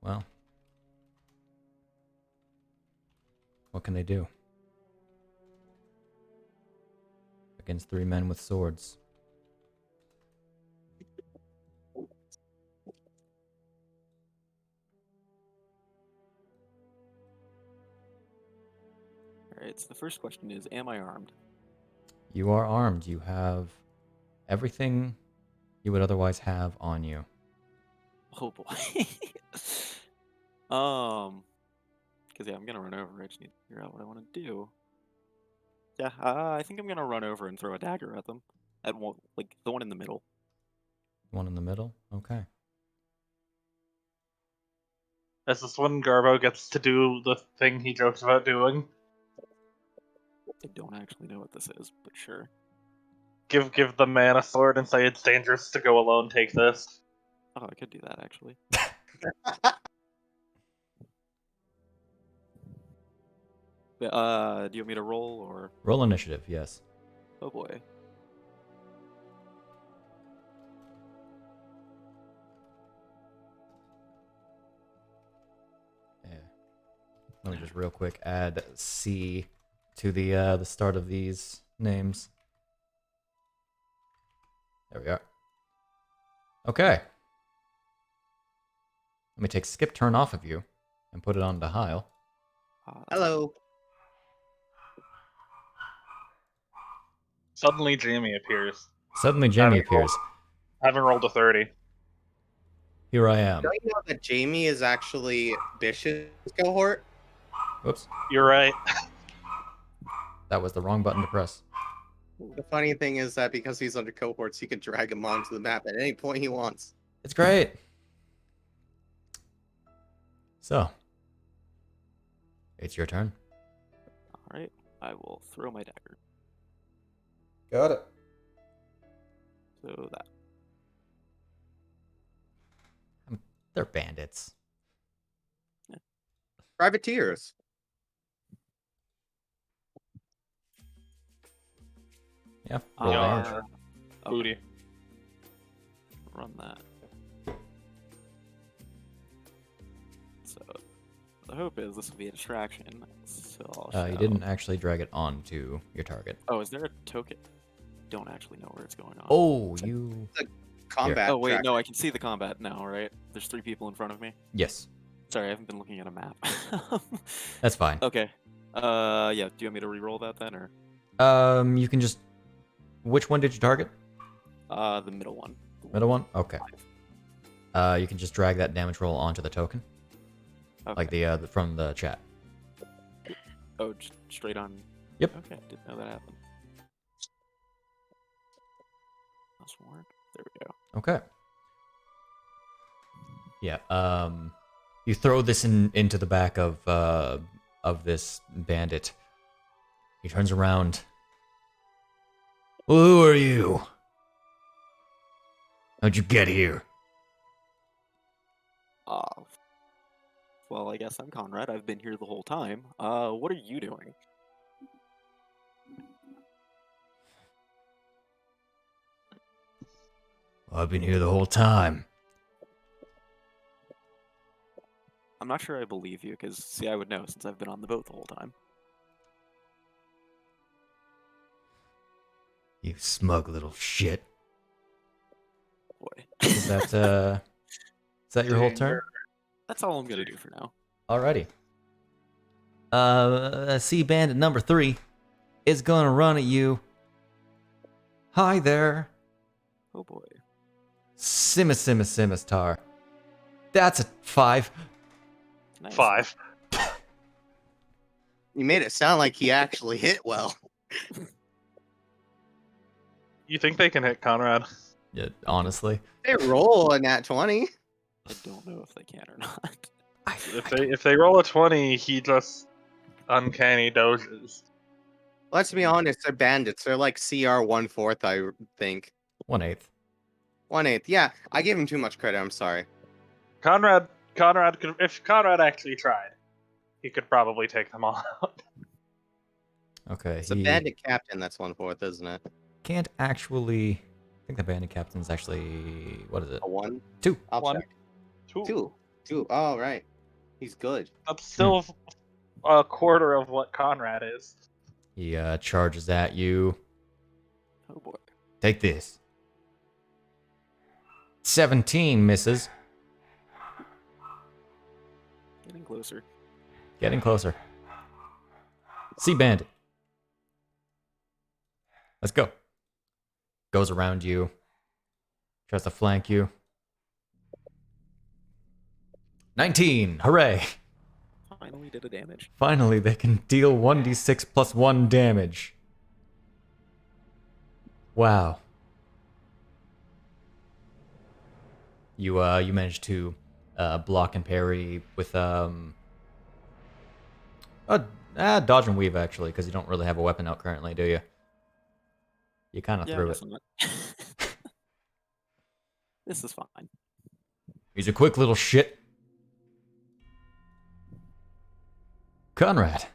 Well... What can they do? Against three men with swords. Alright, so the first question is, am I armed? You are armed. You have everything you would otherwise have on you. Oh boy. Because yeah, I'm gonna run over. I just need to figure out what I want to do. Yeah, I think I'm gonna run over and throw a dagger at them. At one, like the one in the middle. One in the middle? Okay. Is this when Garbo gets to do the thing he jokes about doing? I don't actually know what this is, but sure. Give the man a sword and say it's dangerous to go alone, take this. Oh, I could do that actually. But, do you want me to roll or? Roll initiative, yes. Oh boy. Yeah. Let me just real quick add C to the start of these names. There we are. Okay. Let me take skip turn off of you and put it on to Hyle. Hello. Suddenly Jamie appears. Suddenly Jamie Haven't rolled- appears. Haven't rolled a 30. Here I am. Don't you know that Jamie is actually Bisht's cohort? Whoops. You're right. That was the wrong button to press. The funny thing is that because he's under cohorts, he can drag him onto the map at any point he wants. It's great. So, it's your turn. Alright, I will throw my dagger. Got it. So that. They're bandits. Privateers. Yeah, roll damage. Okay. Booty. Run that. So the hope is this will be a distraction. So I'll You show- didn't actually drag it onto your target. Oh, is there a token? Don't actually know where it's going on. Oh, you... Combat. Oh wait, track. no, I can see the combat now, right? There's 3 people in front of me. Yes, Sorry, I haven't been looking at a map. that's fine. Okay. Yeah. Do you want me to re-roll that then, or You can just... Which one did you target? the middle one? Middle one? Okay. You can just drag that damage roll onto the token, Okay. like the from the chat. Oh, just straight on. Yep. Okay, didn't know that happened. That's work. There we go. Okay. Yeah. You throw this into the back of this bandit. He turns around. Well, who are you? How'd you get here? Well, I guess I'm Conrad. I've been here the whole time. What are you doing? I've been here the whole time. I'm not sure I believe you, because, see, I would know since I've been on the boat the whole time. You smug little shit. Boy. Is that your whole turn? That's all I'm gonna do for now. Alrighty. Sea Bandit number 3 is gonna run at you. Hi there. Oh boy. Simistar. That's a 5. Nice. 5. You made it sound like he actually hit well. You think they can hit Conrad? Yeah, honestly. They roll a nat 20. I don't know if they can or not. If they roll a 20, he just uncanny dozes. Let's be honest, they're bandits. They're like CR 1/4, I think. 1/8. 1/8. Yeah, I gave him too much credit. I'm sorry. Conrad could, if Conrad actually tried, he could probably take them all out. Okay, It's a he bandit captain that's 1/4, isn't it? can't actually... I think the bandit captain's actually... What is it? A 1? 2. I'll 1. check. 2. 2. Oh, right. He's good. That's still a quarter of what Conrad is. He charges at you. Oh boy. Take this. 17 misses. Getting closer. Getting closer. Sea Bandit. Let's go. Goes around you. Tries to flank you. 19! Hooray! Finally did a damage. Finally, they can deal 1d6 plus 1 damage. Wow. You managed to block and parry with dodge and weave actually, because you don't really have a weapon out currently, do you? You kind of Yeah, I threw guess it. I'm not. This is fine. He's a quick little shit. Conrad.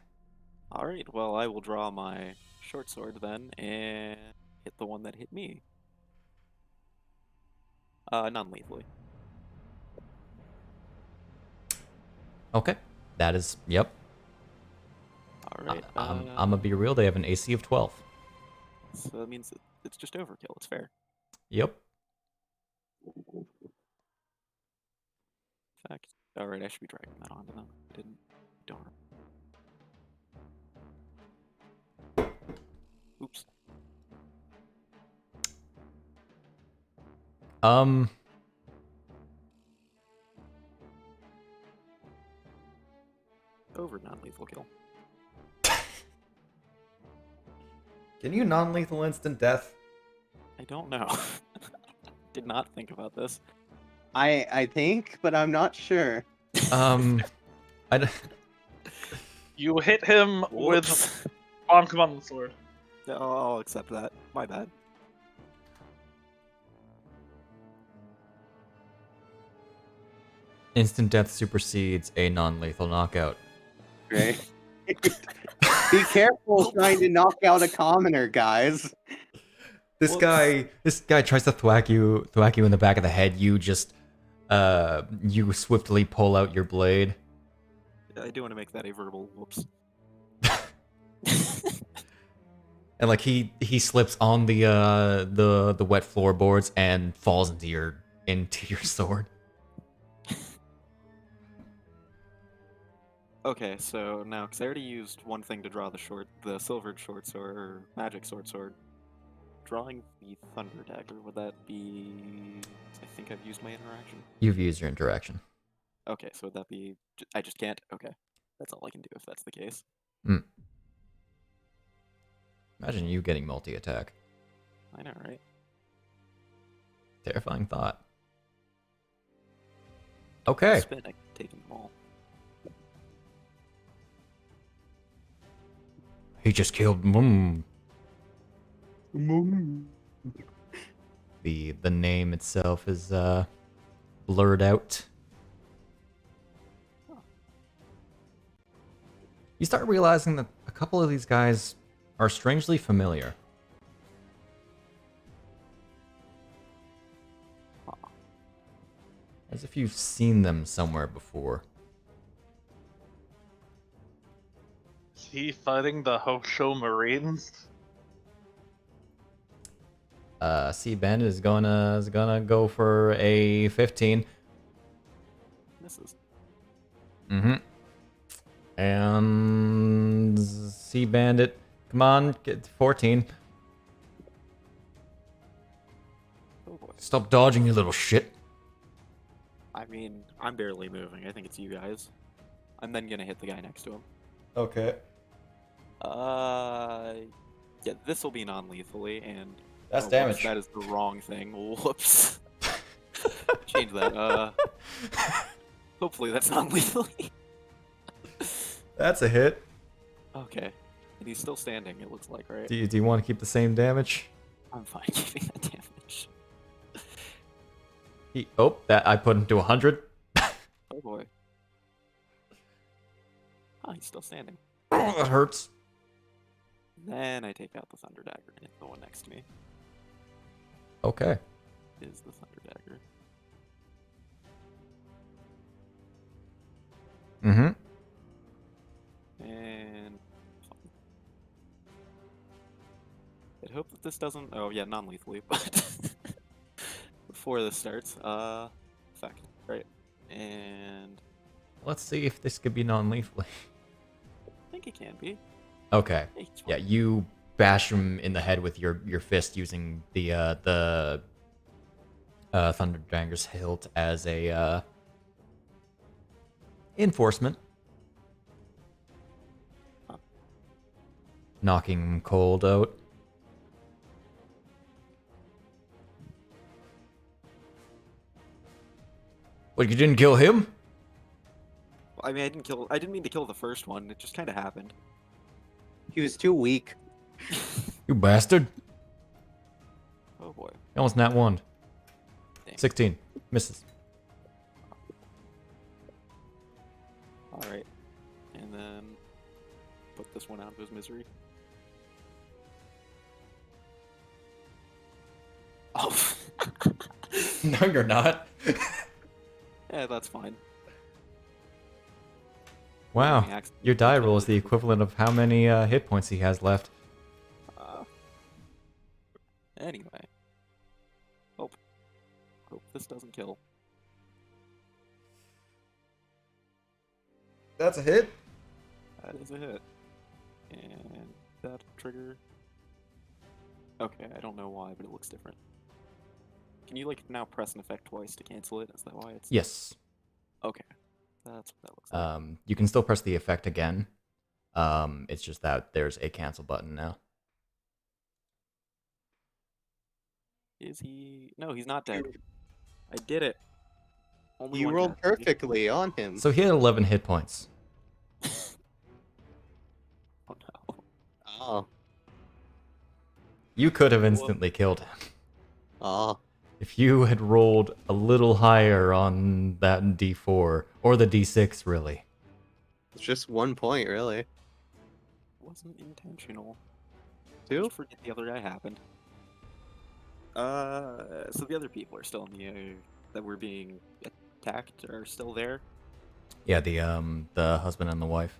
Alright, well, I will draw my short sword then and hit the one that hit me. Non-lethally. Okay. That is, yep. Alright. I'm gonna be real, they have an AC of 12. So that means it's just overkill. It's fair. Yep. In fact, alright, I should be dragging that onto them. Didn't. Darn. Oops. Over non-lethal kill. Can you non-lethal instant death? I don't know. Did not think about this. I think, but I'm not sure. I d- You hit him Whoops. with on command sword. Yeah, I'll accept that. My bad. Instant death supersedes a non-lethal knockout. Right. Be careful trying to knock out a commoner, guys. This guy tries to thwack you in the back of the head. You just you swiftly pull out your blade. I do want to make that a verbal whoops. And like he slips on the wet floorboards and falls into your sword. Okay, so now, because I already used one thing to draw the silvered short sword, or magic sword. Drawing the thunder dagger, would that be... I think I've used my interaction. You've used your interaction. Okay, so would that be... I just can't? Okay. That's all I can do if that's the case. Imagine you getting multi-attack. I know, right? Terrifying thought. Okay. Spin, I can take them all. He just killed The name itself is blurred out. You start realizing that a couple of these guys are strangely familiar. As if you've seen them somewhere before. Is he fighting the Hosho Marines? C-Bandit is gonna go for a 15. Misses. And C-Bandit, come on, get 14. Oh boy. Stop dodging, you little shit. I mean, I'm barely moving. I think it's you guys. I'm then gonna hit the guy next to him. Okay. Yeah, this will be non-lethally, and... That's whoops, damage. that is the wrong thing. Whoops. Change that. Hopefully that's non-lethally. That's a hit. Okay. And he's still standing, it looks like, right? Do you want to keep the same damage? I'm fine keeping that damage. That I put him to 100. Oh boy. Oh, he's still standing. Oh, that hurts. Then I take out the thunder dagger, and it's the one next to me. Okay. Is the thunder dagger. And... I'd hope that this doesn't... Oh, yeah, non-lethally, but... Before this starts, effect, right? And... Let's see if this could be non-lethally. I think it can be. Okay. Hey, it's Yeah, fine. you bash him in the head with your fist using the thunder dagger's hilt as a enforcement. Huh. Knocking him cold out. What, you didn't kill him? I mean, I didn't mean to kill the first one. It just kind of happened. He was too weak. You bastard. Oh boy. You almost nat one. Dang. 16. Misses. Alright. And then put this one out of his misery. Oh. No, you're not. Yeah, that's fine. Wow. Accident- Your die roll is the equivalent of how many hit points he has left. Anyway. Hope this doesn't kill. That's a hit. That is a hit. And that trigger... Okay, I don't know why, but it looks different. Can you, like, now press an effect twice to cancel it? Is that why it's... Yes. Okay. That's what that looks like. You can still press the effect again. It's just that there's a cancel button now. Is he... No, he's not dead. I did it. Only You one rolled casualty. perfectly on him. So he had 11 hit points. Oh no. Oh. You could have instantly killed him. Oh. If you had rolled a little higher on that D4, or the D6, really. It's just 1 point, really. Wasn't intentional. 2? Don't forget the other guy happened. So the other people are still in the that were being attacked are still there. Yeah, the husband and the wife.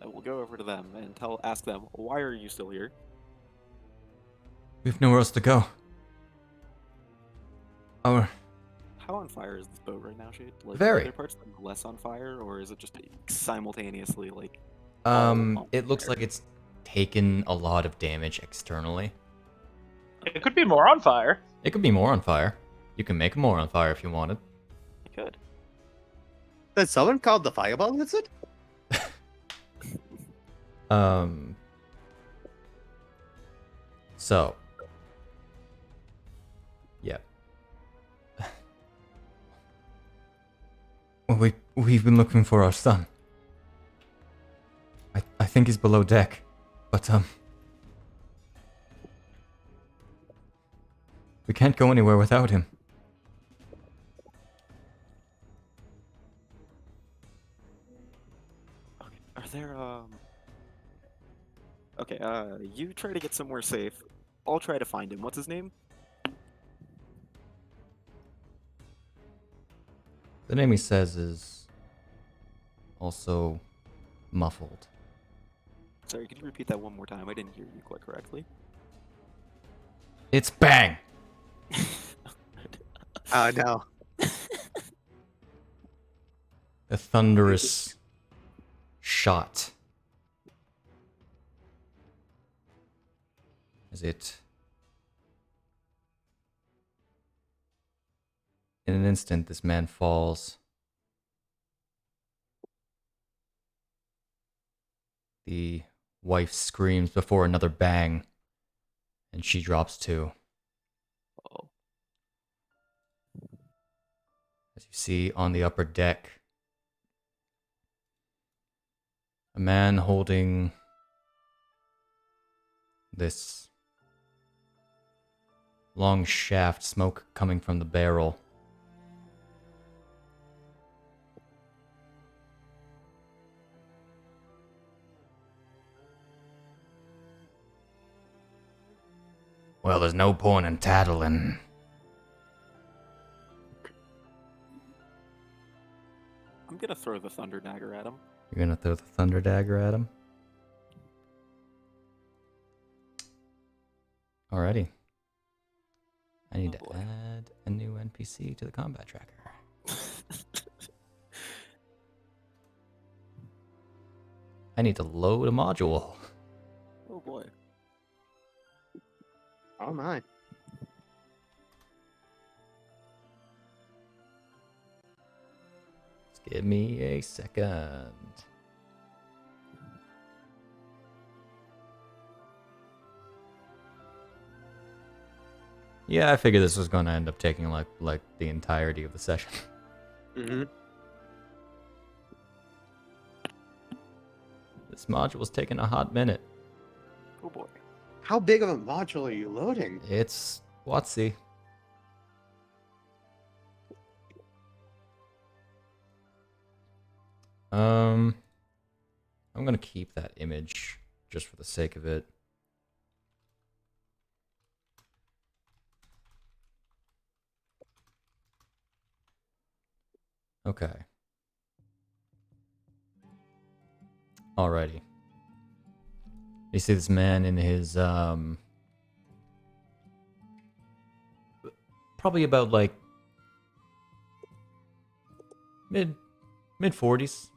I will go over to them and ask them, why are you still here? We've nowhere else to go. Our How on fire is this boat right now, Shade? Like, Very. Are there parts that are less on fire, or is it just simultaneously like? all on it looks fire? like it's taken a lot of damage externally. It could be more on fire. It could be more on fire. You can make more on fire if you wanted. I could. Did someone called the fireball lizard? So. Yeah. Well, we've been looking for our son. I think he's below deck, but we can't go anywhere without him. Okay. Are there Okay, you try to get somewhere safe. I'll try to find him. What's his name? The name he says is also muffled. Sorry, could you repeat that one more time? I didn't hear you quite correctly. It's Bang! Oh, no. A thunderous shot. Is it? In an instant, this man falls. The wife screams before another bang, and she drops too. Oh. As you see on the upper deck, a man holding this long shaft, smoke coming from the barrel. Well, there's no point in tattling. I'm gonna throw the thunder dagger at him. You're gonna throw the thunder dagger at him? Alrighty. I need Oh, to boy. add a new NPC to the combat tracker. I need to load a module. Oh boy. Oh, my. Just give me a second. Yeah, I figured this was going to end up taking like the entirety of the session. Mm-hmm. This module's taking a hot minute. Oh boy. How big of a module are you loading? It's Watsy. I'm gonna keep that image just for the sake of it. Okay. Alrighty. You see this man in his probably about like mid 40s.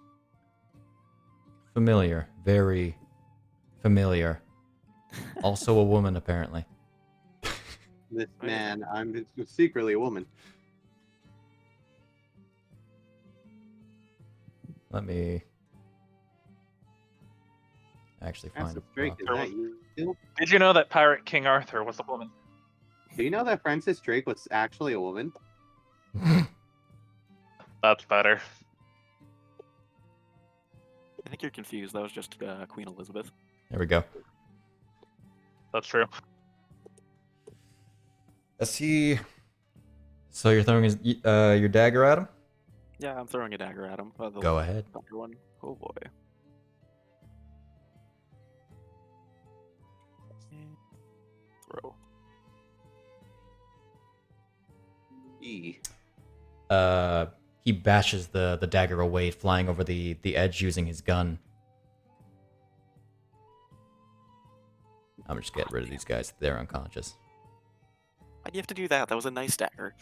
Familiar, very familiar. Also a woman apparently. This man, I'm secretly a woman. Let me actually find Francis a Drake, book. is that you? Did you know that Pirate King Arthur was a woman? Do you know that Francis Drake was actually a woman? That's better. I think you're confused. That was just Queen Elizabeth. There we go. That's true. Is he? So you're throwing your dagger at him? Yeah, I'm throwing a dagger at him. The Go ahead. thunder one. Oh boy. And throw. E. He bashes the dagger away, flying over the edge using his gun. I'm just getting rid of these guys. They're unconscious. Why'd you have to do that? That was a nice dagger.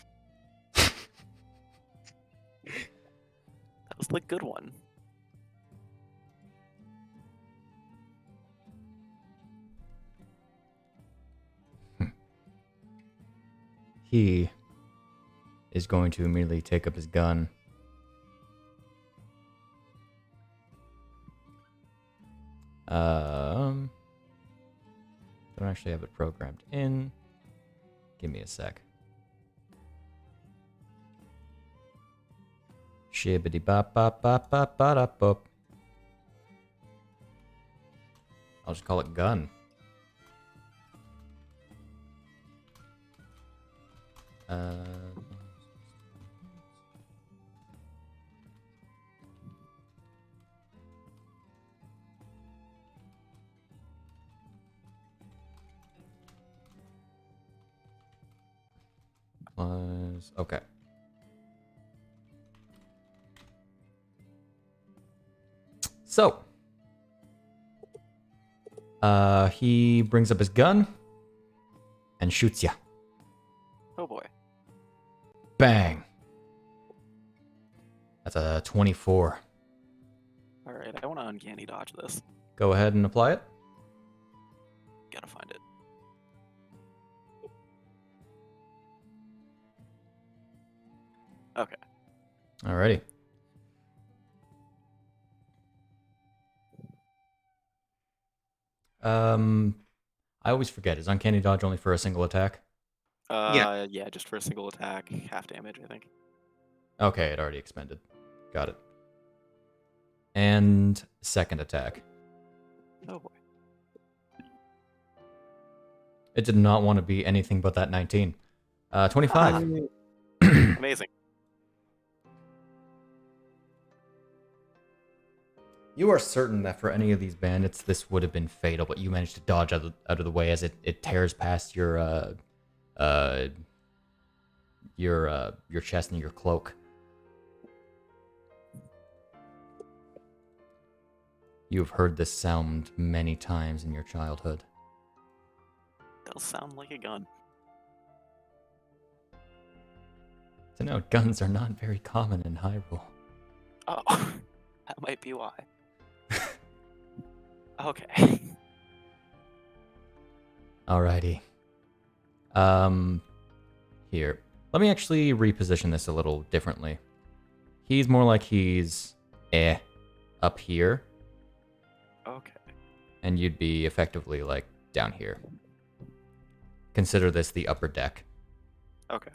That was the good one. He is going to immediately take up his gun. Don't actually have it programmed in. Give me a sec. Shibbity bop bop bop bop bop bop. I'll just call it gun. Okay. So, he brings up his gun and shoots ya. Oh boy. Bang. That's a 24. Alright, I want to uncanny dodge this. Go ahead and apply it. Gotta find it. Okay. Alrighty. I always forget. Is uncanny dodge only for a single attack? Yeah, just for a single attack, half damage, I think. Okay, it already expended. Got it. And second attack. Oh boy. It did not want to be anything but that 19. 25. Amazing. You are certain that for any of these bandits, this would have been fatal, but you managed to dodge out of the way as it tears past your chest and your cloak. You've heard this sound many times in your childhood. Does sound like a gun. To note, guns are not very common in Hyrule. Oh, that might be why. Okay. Alrighty. Here. Let me actually reposition this a little differently. He's more like he's up here. Okay. And you'd be effectively like down here. Consider this the upper deck. Okay.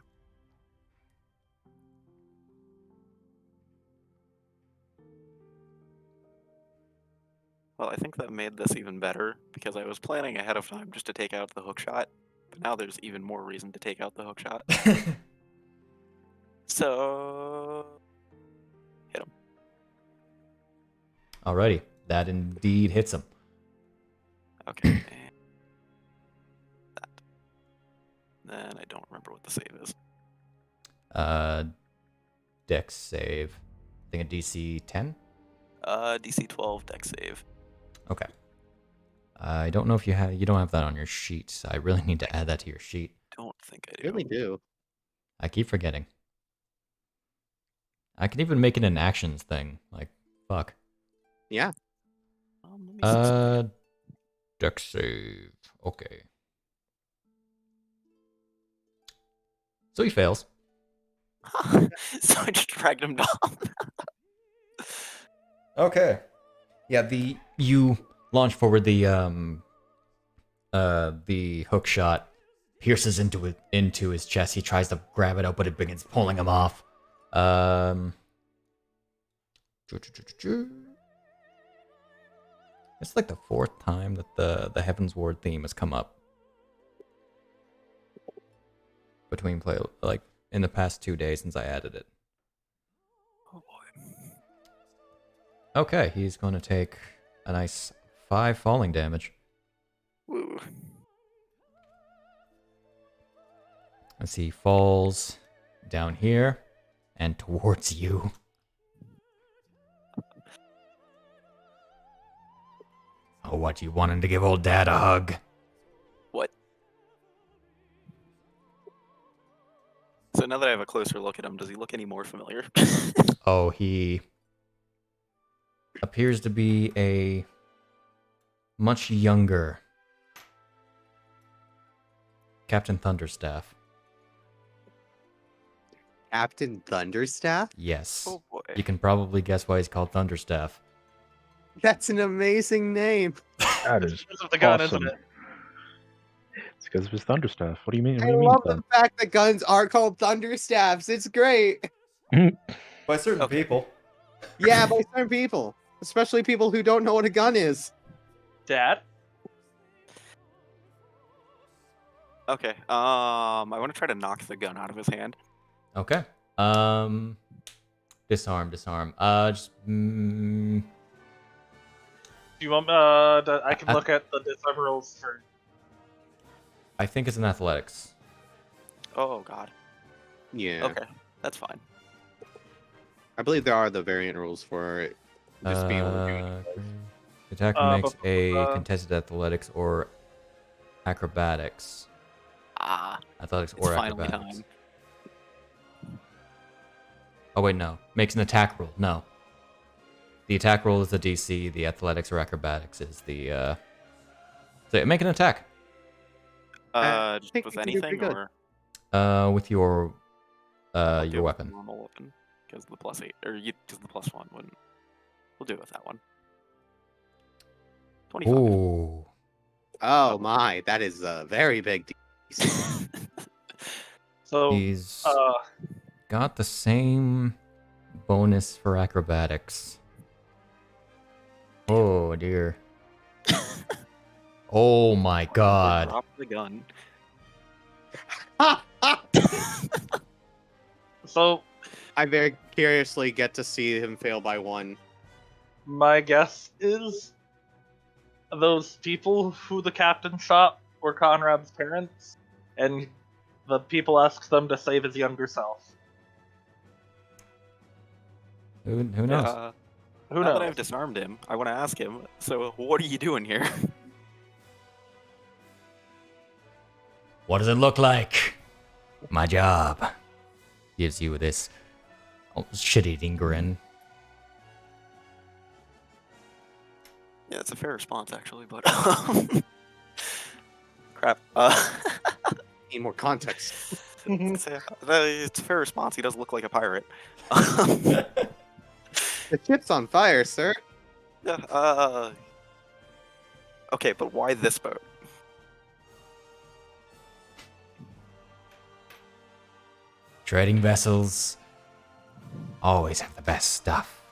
Well, I think that made this even better, because I was planning ahead of time just to take out the hookshot, but now there's even more reason to take out the hookshot. So... hit him. Alrighty. That indeed hits him. Okay. And that. Then I don't remember what the save is. Dex save. I think a DC 10? DC 12 dex save. Okay. I don't know if you don't have that on your sheet. I really need to add that to your sheet. Don't think I I do. really do. I keep forgetting. I can even make it an actions thing. Like, fuck. Yeah. Let me see. Dex save. Okay. So he fails. So I just dragged him down. Okay. Yeah, you launch forward the hook shot pierces into his chest. He tries to grab it out, but it begins pulling him off. It's like the fourth time that the Heaven's Ward theme has come up between in the past 2 days since I added it. Oh Okay, he's going to take a nice 5 falling damage. Woo. Let's see, he falls down here and towards you. Oh, what, you wanted to give old dad a hug? What? So now that I have a closer look at him, does he look any more familiar? Oh, he appears to be a much younger Captain Thunderstaff. Captain Thunderstaff? Yes. Oh boy. You can probably guess why he's called Thunderstaff. That's an amazing name. That is Because of the gun, awesome. isn't it? It's because of his Thunderstaff. What do you mean? What I do you mean, love son? the fact that guns are called Thunderstaffs. It's great. By certain Okay. people. Yeah, by certain people. Especially people who don't know what a gun is. Dad? Okay. I want to try to knock the gun out of his hand. Okay. Disarm. Just Do you want I can look at the disarm rules for... I think it's an athletics. Oh god. Yeah. Okay, that's fine. I believe there are the variant rules for it. Just being able to do it. Attacker makes a but- contested athletics or acrobatics. Athletics It's or finally acrobatics. time. Oh wait, no. Makes an attack roll. No. The attack roll is the DC. The athletics or acrobatics is the. So make an attack. Just think with you can do anything pretty good. or With your I'll do it your with weapon. normal weapon because the +8 or because the +1 wouldn't. We'll do it with that one. 25. Ooh. Oh my, that is a very big DC. So, He's got the same bonus for acrobatics. Oh dear. Oh my god. Drop the gun. so I very curiously get to see him fail by 1. my guess is those people who the captain shot were Conrad's parents, and the people asked them to save his younger self. Who knows? Who Now that I've knows? disarmed him, I want to ask him. So, what are you doing here? What does it look like? My job. Gives you this shit-eating grin. Yeah, that's a fair response, actually, but crap. Need more context. It's a fair response. He does look like a pirate. The ship's on fire, sir. Yeah. Okay, but why this boat? Trading vessels always have the best stuff.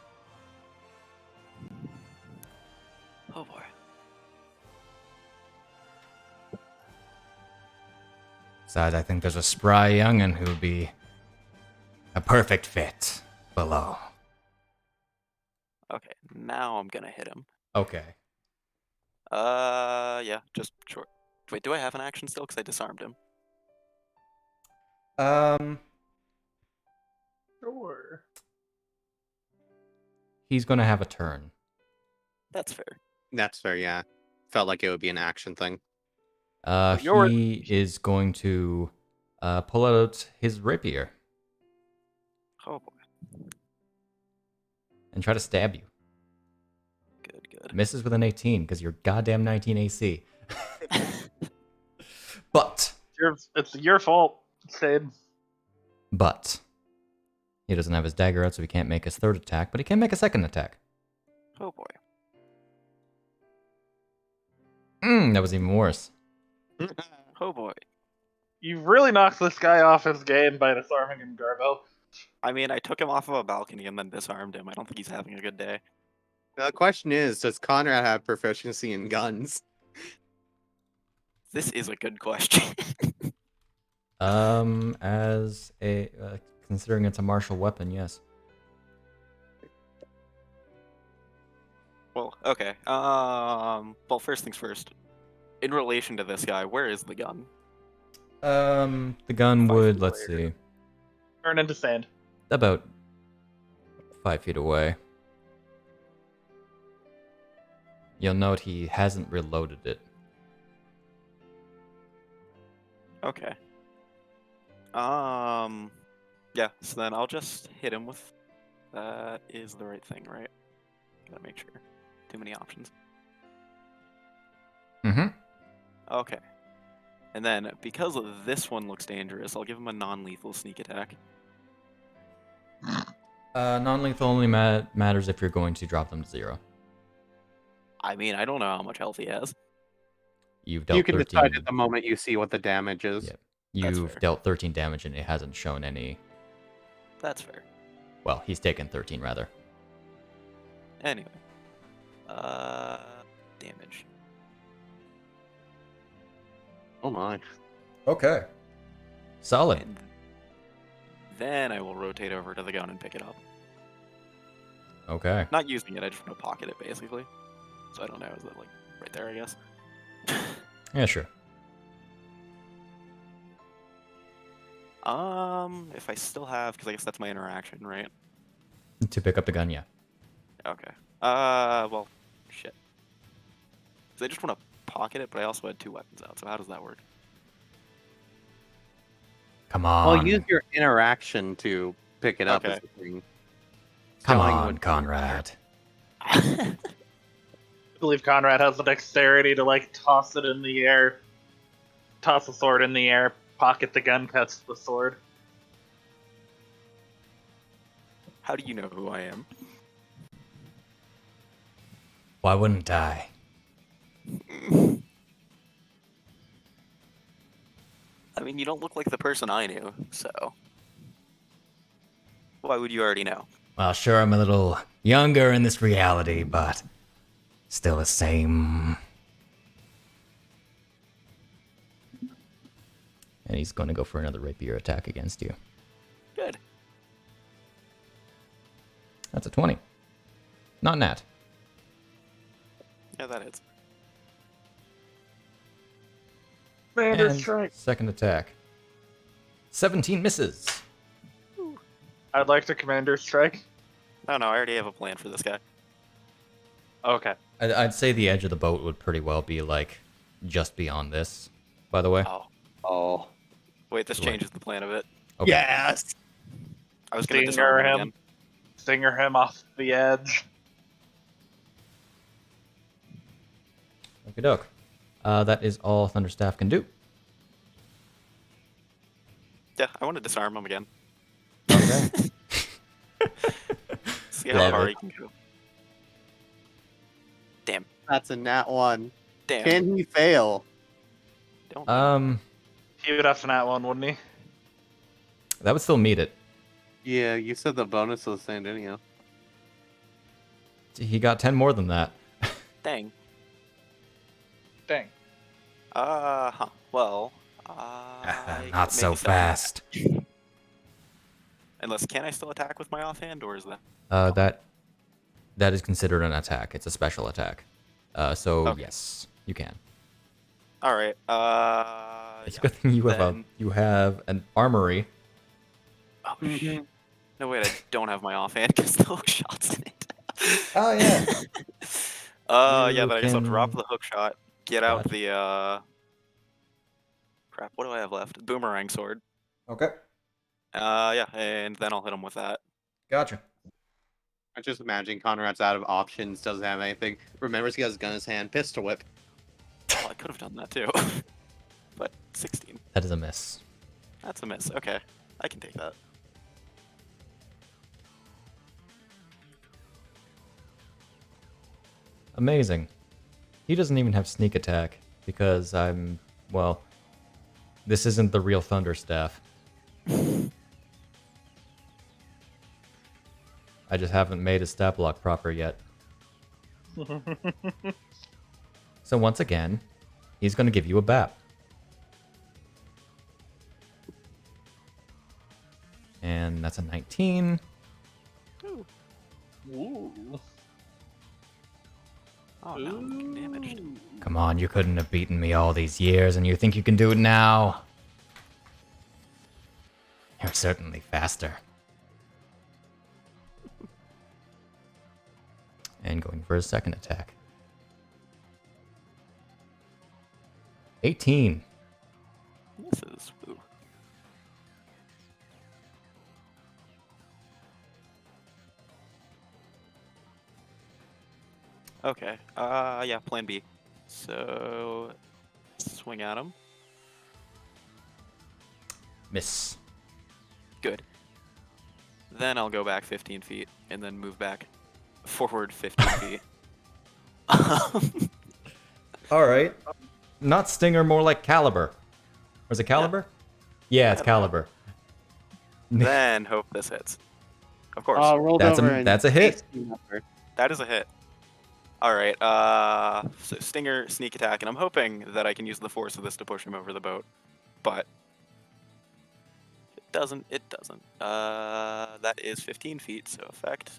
Oh boy. Besides, I think there's a spry young'un who'd be a perfect fit below. Okay, now I'm gonna hit him. Okay. Yeah, just short. Wait, do I have an action still? Because I disarmed him. Sure. He's gonna have a turn. That's fair. That's fair, yeah. Felt like it would be an action thing. You're- He is going to pull out his rapier Oh boy. and try to stab you. Good. Misses with an 18 because you're goddamn 19 AC. But It's your fault, Shade. he doesn't have his dagger out, so he can't make his third attack, but he can make a second attack. Oh boy. That was even worse. Oh boy. You really knocked this guy off his game by disarming him, Garbo. I mean, I took him off of a balcony and then disarmed him. I don't think he's having a good day. The question is, does Conrad have proficiency in guns? This is a good question. As a considering it's a martial weapon, yes. Well, okay. Well, first things first. In relation to this guy, where is the gun? The gun 5 would, feet let's away or- see, Turn into sand. about 5 feet away. You'll note he hasn't reloaded it. Okay. Yeah, so then I'll just hit him with... That is the right thing, right? Gotta make sure. Too many options. Mm-hmm. Okay. And then, because this one looks dangerous, I'll give him a non-lethal sneak attack. Non-lethal only matters if you're going to drop them to 0. I mean, I don't know how much health he has. You've dealt You can 13. decide at the moment you see what the damage is. Yep. That's You've fair. dealt 13 damage and it hasn't shown any... That's fair. Well, he's taken 13 rather. Anyway. Damage. Oh my. Okay. Solid. And then I will rotate over to the gun and pick it up. Okay. Not using it, I just want to pocket it, basically. So I don't know, is that, like, right there, I guess? Yeah, sure. If I still have, because I guess that's my interaction, right? To pick up the gun, yeah. Okay. Well, shit. 'Cause I just want to pocket it, but I also had 2 weapons out, so how does that work? Come on. Well, use your interaction to pick it up. Okay. As the thing. Come Telling on, what- Conrad. I believe Conrad has the dexterity to like toss it in the air, toss the sword in the air, pocket the gun, catch the sword. How do you know who I am? Why wouldn't I? I mean, you don't look like the person I knew, so... Why would you already know? Well, sure, I'm a little younger in this reality, but still the same. And he's going to go for another rapier attack against you. Good. That's a 20. Not nat. Yeah, that is. Commander And strike. second attack. 17 misses. I'd like to commander strike. No, I already have a plan for this guy. Okay. I'd say the edge of the boat would pretty well be, like, just beyond this, by the way. Oh. Oh. Wait, this Right. changes the plan of it. Okay. Yes. I was gonna Stinger disarm him him. again. Stinger him off the edge. Okie doke. That is all Thunderstaff can do. Yeah, I want to disarm him again. Okay. See how Love far it. he can go. Damn. That's a nat 1. Damn. Can he fail? Don't He would have to nat one, wouldn't he? That would still meet it. Yeah, you said the bonus was the same, didn't you? He got 10 more than that. Dang. Dang. Well, I Not so maybe stop. fast. Unless, can I still attack with my offhand, or is that... That is considered an attack. It's a special attack. So Okay. yes, you can. Alright, It's yeah. a good thing Then- you have an armory. Oh, shit. No, wait, I don't have my offhand, because the hook shot's in it. Oh yeah. Yeah, You but I guess I'll drop can- the hook shot, get out Gotcha. the, crap, what do I have left? Boomerang sword. Okay. Yeah, and then I'll hit him with that. Gotcha. I just imagine Conrad's out of options, doesn't have anything. Remembers he has a gun in his hand, pistol whip. Well, I could have done that too. But 16. That is a miss. That's a miss. Okay, I can take that. Amazing. He doesn't even have sneak attack because well, this isn't the real Thunderstaff. I just haven't made his stat block proper yet. So once again, he's going to give you a BAP. And that's a 19. Ooh. Oh no, I'm looking damaged. Come on, you couldn't have beaten me all these years, and you think you can do it now? You're certainly faster. And going for his second attack. 18. Misses. Ooh. Okay. Yeah, plan B. So, swing at him. Miss. Good. Then I'll go back 15 feet, and then move back forward 15 feet. Alright. Not Stinger, more like Caliber. Was it Caliber? Yeah, it's Caliber. Then hope this hits. Of course. Rolled That's over a, and that's a hit. That is a hit. Alright, so Stinger, sneak attack, and I'm hoping that I can use the force of this to push him over the boat. But it doesn't. That is 15 feet, so effect.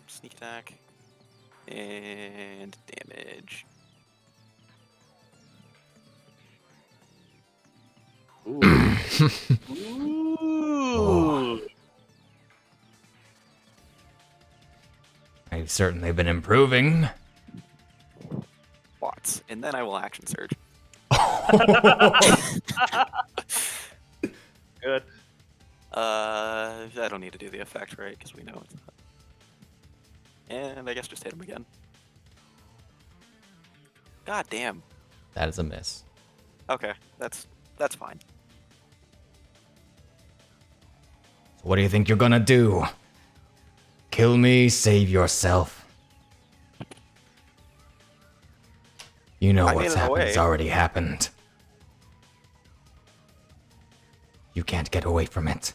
Sneak attack. And damage. Ooh. I've certainly been improving. Watts. And then I will action surge. Good. I don't need to do the effect, right? Because we know it's not. And I guess just hit him again. God damn. That is a miss. Okay, that's fine. So what do you think you're gonna do? Kill me, save yourself. You know I mean, what's in a happened way. has already happened. You can't get away from it.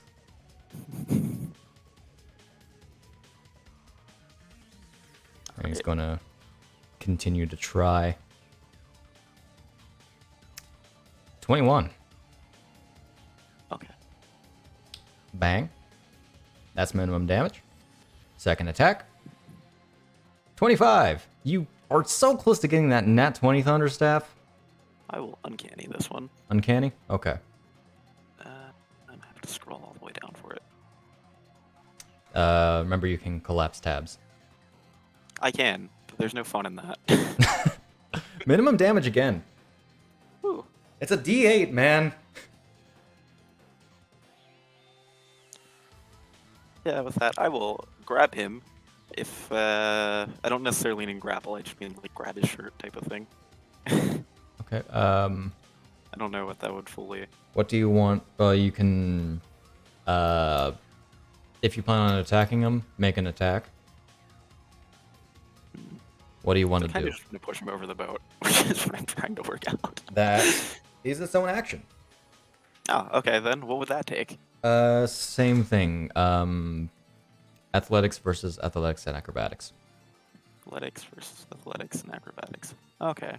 And he's gonna continue to try. 21. Okay. Bang. That's minimum damage. Second attack. 25. You are so close to getting that nat 20 Thunderstaff. I will uncanny this one. Uncanny? Okay. I'm gonna have to scroll all the way down for it. Remember you can collapse tabs. I can, but there's no fun in that. Minimum damage again. Ooh. It's a D8, man. Yeah, with that, I will grab him. If I don't necessarily mean grapple, I just mean like grab his shirt type of thing. Okay. I don't know what that would fully. What do you want? You can, if you plan on attacking him, make an attack. What do you want I to kind do? of just want to push him over the boat, which is what I'm trying to work out. That is its own action. Oh, okay then. What would that take? Same thing. Athletics versus athletics and acrobatics. Athletics versus athletics and acrobatics. Okay.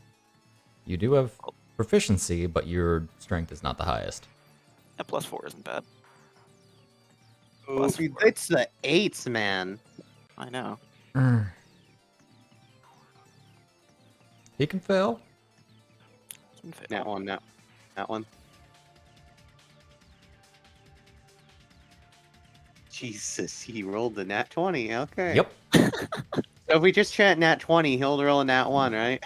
You do have proficiency, but your strength is not the highest. Yeah, +4 isn't bad. Ooh, it's the 8s, man. I know. He can fail. That one, that one. Jesus, he rolled the nat 20. Okay. Yep. So if we just chant nat 20, he'll roll a nat 1, right?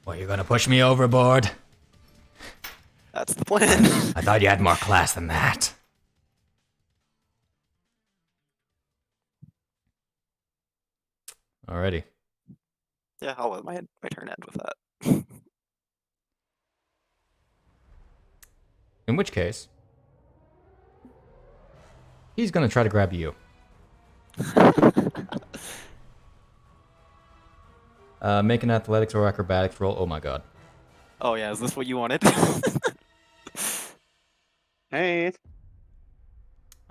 Well, you're gonna push me overboard. That's the plan. I thought you had more class than that. Alrighty. Yeah, I'll let my turn end with that. In which case, he's gonna try to grab you. Make an athletics or acrobatics roll. Oh my god. Oh yeah, is this what you wanted? Hey.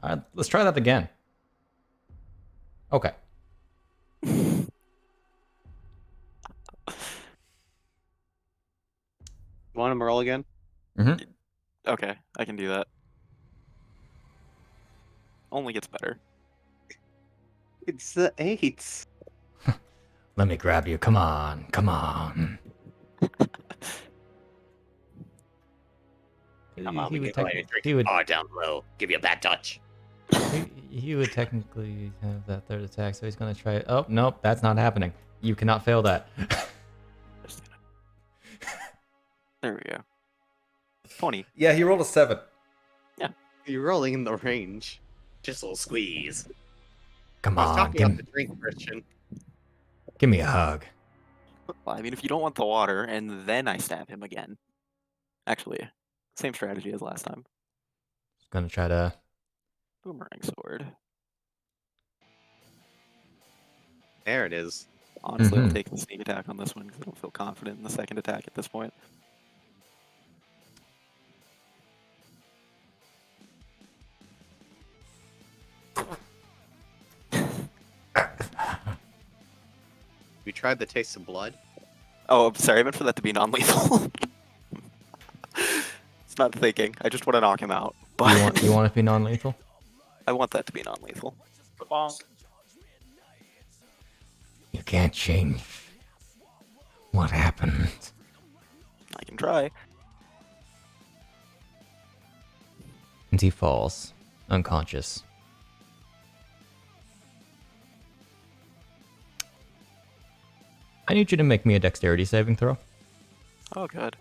Alright, let's try that again. Okay. Want him to roll again? Mm-hmm. Okay, I can do that. Only gets better. It's the 8s. Let me grab you. Come on. Come on. He would down low. Give you a bad touch. he would technically have that third attack, so he's gonna try it. Oh nope, that's not happening. You cannot fail that. There we go. 20. Yeah, he rolled a 7. You're rolling in the range. Just a little squeeze. Come I was on, talking about the drink, Christian. give me a hug. Well, I mean, if you don't want the water, and then I stab him again. Actually, same strategy as last time. Just gonna try to. Boomerang sword. There it is. Honestly, I'll take the sneak attack on this one because I don't feel confident in the second attack at this point. We tried the taste of blood. Oh, I'm sorry. I meant for that to be non-lethal. It's not thinking. I just want to knock him out. But You want it to be non-lethal? I want that to be non-lethal. Bonk. You can't change what happened. I can try. And he falls, unconscious. I need you to make me a dexterity saving throw. Oh, good.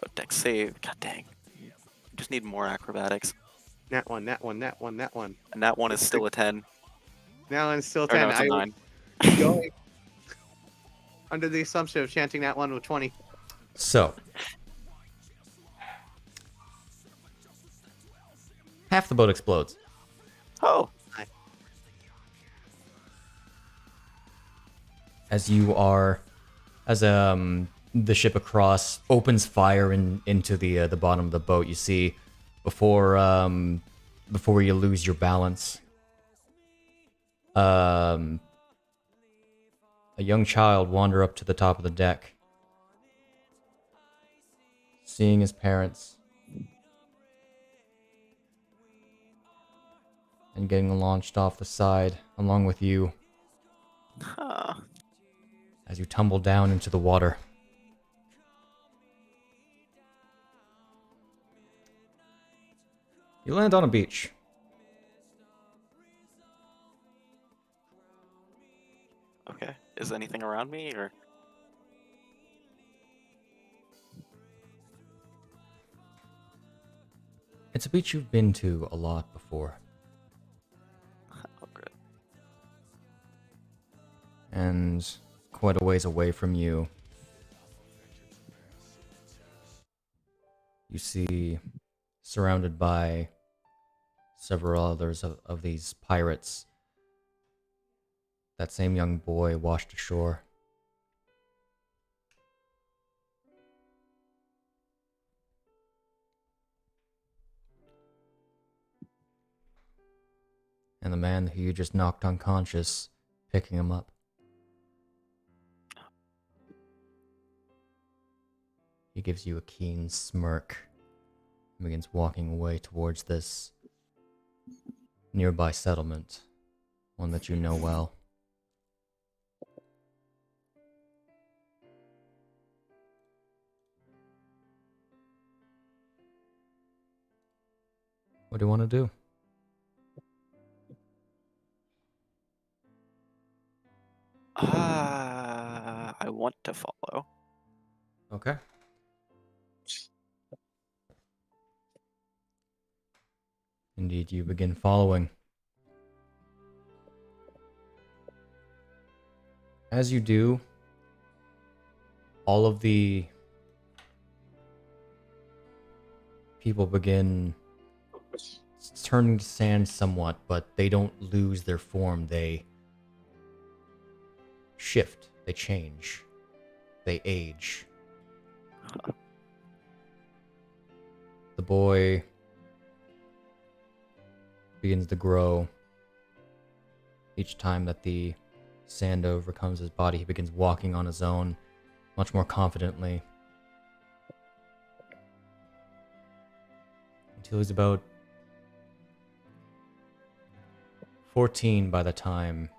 Oh, dex save. God dang. You just need more acrobatics. That one, that one, that one, that one. And that one is still a 10. That one's still Or 10. no, it's a 9. Going under the assumption of chanting that one with 20. So, half the boat explodes. Oh. As the ship across opens fire into the bottom of the boat, you see before you lose your balance, a young child wander up to the top of the deck, seeing his parents and getting launched off the side along with you. Huh. As you tumble down into the water. You land on a beach. Okay. Is anything around me, or? It's a beach you've been to a lot before. Oh, good. And quite a ways away from you, you see, surrounded by several others of these pirates, that same young boy washed ashore. And the man who you just knocked unconscious, picking him up. He gives you a keen smirk and begins walking away towards this nearby settlement, one that you know well. What do you want to do? I want to follow. Okay. Indeed, you begin following. As you do, all of the people begin turning to sand somewhat, but they don't lose their form. They shift, they change, they age. The boy begins to grow. Each time that the sand overcomes his body, he begins walking on his own, much more confidently. Until he's about 14 by the time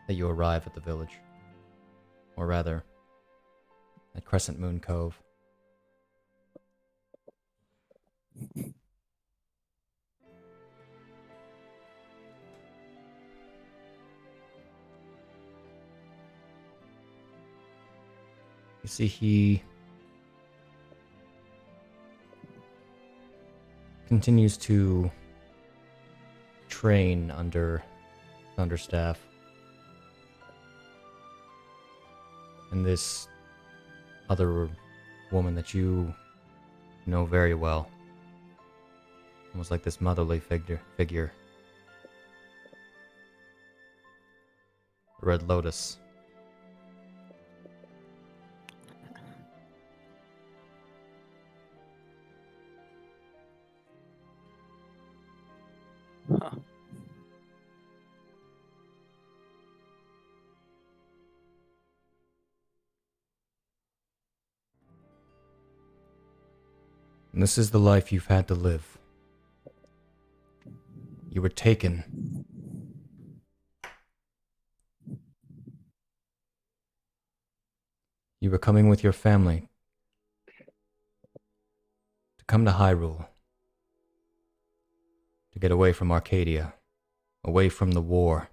that you arrive at the village. Or rather, at Crescent Moon Cove. You see, he continues to train under Thunderstaff. And this other woman that you know very well. Almost like this motherly figure. Red Lotus. Huh. And this is the life you've had to live. You were taken. You were coming with your family to come to Hyrule. To get away from Arcadia. Away from the war.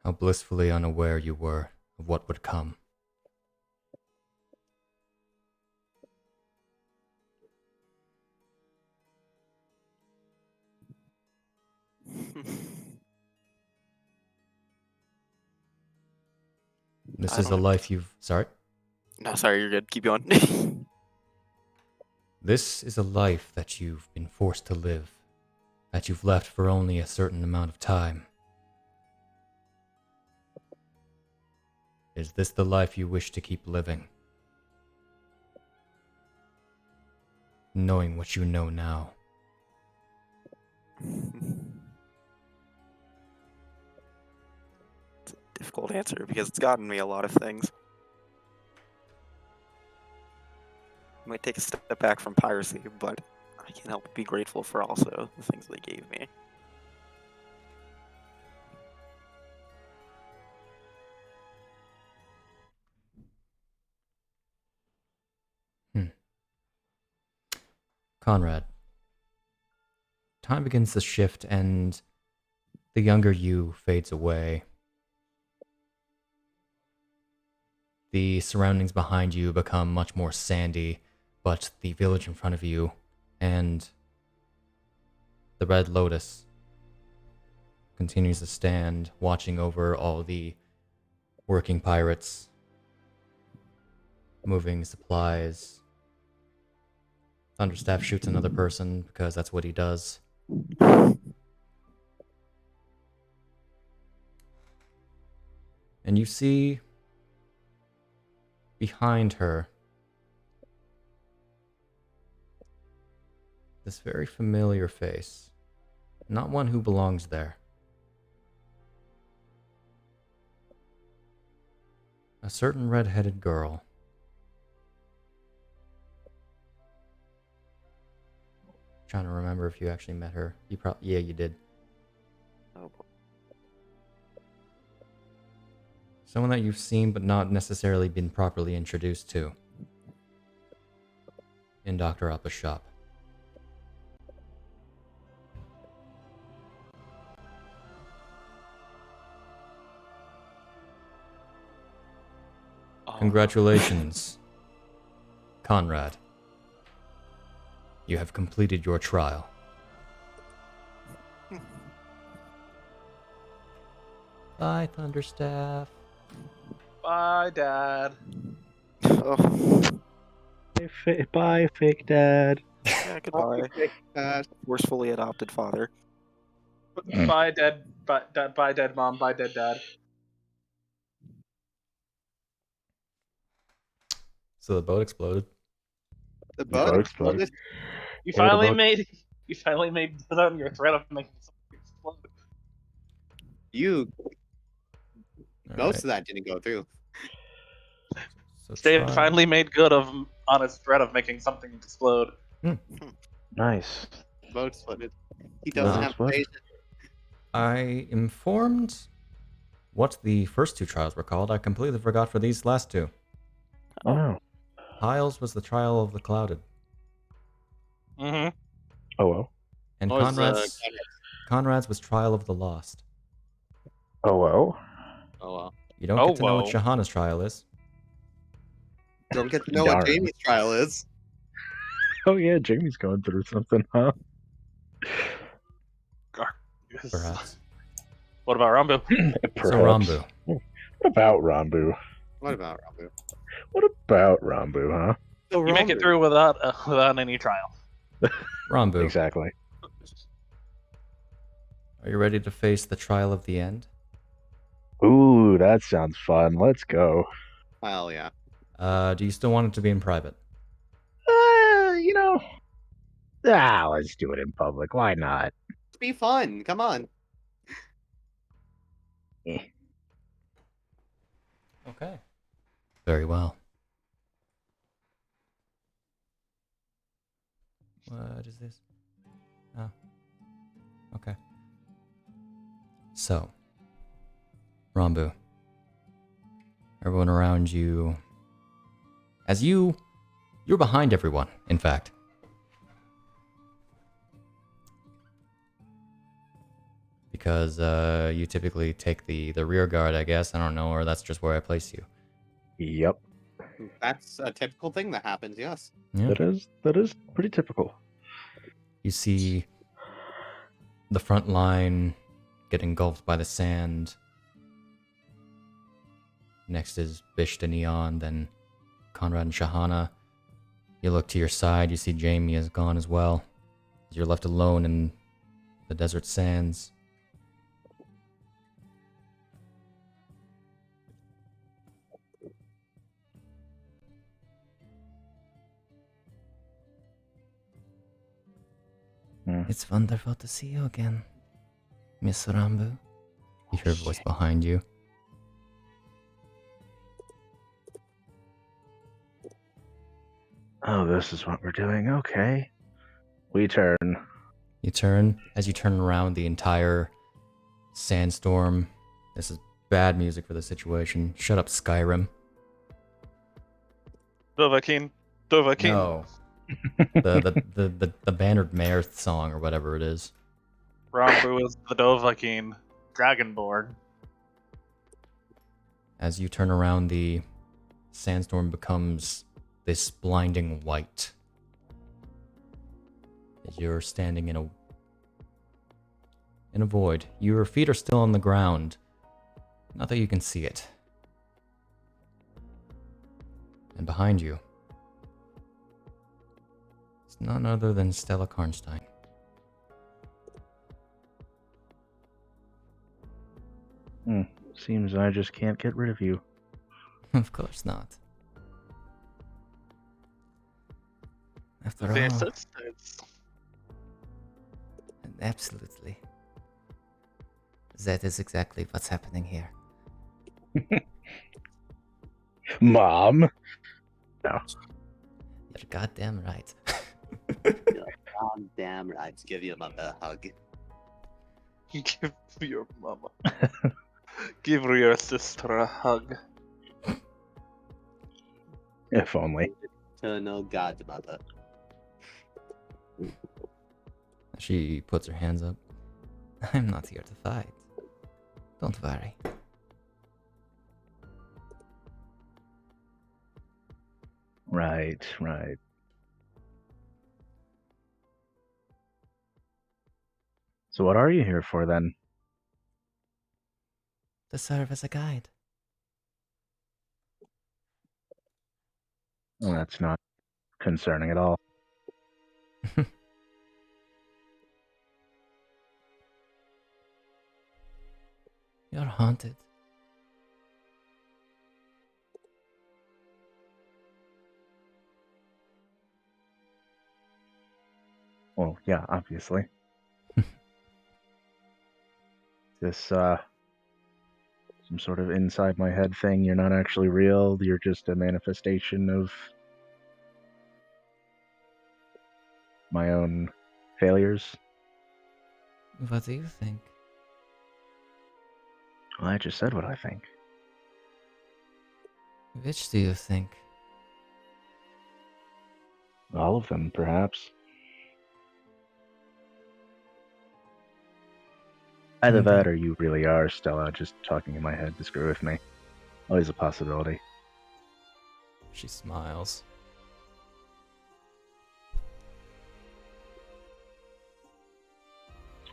How blissfully unaware you were of what would come. This is a life you've... Sorry? No, sorry, you're good. Keep going. This is a life that you've been forced to live. That you've left for only a certain amount of time. Is this the life you wish to keep living? Knowing what you know now. It's a difficult answer because it's gotten me a lot of things. I might take a step back from piracy, but I can't help but be grateful for also the things they gave me. Conrad. Time begins to shift and the younger you fades away. The surroundings behind you become much more sandy, but the village in front of you and the Red Lotus continues to stand, watching over all the working pirates, moving supplies. Thunderstaff shoots another person because that's what he does. And you see behind her this very familiar face. Not one who belongs there. A certain red-headed girl. Trying to remember if you actually met her. Yeah, you did. Oh boy. Someone that you've seen but not necessarily been properly introduced to. In Dr. Appa's shop. Congratulations, Conrad. You have completed your trial. Bye, Thunderstaff. Bye, Dad. Oh, Bye, fake dad. yeah, goodbye. Uh, Forcefully adopted father. Bye, Dad. Bye, Dad, Mom. Bye, Dad, Dad. So the boat exploded. the boat boat exploded. exploded. You Where the finally boat- made. You finally made good on your threat of making something explode. You All most right. of that didn't go through. So Dave try- finally made good on his threat of making something explode. Nice. Vote split. He doesn't Wow. have Split. patience. I informed what the first two trials were called. I completely forgot for these last two. Oh no. Hyle's was the Trial of the Clouded, Mm-hmm. Oh well. and What was, Conrad's was Trial of the Lost. Oh well. Oh well. You don't Oh, get to know what whoa. Shahana's trial is. Don't get to know what Darn. Jamie's trial is. Oh yeah, Jamie's going through something, huh? Perhaps. What about Rambu? Perhaps. So Rambu. What about Rambu? What about Rambu? What about Rambu, huh? So You make it through without any trial. Rambu, Exactly. are you ready to face the trial of the end? Ooh, that sounds fun. Let's go. Hell yeah. Do you still want it to be in private? You know. Let's do it in public. Why not? Be fun. Come on. Eh. Okay. Very well. What is this? Oh. Okay. So, Rambu, everyone around you, you're behind everyone, in fact. Because you typically take the rear guard, I guess. I don't know, or that's just where I place you. Yep. That's a typical thing that happens, yes. Yeah. That is pretty typical. You see the front line get engulfed by the sand. Next is Bisht and Eon, then Conrad and Shahana. You look to your side, you see Jamie is gone as well. You're left alone in the desert sands. It's wonderful to see you again, Miss Rambu. You hear a voice behind you. Oh, this is what we're doing. Okay. We turn. You turn. As you turn around, the entire sandstorm. This is bad music for the situation. Shut up, Skyrim. Dovahkiin. No. the Bannered Mare song or whatever it is. Rambu is the Dovahkiin Dragonborn. As you turn around, the sandstorm becomes this blinding white. As you're standing in a void. Your feet are still on the ground. Not that you can see it. And behind you, it's none other than Stella Karnstein. Seems I just can't get rid of you. Of course not. After The all, sisters. absolutely. That is exactly what's happening here. Mom? No. You're goddamn right. Damn right. Give your mother a hug. Give your mama. Give your sister a hug. If only. Eternal godmother. She puts her hands up. I'm not here to fight. Don't worry. Right, right. So what are you here for then? To serve as a guide. Well, that's not concerning at all. You're haunted. Well, yeah, obviously. This some sort of inside my head thing. You're not actually real. You're just a manifestation of my own failures. What do you think? Well, I just said what I think. Which do you think? All of them, perhaps. Either Okay. that or you really are Stella just talking in my head to screw with me. Always a possibility. She smiles.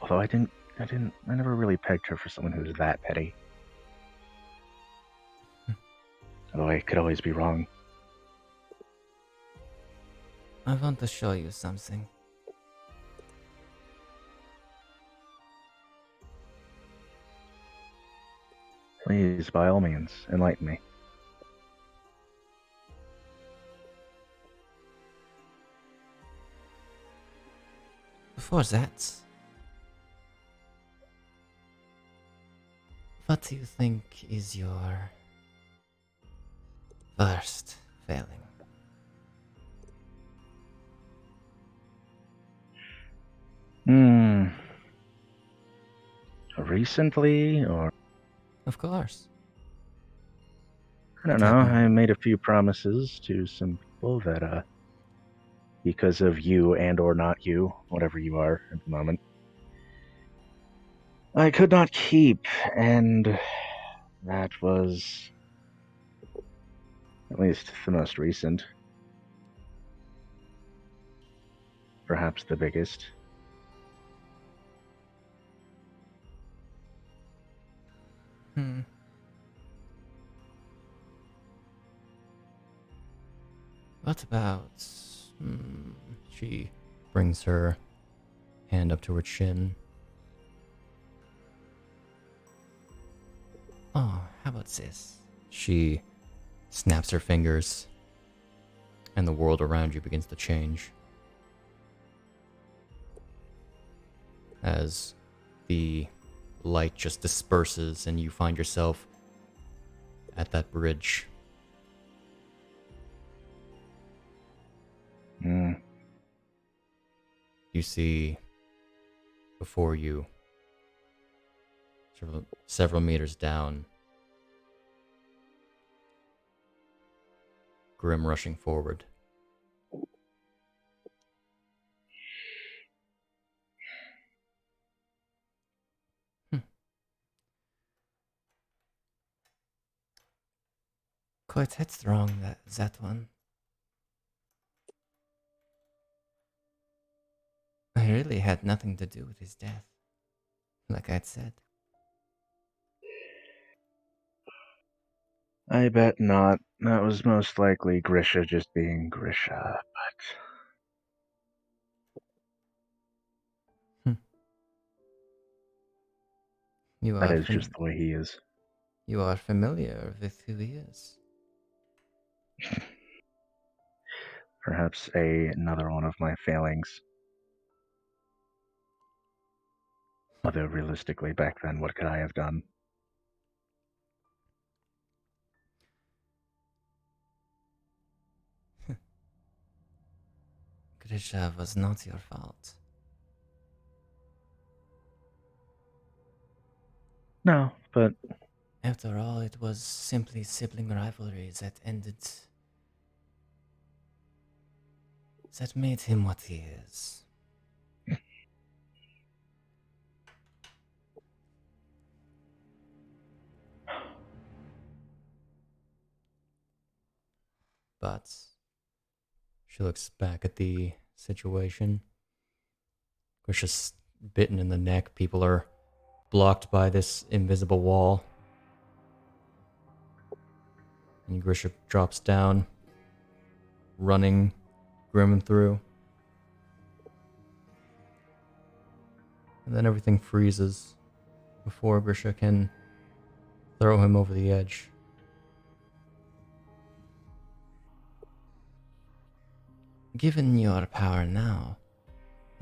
Although I never really pegged her for someone who's that petty. Although I could always be wrong. I want to show you something. Please, by all means, enlighten me. Before that, what do you think is your worst failing? Recently, or Of course. I don't It know, happened. I made a few promises to some people that, because of you and or not you, whatever you are at the moment, I could not keep, and that was at least the most recent. Perhaps the biggest. What about... She brings her hand up to her chin. Oh, how about this? She snaps her fingers, and the world around you begins to change. As the light just disperses and you find yourself at that bridge. You see before you, several meters down, Grim rushing forward. Quite headstrong, that one. I really had nothing to do with his death, like I'd said. I bet not. That was most likely Grisha just being Grisha, You but that are is just the way he is. You are familiar with who he is. Perhaps another one of my failings. Although realistically, back then, what could I have done? Grisha was not your fault. No, but After all, it was simply sibling rivalry that ended... that made him what he is. But she looks back at the situation. Grisha's bitten in the neck. People are blocked by this invisible wall. And Grisha drops down, running Grim through. And then everything freezes before Grisha can throw him over the edge. Given your power now,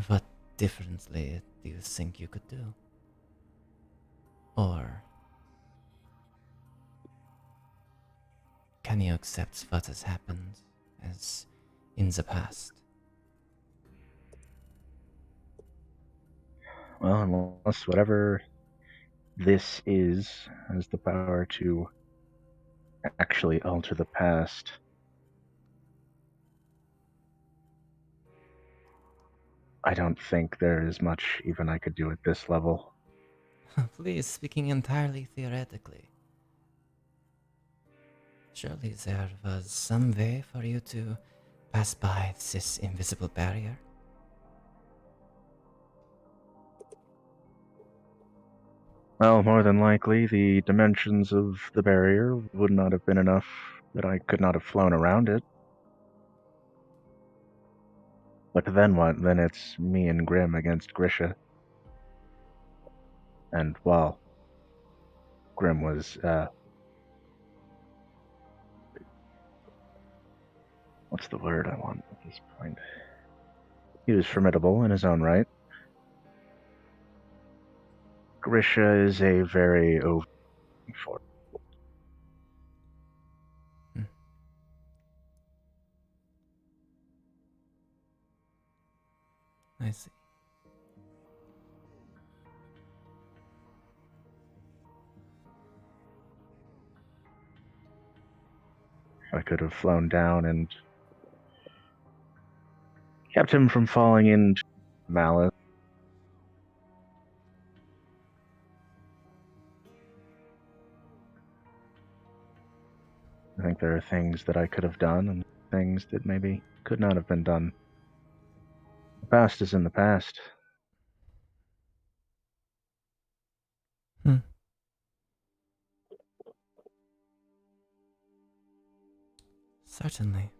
what differently do you think you could do? Or can you accept what has happened as in the past? Well, unless whatever this is has the power to actually alter the past. I don't think there is much even I could do at this level. Please, speaking entirely theoretically. Surely there was some way for you to pass by this invisible barrier? Well, more than likely, the dimensions of the barrier would not have been enough that I could not have flown around it. But then what? Then it's me and Grim against Grisha. And, well, Grim was, what's the word I want at this point? He was formidable in his own right. Grisha is a very over. I see. I could have flown down and kept him from falling into malice. I think there are things that I could have done and things that maybe could not have been done. The past is in the past. Certainly.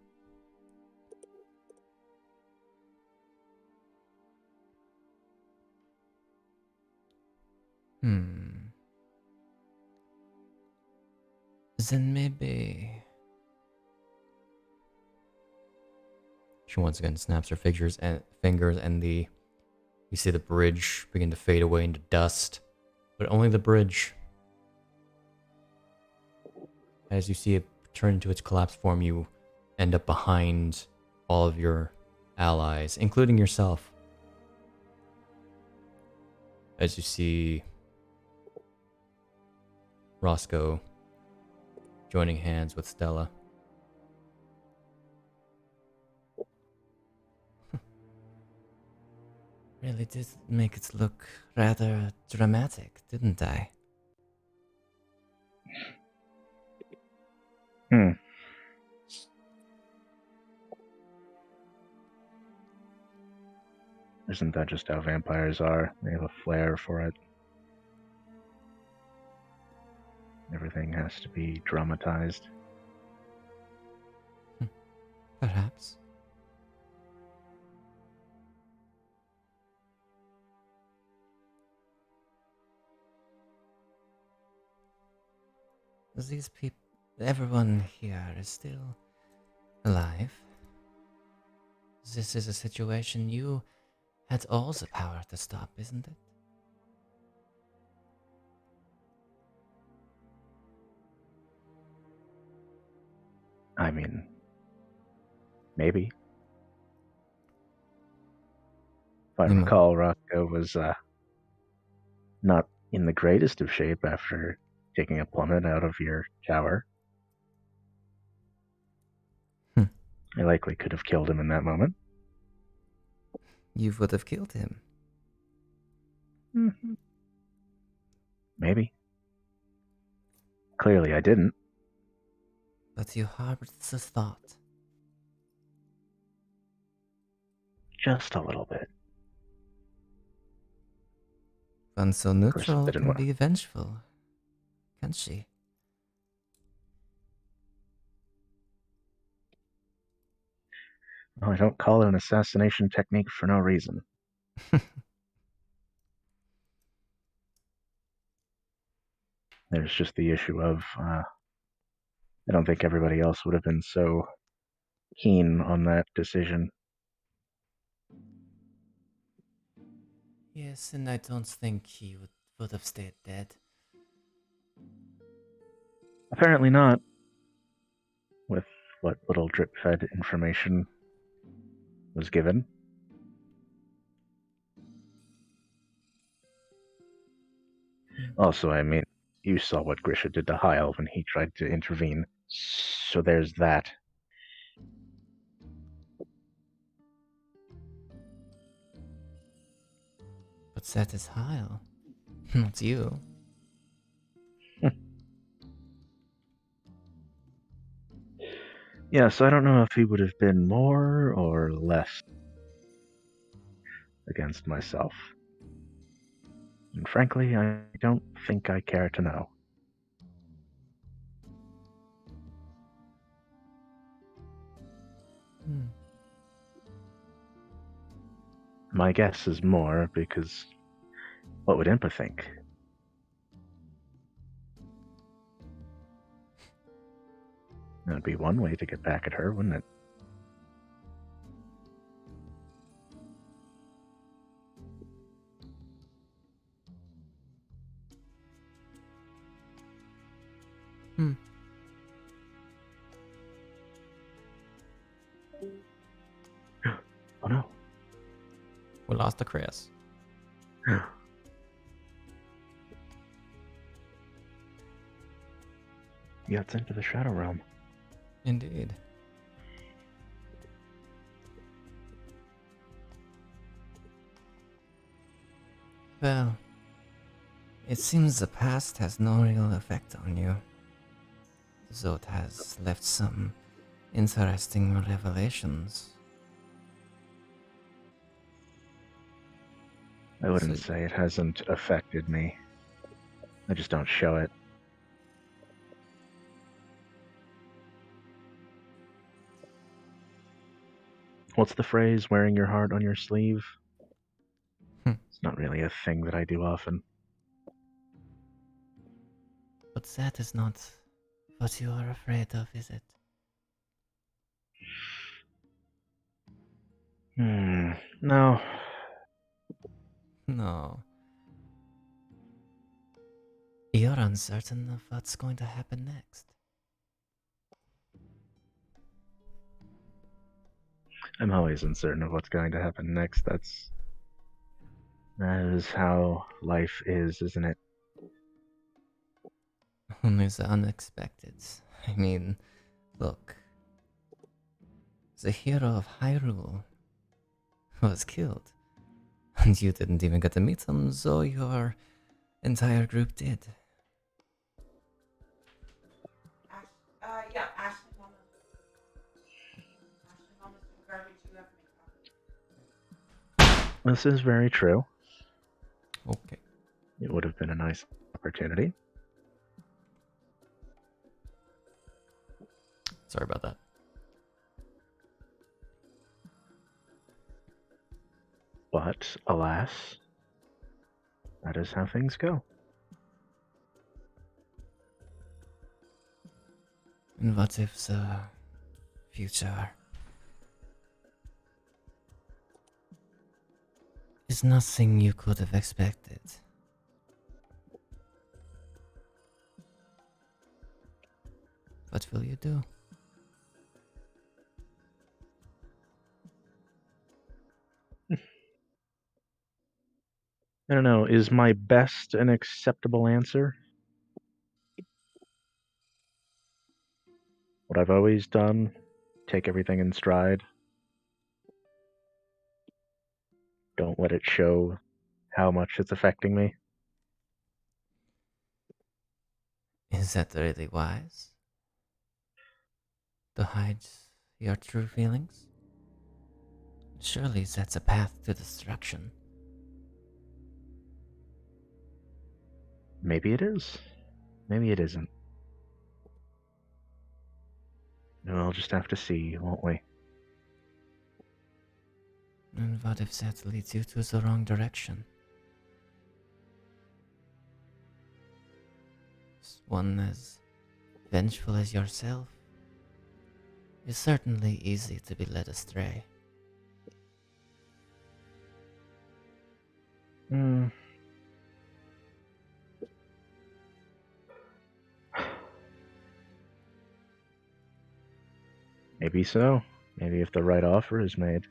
Then maybe... She once again snaps her fingers and you see the bridge begin to fade away into dust. But only the bridge. As you see it turn into its collapsed form, you end up behind all of your allies, including yourself. As you see Roscoe joining hands with Stella. Really did make it look rather dramatic, didn't I? Isn't that just how vampires are? They have a flair for it. Everything has to be dramatized. Perhaps. These people, everyone here is still alive. This is a situation you had all the power to stop, isn't it? I mean, maybe. If I recall, Roscoe was not in the greatest of shape after taking a plummet out of your tower. I likely could have killed him in that moment. You would have killed him. Maybe. Clearly I didn't. But you harbored the thought. Just a little bit. One so neutral can be vengeful, can't she? Well, I don't call it an assassination technique for no reason. There's just the issue of, I don't think everybody else would have been so keen on that decision. Yes, and I don't think he would have stayed dead. Apparently not. with what little drip-fed information was given. Also, I mean, you saw what Grisha did to Hyle when he tried to intervene, so there's that. But that is Hyle, not you. Yeah, so I don't know if he would have been more or less against myself. And frankly, I don't think I care to know. Hmm. My guess is more, because what would Impa think? That'd be one way to get back at her, wouldn't it? Hmm. Oh no. We lost the Chris. He got sent to the Shadow Realm. Indeed. Well, it seems the past has no real effect on you, though it has left some interesting revelations. I wouldn't So- say it hasn't affected me. I just don't show it. What's the phrase, wearing your heart on your sleeve? It's not really a thing that I do often. But that is not what you are afraid of, is it? No. No. You're uncertain of what's going to happen next. I'm always uncertain of what's going to happen next. That is how life is, isn't it? Only the unexpected. I mean, look. The hero of Hyrule was killed. And you didn't even get to meet him, though your entire group did. Yeah, Ashley wanted some garbage you have to make coffee. This is very true. Okay. It would have been a nice opportunity. Sorry about that. But, alas, that is how things go. And what if the future is nothing you could have expected? What will you do? I don't know, is my best an acceptable answer? What I've always done, take everything in stride. Don't let it show how much it's affecting me. Is that really wise? To hide your true feelings? Surely that's a path to destruction. Maybe it is. Maybe it isn't. We'll just have to see, won't we? And what if that leads you to the wrong direction? One as vengeful as yourself is certainly easy to be led astray. Maybe so. Maybe if the right offer is made,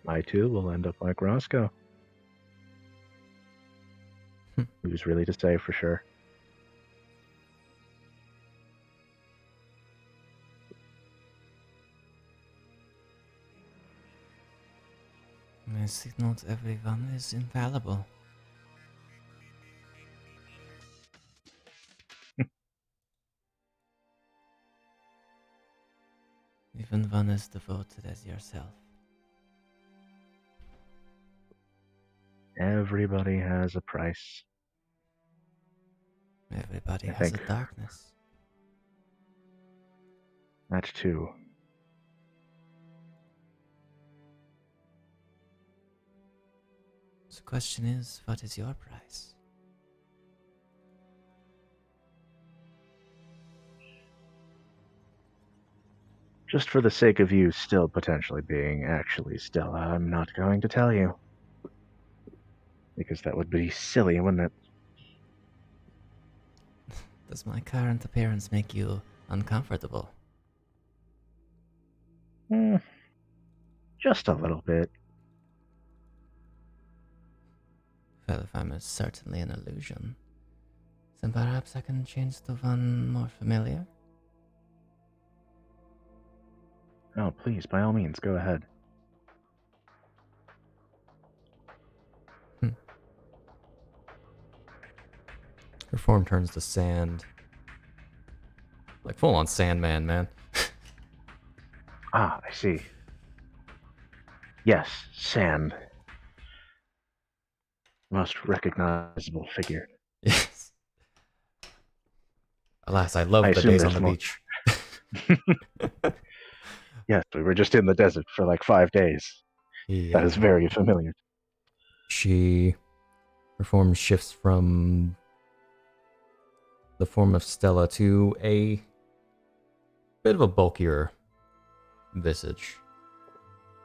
I too will end up like Roscoe. Who's really to say for sure? I see not everyone is infallible. Even one as devoted as yourself. Everybody has a price. Everybody I has think. a darkness. That too. The question is, what is your price? Just for the sake of you still potentially being actually Stella, I'm not going to tell you. Because that would be silly, wouldn't it? Does my current appearance make you uncomfortable? Just a little bit. Well, if I'm certainly an illusion, then perhaps I can change to one more familiar? Oh, please, by all means, go ahead. Her form turns to sand. Like full on Sandman, man. Ah, I see. Yes, sand. Most recognizable figure. Yes. Alas, I love I the assume days on there's the more. beach. Yes, we were just in the desert for like 5 days. Yeah. That is very familiar. Her form shifts from the form of Stella to a bit of a bulkier visage.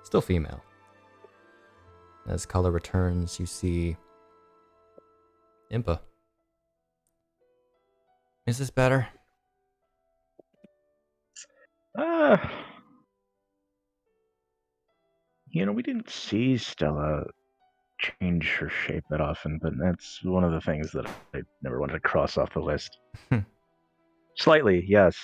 Still female. As color returns, you see Impa. Is this better? We didn't see Stella change her shape that often, but that's one of the things that I never wanted to cross off the list. Slightly, yes.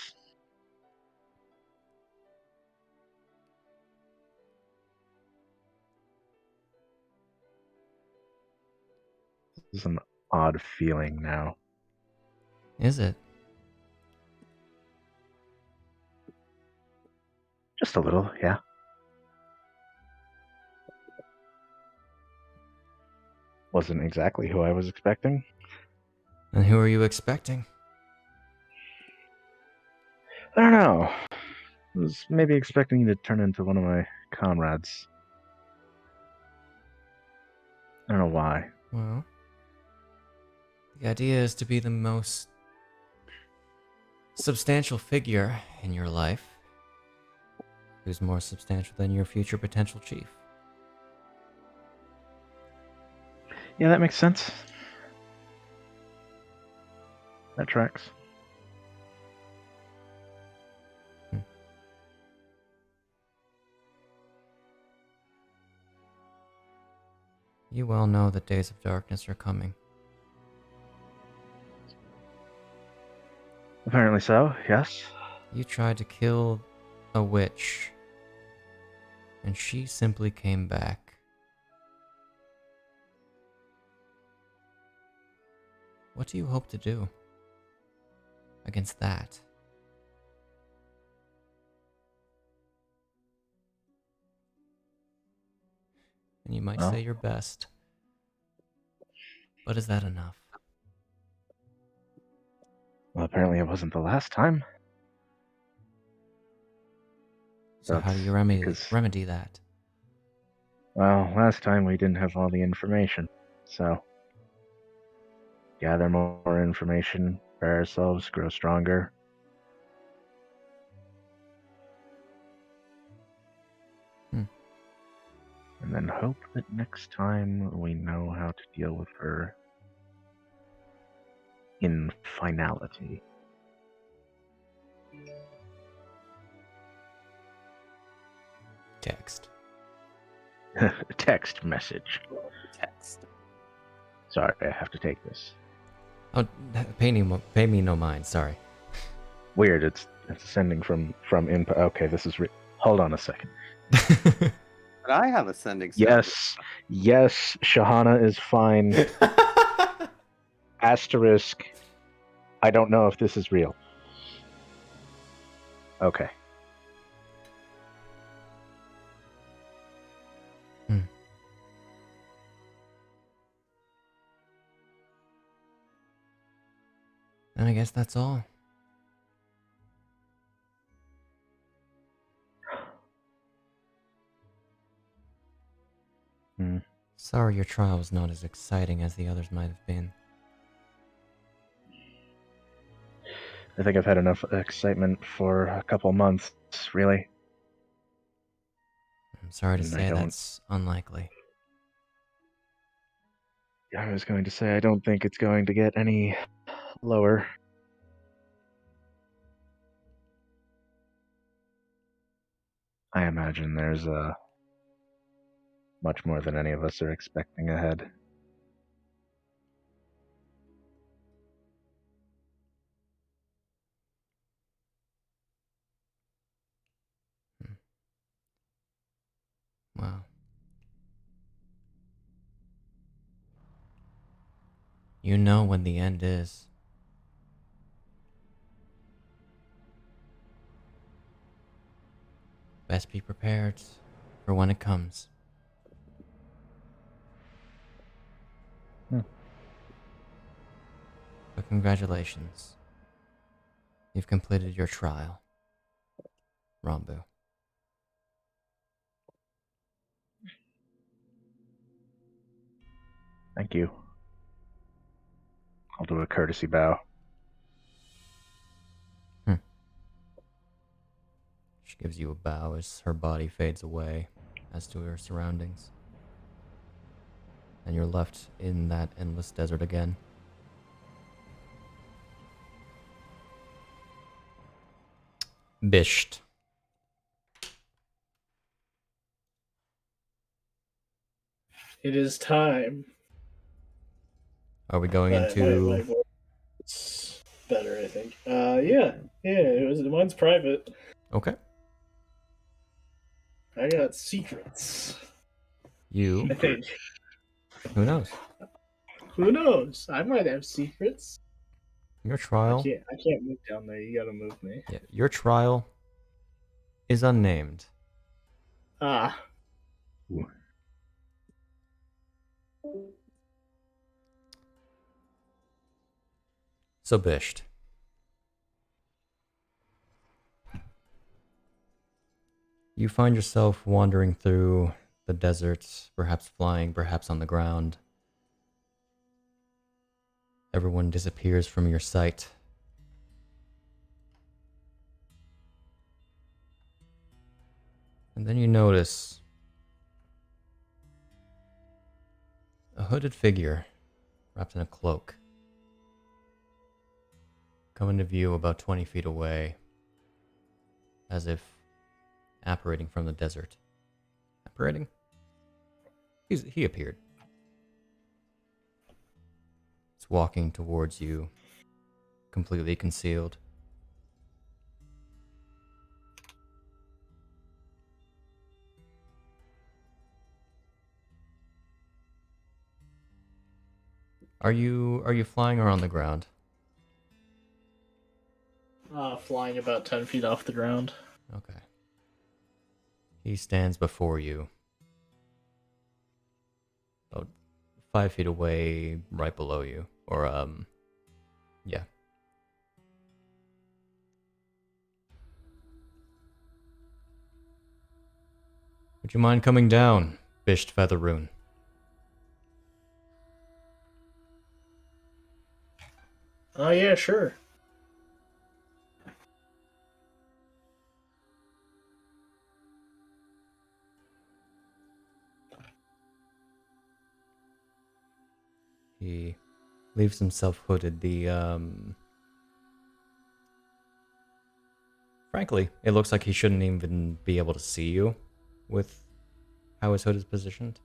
This is an odd feeling now. Is it? Just a little, yeah. Wasn't exactly who I was expecting. And who are you expecting? I don't know. I was maybe expecting you to turn into one of my comrades. I don't know why. Well, the idea is to be the most substantial figure in your life. Who's more substantial than your future potential chief? Yeah, that makes sense. That tracks. You well know that days of darkness are coming. Apparently so, yes. You tried to kill a witch, and she simply came back. What do you hope to do against that? And you might say your best. But is that enough? Well, apparently it wasn't the last time. So how do you remedy that? Well, last time we didn't have all the information, so gather more information, prepare ourselves, grow stronger. And then hope that next time we know how to deal with her in finality. Text. Text message. Text. Sorry, I have to take this. Oh, pay me no mind. Sorry. Weird. It's sending from input. Okay, this is. Hold on a second. But I have a sending. Yes. Shahana is fine. Asterisk. I don't know if this is real. Okay. And I guess that's all. Sorry your trial was not as exciting as the others might have been. I think I've had enough excitement for a couple months, really. I'm sorry to And say that's unlikely. I was going to say, I don't think it's going to get any lower. I imagine there's much more than any of us are expecting ahead. Wow. You know when the end is. Best be prepared for when it comes. But congratulations. You've completed your trial. Rambu. Thank you. I'll do a courtesy bow. She gives you a bow as her body fades away as to her surroundings. And you're left in that endless desert again. Bisht. It is time. Are we going into... My voice better, I think. Yeah. Mine's private. Okay. I got secrets. You? I think. Who knows? Who knows? I might have secrets. Your trial... I can't move down there. You gotta move me. Yeah, your trial is unnamed. Ah. So Bisht. You find yourself wandering through the desert, perhaps flying, perhaps on the ground. Everyone disappears from your sight. And then you notice a hooded figure wrapped in a cloak come into view about 20 feet away, as if apparating from the desert. Apparating? He appeared. It's walking towards you, completely concealed. Are you flying or on the ground? Flying about 10 feet off the ground. Okay. He stands before you. About 5 feet away, right below you. Or, yeah. Would you mind coming down, Bisht Featherune? Oh, yeah, sure. He leaves himself hooded. Frankly, it looks like he shouldn't even be able to see you. with how his hood is positioned.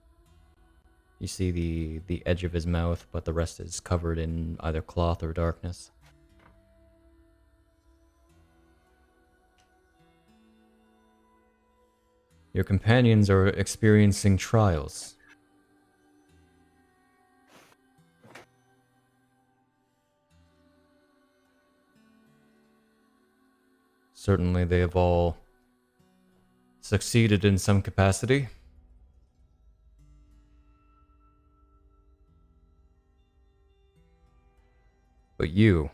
You see the edge of his mouth, but the rest is covered in either cloth or darkness. Your companions are experiencing trials. Certainly they have all succeeded in some capacity. But you...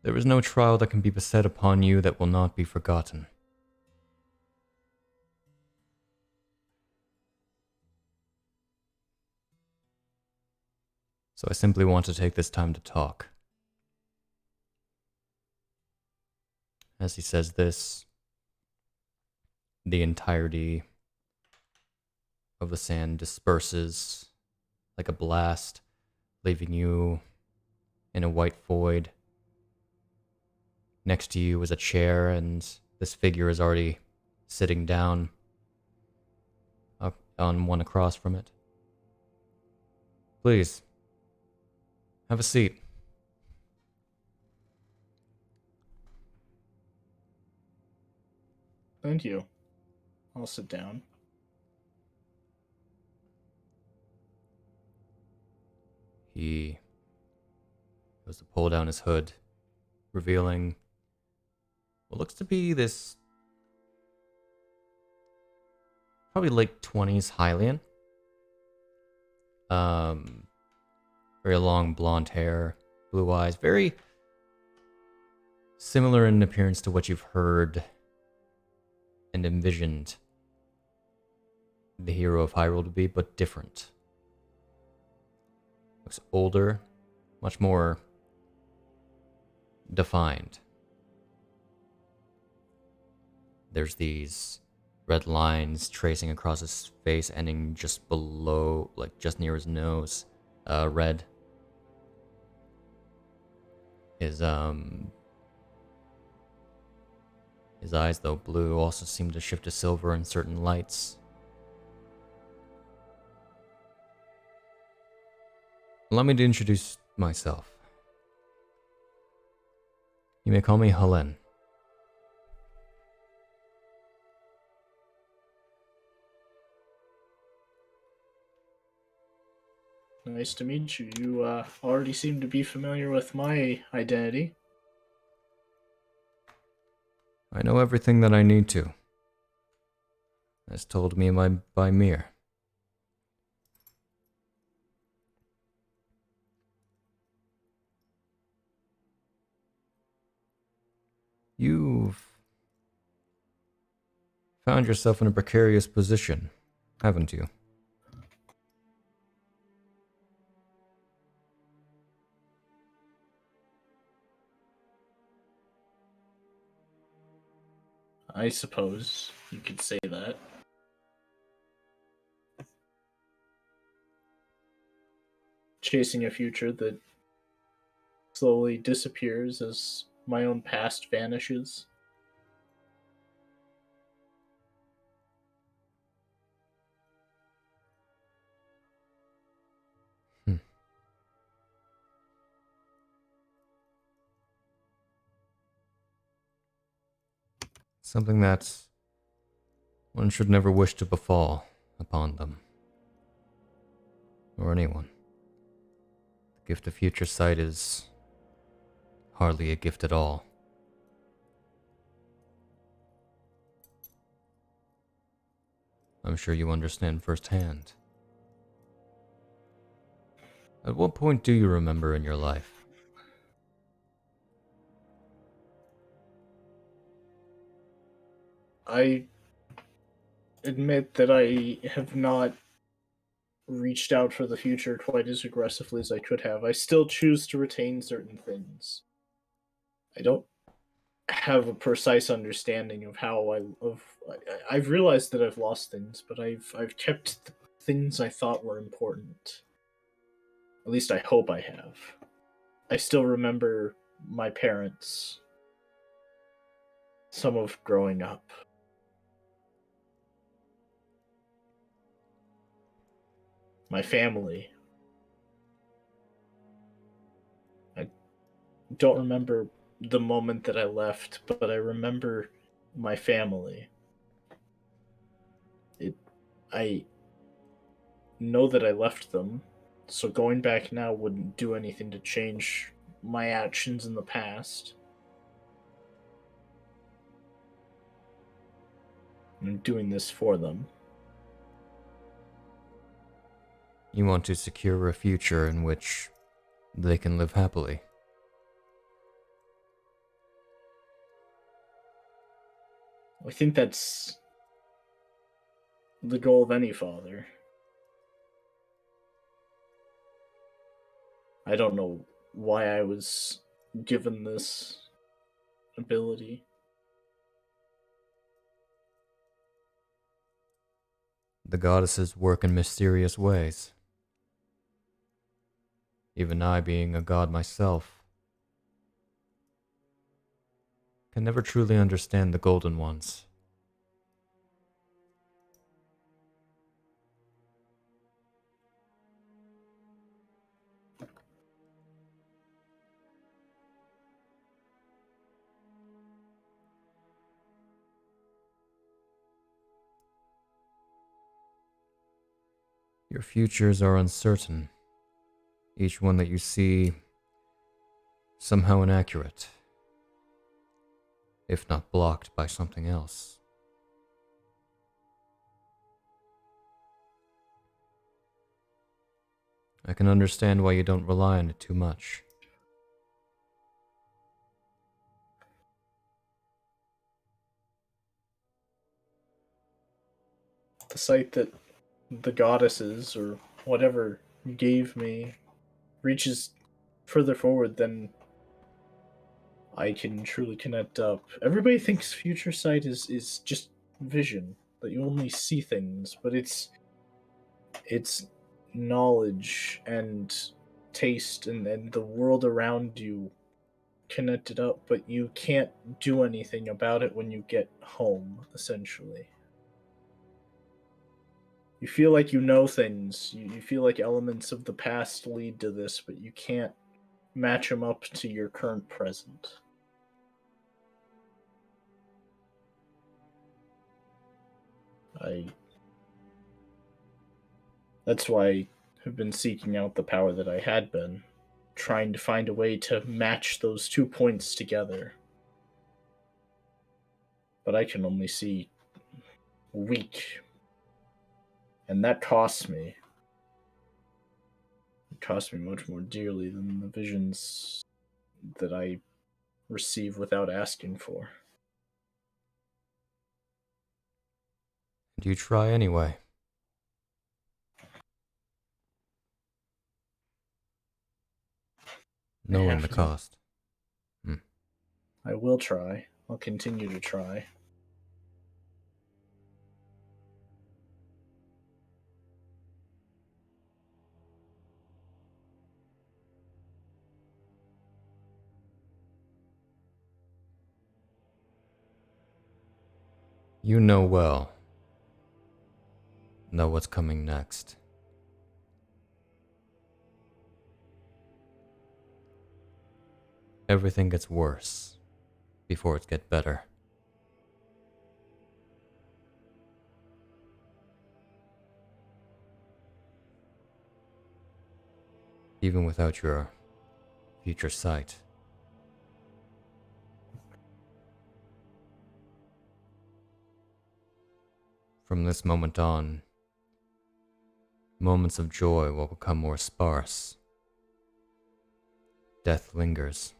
there is no trial that can be beset upon you that will not be forgotten. So I simply want to take this time to talk. As he says this, the entirety of the sand disperses like a blast, leaving you in a white void. Next to you is a chair, and this figure is already sitting down up on one across from it. Please, have a seat. Thank you. I'll sit down. He goes to pull down his hood, revealing what looks to be this probably late 20s Hylian. Very long blonde hair, blue eyes, very similar in appearance to what you've heard and envisioned the hero of Hyrule to be, but different. Looks older, much more defined. There's these red lines tracing across his face, ending just below, like just near his nose. Red. His eyes, though blue, also seem to shift to silver in certain lights. Allow me to introduce myself. You may call me Helen. Nice to meet you. You already seem to be familiar with my identity. I know everything that I need to, as told me by Mir. You've found yourself in a precarious position, haven't you? I suppose you could say that. Chasing a future that slowly disappears as my own past vanishes. Something that one should never wish to befall upon them. Or anyone. The gift of future sight is hardly a gift at all. I'm sure you understand firsthand. At what point do you remember in your life? I admit that I have not reached out for the future quite as aggressively as I could have. I still choose to retain certain things. I don't have a precise understanding of how I've realized that I've lost things, but I've kept the things I thought were important. At least I hope I have. I still remember my parents. some of growing up. My family. I don't remember the moment that I left, but I remember my family. I know that I left them, so going back now wouldn't do anything to change my actions in the past. I'm doing this for them. You want to secure a future in which they can live happily. I think that's the goal of any father. I don't know why I was given this ability. The goddesses work in mysterious ways. Even I, being a god myself, can never truly understand the Golden Ones. Your futures are uncertain. Each one that you see somehow inaccurate, if not blocked by something else. I can understand why you don't rely on it too much. The sight that the goddesses, or whatever you gave me, reaches further forward than I can truly connect up. Everybody thinks future sight is just vision, that you only see things, but it's knowledge and taste and the world around you connected up, but you can't do anything about it when you get home, essentially. You feel like you know things, you feel like elements of the past lead to this, but you can't match them up to your current present. That's why I have been seeking out the power that I had been, trying to find a way to match those 2 points together. But I can only see weak. And that costs me. It costs me much more dearly than the visions that I receive without asking for. Do you try anyway? Knowing the cost. I will try. I'll continue to try. You know well. Know what's coming next. Everything gets worse before it gets better. Even without your future sight. From this moment on, moments of joy will become more sparse. Death lingers.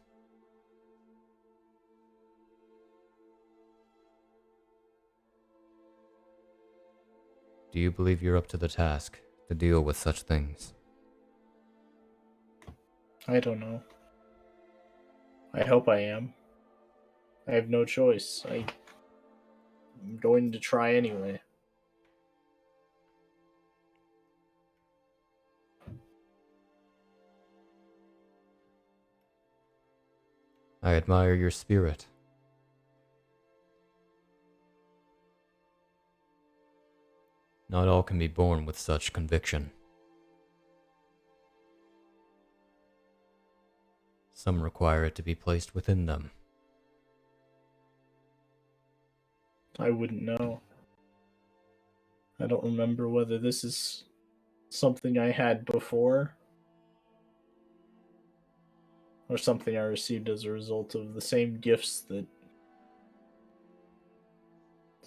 Do you believe you're up to the task to deal with such things? I don't know. I hope I am. I have no choice. I'm going to try anyway. I admire your spirit. Not all can be born with such conviction. Some require it to be placed within them. I wouldn't know. I don't remember whether this is something I had before or something I received as a result of the same gifts that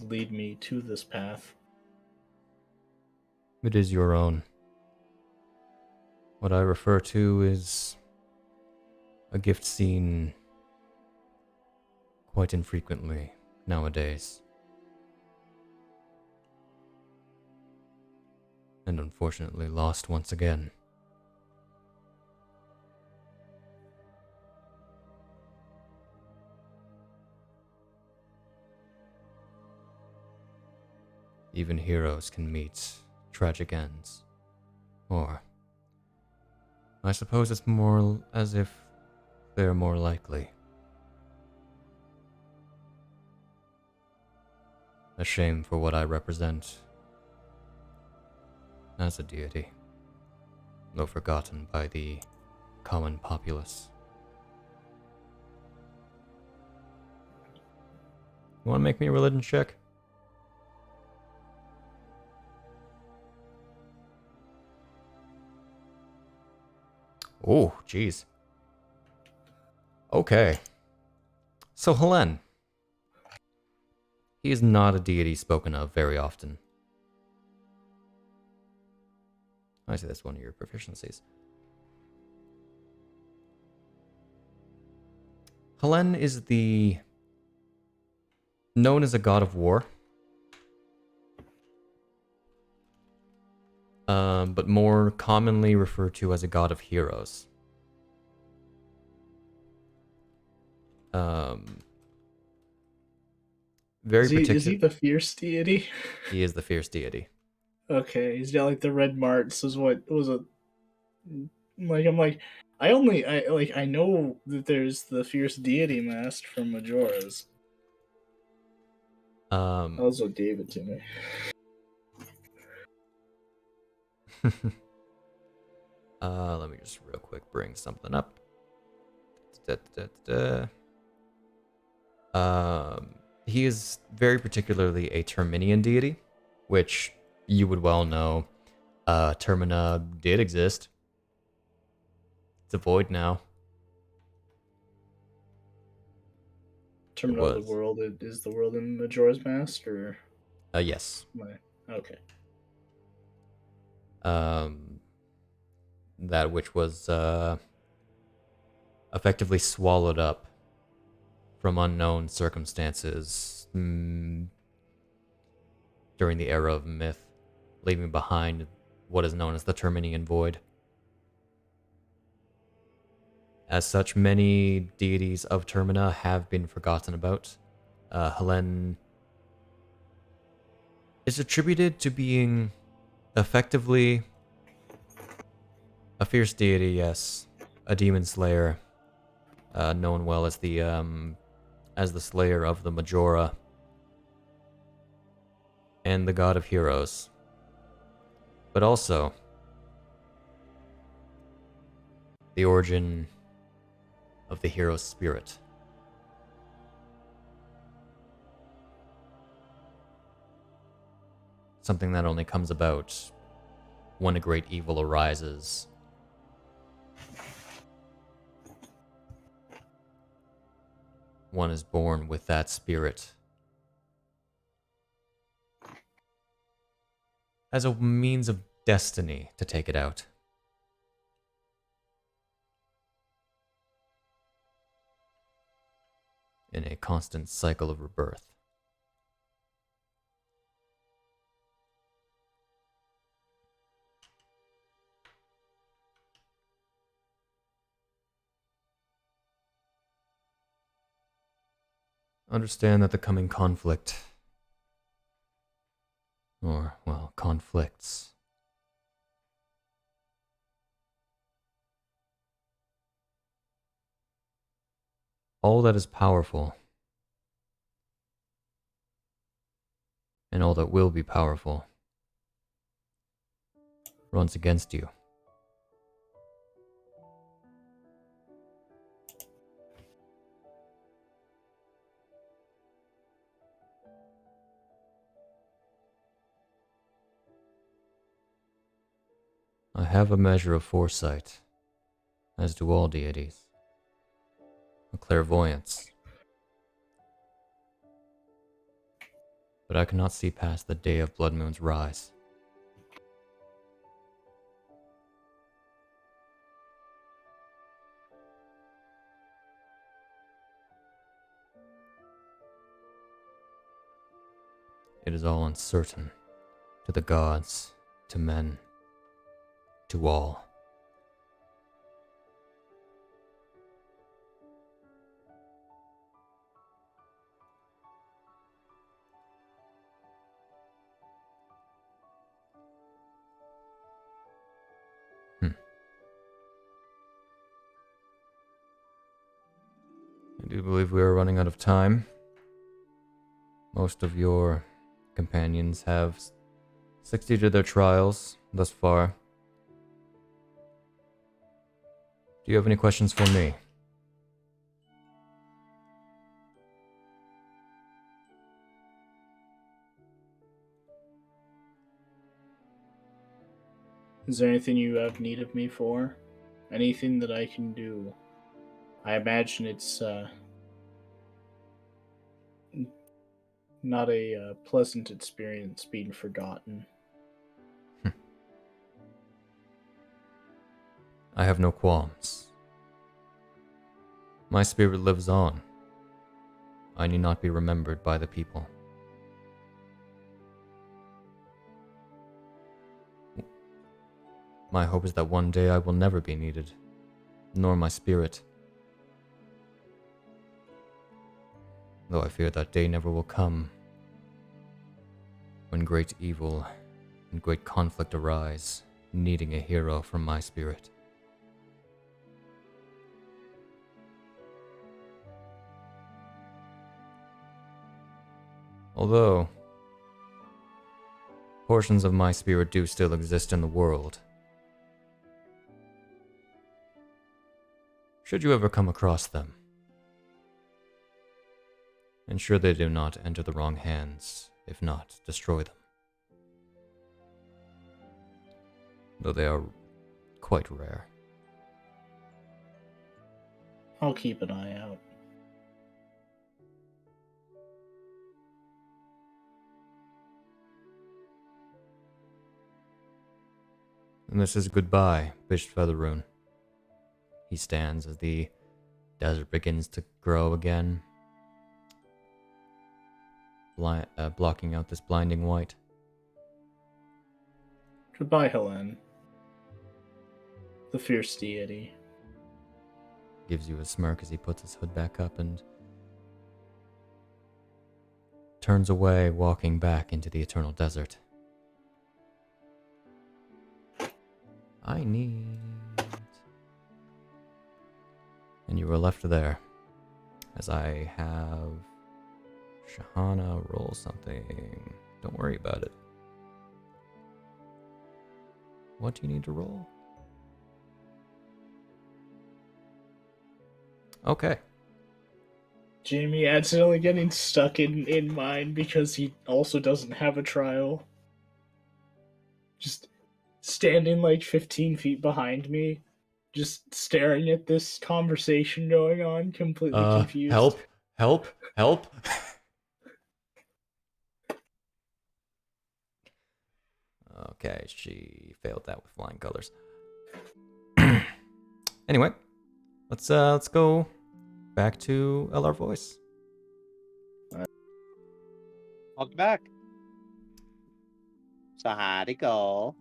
lead me to this path. It is your own. What I refer to is a gift seen quite infrequently nowadays. And unfortunately lost once again. Even heroes can meet tragic ends. Or, I suppose it's more as if they're more likely. A shame for what I represent as a deity, though forgotten by the common populace. You want to make me a religion check? Oh, jeez. Okay. So Helen. He is not a deity spoken of very often. I see that's one of your proficiencies. Helen is known as a god of war. But more commonly referred to as a god of heroes. Very particular. Is he the fierce deity? He is the fierce deity. Okay, he's got like the red marks. Is what was it? Like I know that there's the fierce deity mask from Majora's. That was what gave it to me. Let me just real quick bring something up. He is very particularly a Terminian deity, which you would well know. Termina did exist. It's a void now. Terminal of the world is the world in Majora's Mask, or? Yes. Okay. That which was effectively swallowed up from unknown circumstances during the era of myth, leaving behind what is known as the Terminian Void. As such, many deities of Termina have been forgotten about. Helen is attributed to being effectively a fierce deity, yes, a demon slayer, known well as the slayer of the Majora, and the god of heroes. But also the origin of the hero's spirit. Something that only comes about when a great evil arises. One is born with that spirit as a means of destiny to take it out. In a constant cycle of rebirth. Understand that the coming conflict, or, well, conflicts, all that is powerful, and all that will be powerful, runs against you. I have a measure of foresight, as do all deities. A clairvoyance. But I cannot see past the day of Blood Moon's rise. It is all uncertain, to the gods, to men, to all. I do believe we are running out of time. Most of your companions have succeeded their trials thus far. Do you have any questions for me? Is there anything you have need of me for? Anything that I can do? I imagine it's not a pleasant experience being forgotten. I have no qualms. My spirit lives on. I need not be remembered by the people. My hope is that one day I will never be needed, nor my spirit. Though I fear that day never will come, when great evil and great conflict arise, needing a hero from my spirit. Although, portions of my spirit do still exist in the world. Should you ever come across them, ensure they do not enter the wrong hands. If not, destroy them. Though they are quite rare. I'll keep an eye out. And this is goodbye, Bisht Featherune. He stands as the desert begins to grow again, blocking out this blinding white. Goodbye, Helen. The fierce deity. Gives you a smirk as he puts his hood back up and turns away, walking back into the eternal desert. I need... And you were left there, as I have Shahana roll something. Don't worry about it. What do you need to roll? Okay. Jamie accidentally getting stuck in mine because he also doesn't have a trial. Just standing like 15 feet behind me, just staring at this conversation going on, completely confused. Help! Help! Help! Okay, she failed that with flying colors. Anyway, let's go back to LR Voice. Welcome back. So how'd it go?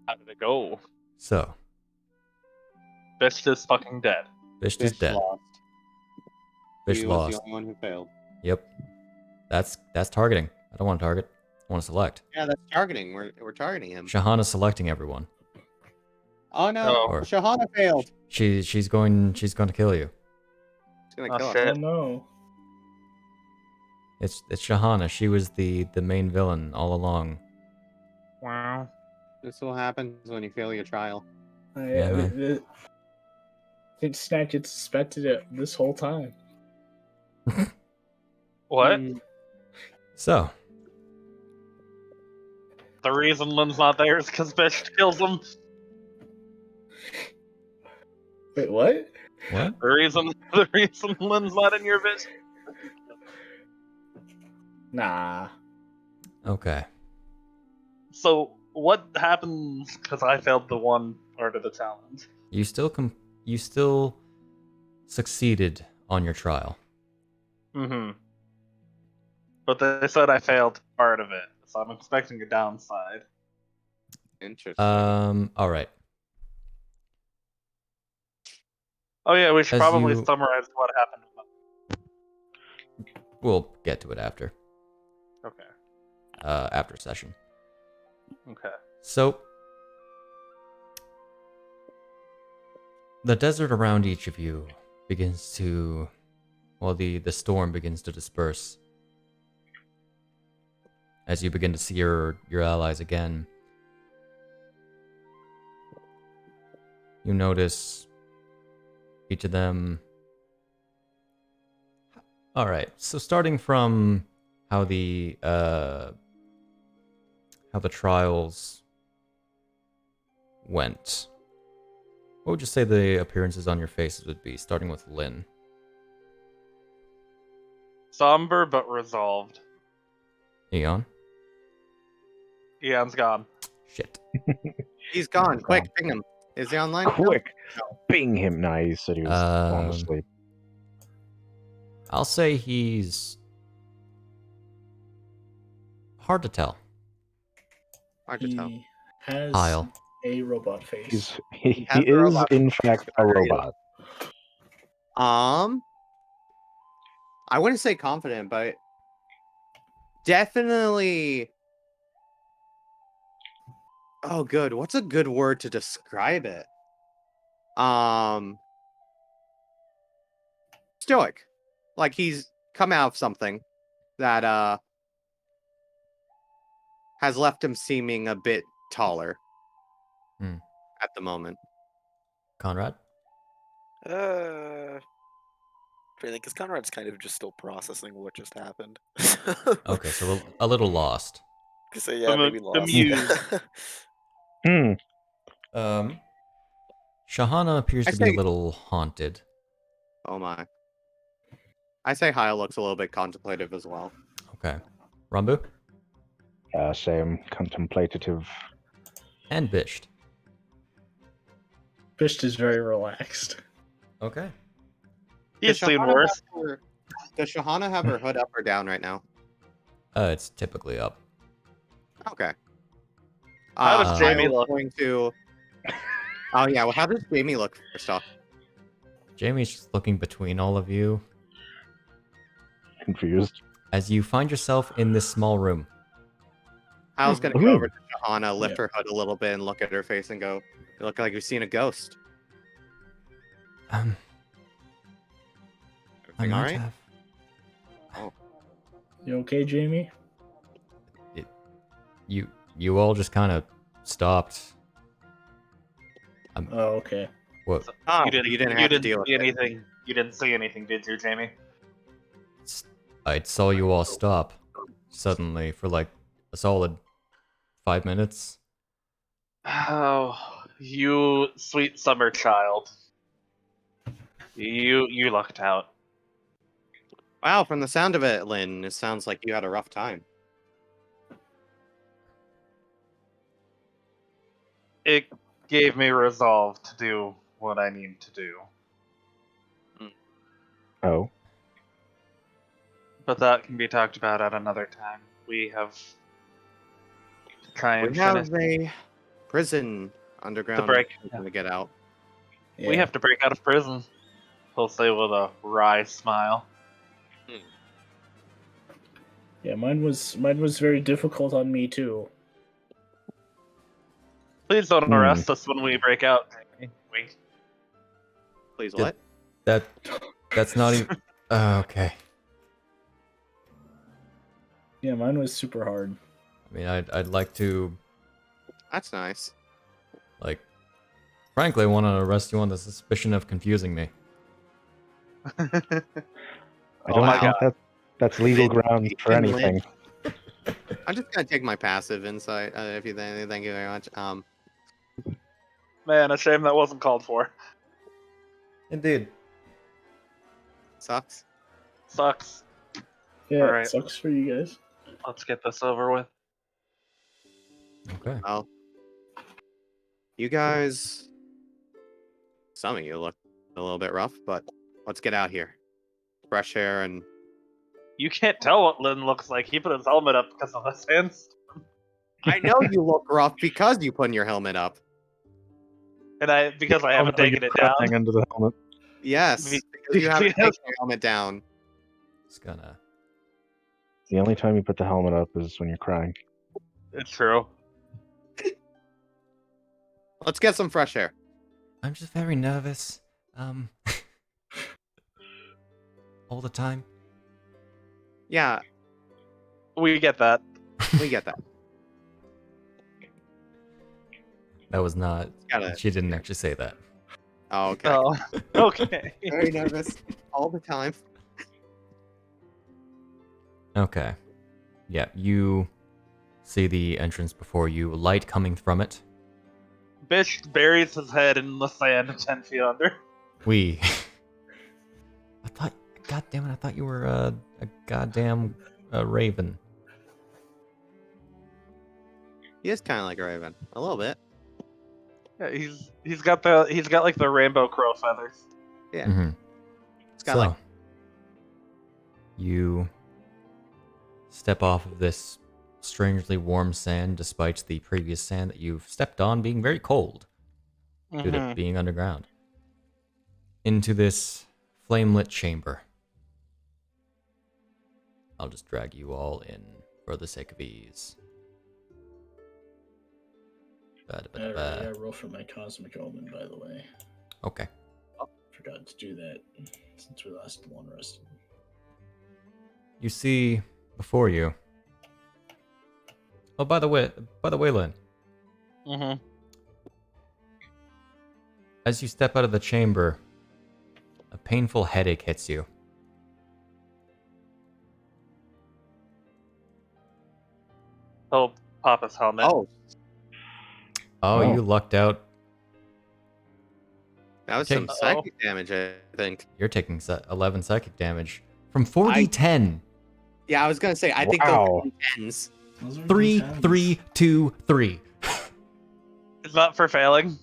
How did it go? So, Bisht is fucking dead. Bisht is dead. Lost. Bisht He was lost. the only one who failed. Yep. That's targeting. I don't want to target. I want to select. Yeah, that's targeting. We're targeting him. Shahana's selecting everyone. Oh no, Oh. Shahana failed. She's going to kill you. He's gonna Oh, kill us. shit. Oh no. It's Shahana. She was the main villain all along. Wow. This is what happens when you fail your trial. Yeah, man. I think Snak had suspected it this whole time. What? So, The reason Lynn's not there is because Bisht kills him. Wait, what? what? The reason Lynn's not in your vision. Nah. Okay. So what happens? Because I failed the one part of the challenge. You still succeeded on your trial. Mm-hmm. But they said I failed part of it, so I'm expecting a downside. Interesting. All right. Oh yeah, we should As probably you- summarize what happened. We'll get to it after. Okay. After session. Okay. So, the desert around each of you begins to, well, the storm begins to disperse. As you begin to see your allies again, you notice each of them. All right, so starting from how the trials went, what would you say the appearances on your faces would be, starting with Lynn? Somber but resolved. Eon? Eon's gone. Shit. He's gone. Quick, ping him. Is he online? No. Quick, ping him. Nah, he said he was falling asleep. I'll say he's hard to tell. Hard to tell. He has Hyle. a robot face. He has a is, robot. in fact, a robot. I wouldn't say confident, but definitely. Oh, good. What's a good word to describe it? Stoic. Like he's come out of something that has left him seeming a bit taller at the moment. Conrad? I think because Conrad's kind of just still processing what just happened. Okay, so a little lost. So yeah, maybe lost. Amused. Shahana appears I to be a say- little haunted. Oh my. I say Hyle looks a little bit contemplative as well. Okay. Rambu? Same, contemplative. And Bisht. Bisht is very relaxed. Okay. He's Does seen Shahana worse. Does Shahana have her hood up or down right now? It's typically up. Okay. How does Jamie Hyle's look? Going to... Oh yeah, well how does Jamie look first off? Jamie's just looking between all of you Confused. as you find yourself in this small room. Hyle's gonna go over to Shahana, lift her hood a little bit, and look at her face and go, "You look like you've seen a ghost." I Everything might all right? have. You okay, Jamie? You all just kind of stopped. Oh, okay. What? Oh, You didn't have to deal with see it. anything. You didn't see anything, did you, Jamie? I saw you all stop suddenly for like a solid 5 minutes. Oh, you sweet summer child. You lucked out. Wow, from the sound of it, Lynn, it sounds like you had a rough time. It gave me resolve to do what I need to do. Oh. But that can be talked about at another time. We have to try and We finish. have a prison underground. break. To get out. We have to break out of prison. He'll say with a wry smile. Yeah, mine was very difficult on me too. Please don't arrest us when we break out. Jamie. Wink. Please what? That's not even. Okay. Yeah, mine was super hard. I mean, I'd like to That's nice. Like, frankly, I want to arrest you on the suspicion of confusing me. I Oh don't my think God. that's legal Lynn, ground for Lynn. anything. I'm just gonna take my passive insight. If you thank you very much. Man, a shame that wasn't called for. Indeed. Sucks. Sucks. Yeah, Alright. it sucks for you guys. Let's get this over with. Okay. Well, you guys, some of you look a little bit rough, but let's get out here. Fresh air and You can't tell what Lynn looks like. He put his helmet up because of the sands. I know you look rough because you put your helmet up. And because I haven't taken it down. Crying under the helmet. Yes, Be- because you haven't because- taken your helmet down. It's gonna. The only time you put the helmet up is when you're crying. It's true. Let's get some fresh air. I'm just very nervous. All the time. Yeah, We get that. we get that. That was not. Gotta- She didn't actually say that. Oh, okay. Oh, okay. Very nervous all the time. Okay. Yeah, you see the entrance before you, light coming from it. Bisht buries his head in the sand 10 feet under. We. I thought. God damn it! I thought you were a goddamn raven. He is kind of like a raven, a little bit. Yeah, he's got like the rainbow crow feathers. Yeah, Mm-hmm. it's got like you step off of this strangely warm sand, despite the previous sand that you've stepped on being very cold due to being underground, into this flame-lit chamber. I'll just drag you all in for the sake of ease. Alright, I gotta roll for my cosmic omen, by the way. Okay. Forgot to do that since we last long rested. You see before you. Oh, by the way, Lynn. Mm-hmm. As you step out of the chamber, a painful headache hits you. He'll pop his helmet. oh, Oh, Oh. you lucked out. that was Okay. some psychic damage, I think. You're taking 11 psychic damage from 4d10. Yeah, I was gonna say I think Wow. those ends. Those are 3, D10s. 3, 2, 3. It's not for failing.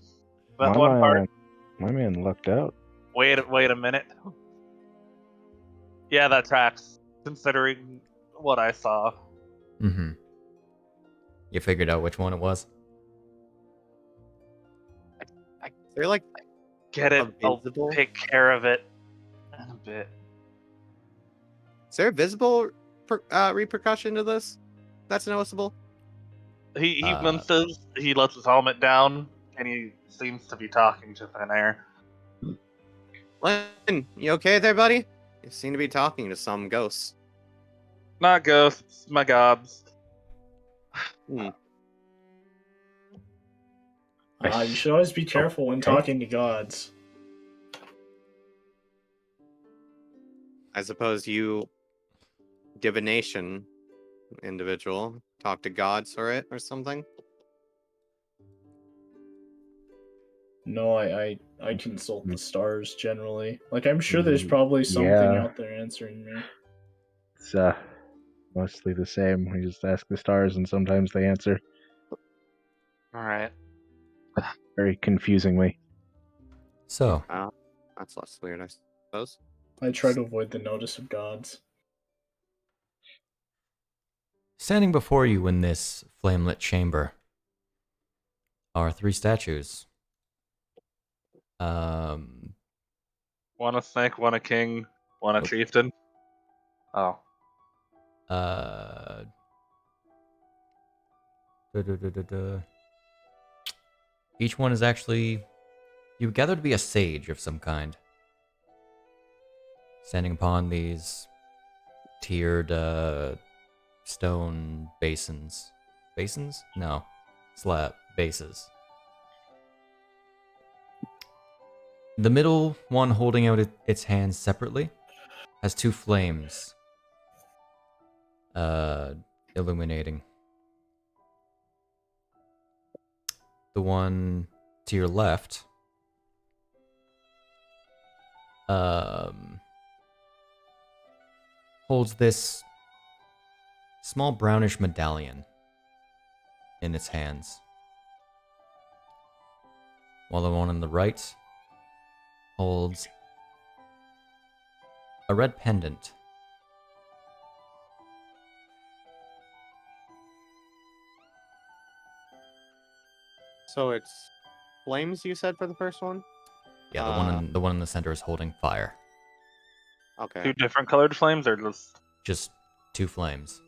That My one part. my man lucked out. Wait a minute. Yeah, that tracks. Considering what I saw. Mm-hmm. You figured out which one it was? They're like Get it. I'll invisible. take care of it in a bit. Is there a visible repercussion to this? That's noticeable. He Uh, winces, he lets his helmet down, and he seems to be talking to thin air. Lynn, you okay there, buddy? You seem to be talking to some ghosts. Not ghosts, my gods. Hmm. You should always be careful when Okay. talking to gods. I suppose you, divination individual, talk to gods or it or something. No, I consult the stars generally. Like, I'm sure there's probably something Yeah. out there answering me. It's mostly the same. We just ask the stars, and sometimes they answer Alright. very confusingly. So, That's less weird, I suppose. I try to avoid the notice of gods. standing before you in this flame-lit chamber are 3 statues. One a snake, one a king, one a chieftain. Oh. Uh, Each one is actually, you gather to be a sage of some kind, standing upon these tiered stone basins. Basins? No, bases. The middle one, holding out its hands separately, has two flames illuminating. The one to your left holds this small brownish medallion in its hands, while the one on the right holds a red pendant. So it's flames, you said, for the first one? Yeah, the one in the center is holding fire. Okay. Two different colored flames, or just Just two flames.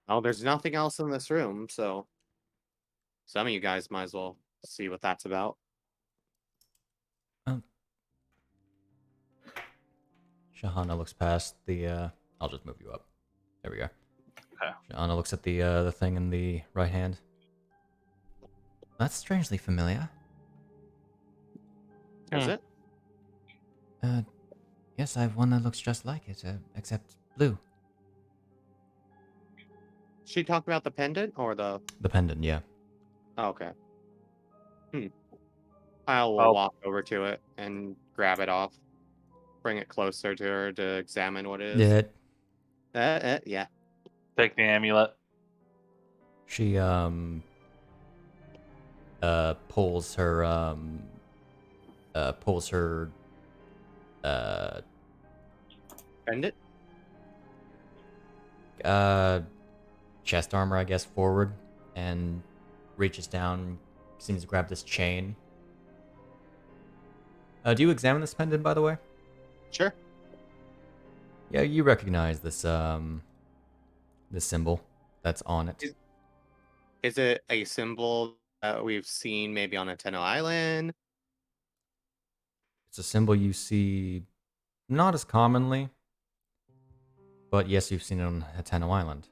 Oh, there's nothing else in this room, so some of you guys might as well see what that's about. Shahana looks past the. I'll just move you up. There we go. Okay. Shahana looks at the thing in the right hand. That's strangely familiar. Is it? Yes, I have one that looks just like it, except blue. She talked about the pendant or the... The pendant, yeah. Oh, okay. I'll walk over to it and grab it off. Bring it closer to her to examine what it is. Yeah. take the amulet. She pulls her Pendant? chest armor, I guess, forward and reaches down, seems to grab this chain. Do you examine this pendant, by the way? Sure. Yeah, you recognize this this symbol that's on it. Is it a symbol that we've seen maybe on Nintendo Island? It's a symbol you see not as commonly, but yes, you've seen it on Hateno Island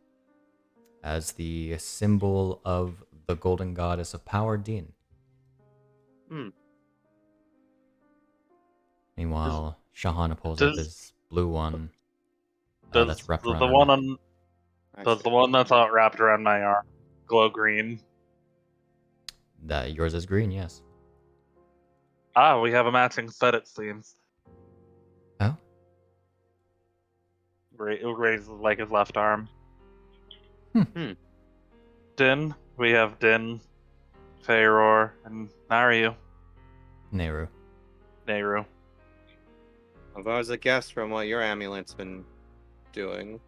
as the symbol of the golden goddess of power, Din. Meanwhile, Shahana pulls out this blue one that's wrapped around the her one neck. on does the one that's not wrapped around my arm glow green? That yours is green, yes. Ah, we have a matching set, it seems. Oh? It raises like his left arm. Din, we have Din, Feyror, and Nehru. Nehru. If I was a guess from what your amulet's been doing,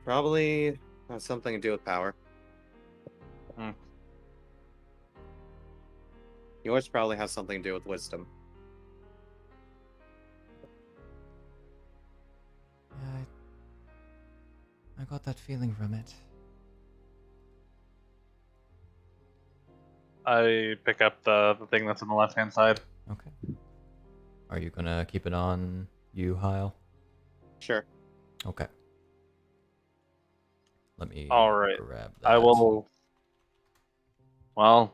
probably has something to do with power. Yours probably has something to do with wisdom. Yeah, I got that feeling from it. I pick up the thing that's on the left-hand side. Okay. Are you gonna keep it on you, Hyle? Sure. Okay. Let me grab that. I will. Well,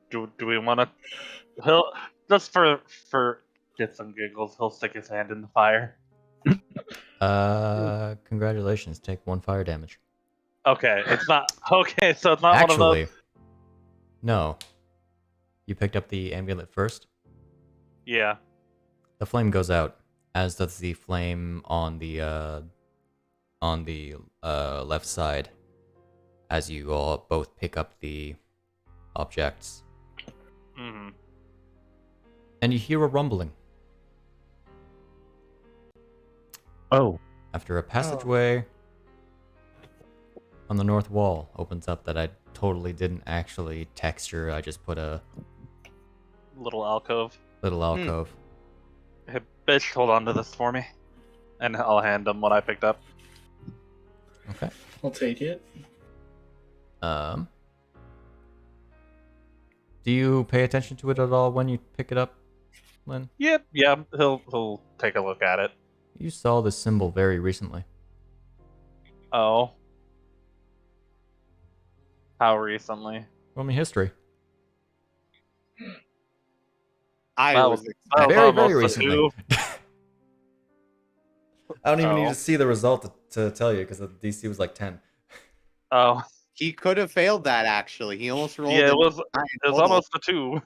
do we want to? He'll just for shits and giggles. He'll stick his hand in the fire. Congratulations. Take 1 fire damage. Okay, it's not okay. So it's not Actually, one of those. No. You picked up the amulet first? Yeah. The flame goes out, as does the flame on the left side, as you all both pick up the objects. Mm-hmm. And you hear a rumbling. Oh. After a passageway on the north wall opens up that I totally didn't actually texture. I just put a Little alcove. Hey, Bisht, hold on to this for me, and I'll hand him what I picked up. Okay. I'll take it. Do you pay attention to it at all when you pick it up, Lynn? Yep. Yeah. He'll take a look at it. You saw this symbol very recently. Oh. How recently? Roll me history. I That was was expecting Very, almost very a recently. 2. I don't even need Oh. to see the result to tell you because the DC was like 10. Oh. he could have failed that actually. He almost rolled Yeah, a it was 9 in it was total. almost a 2.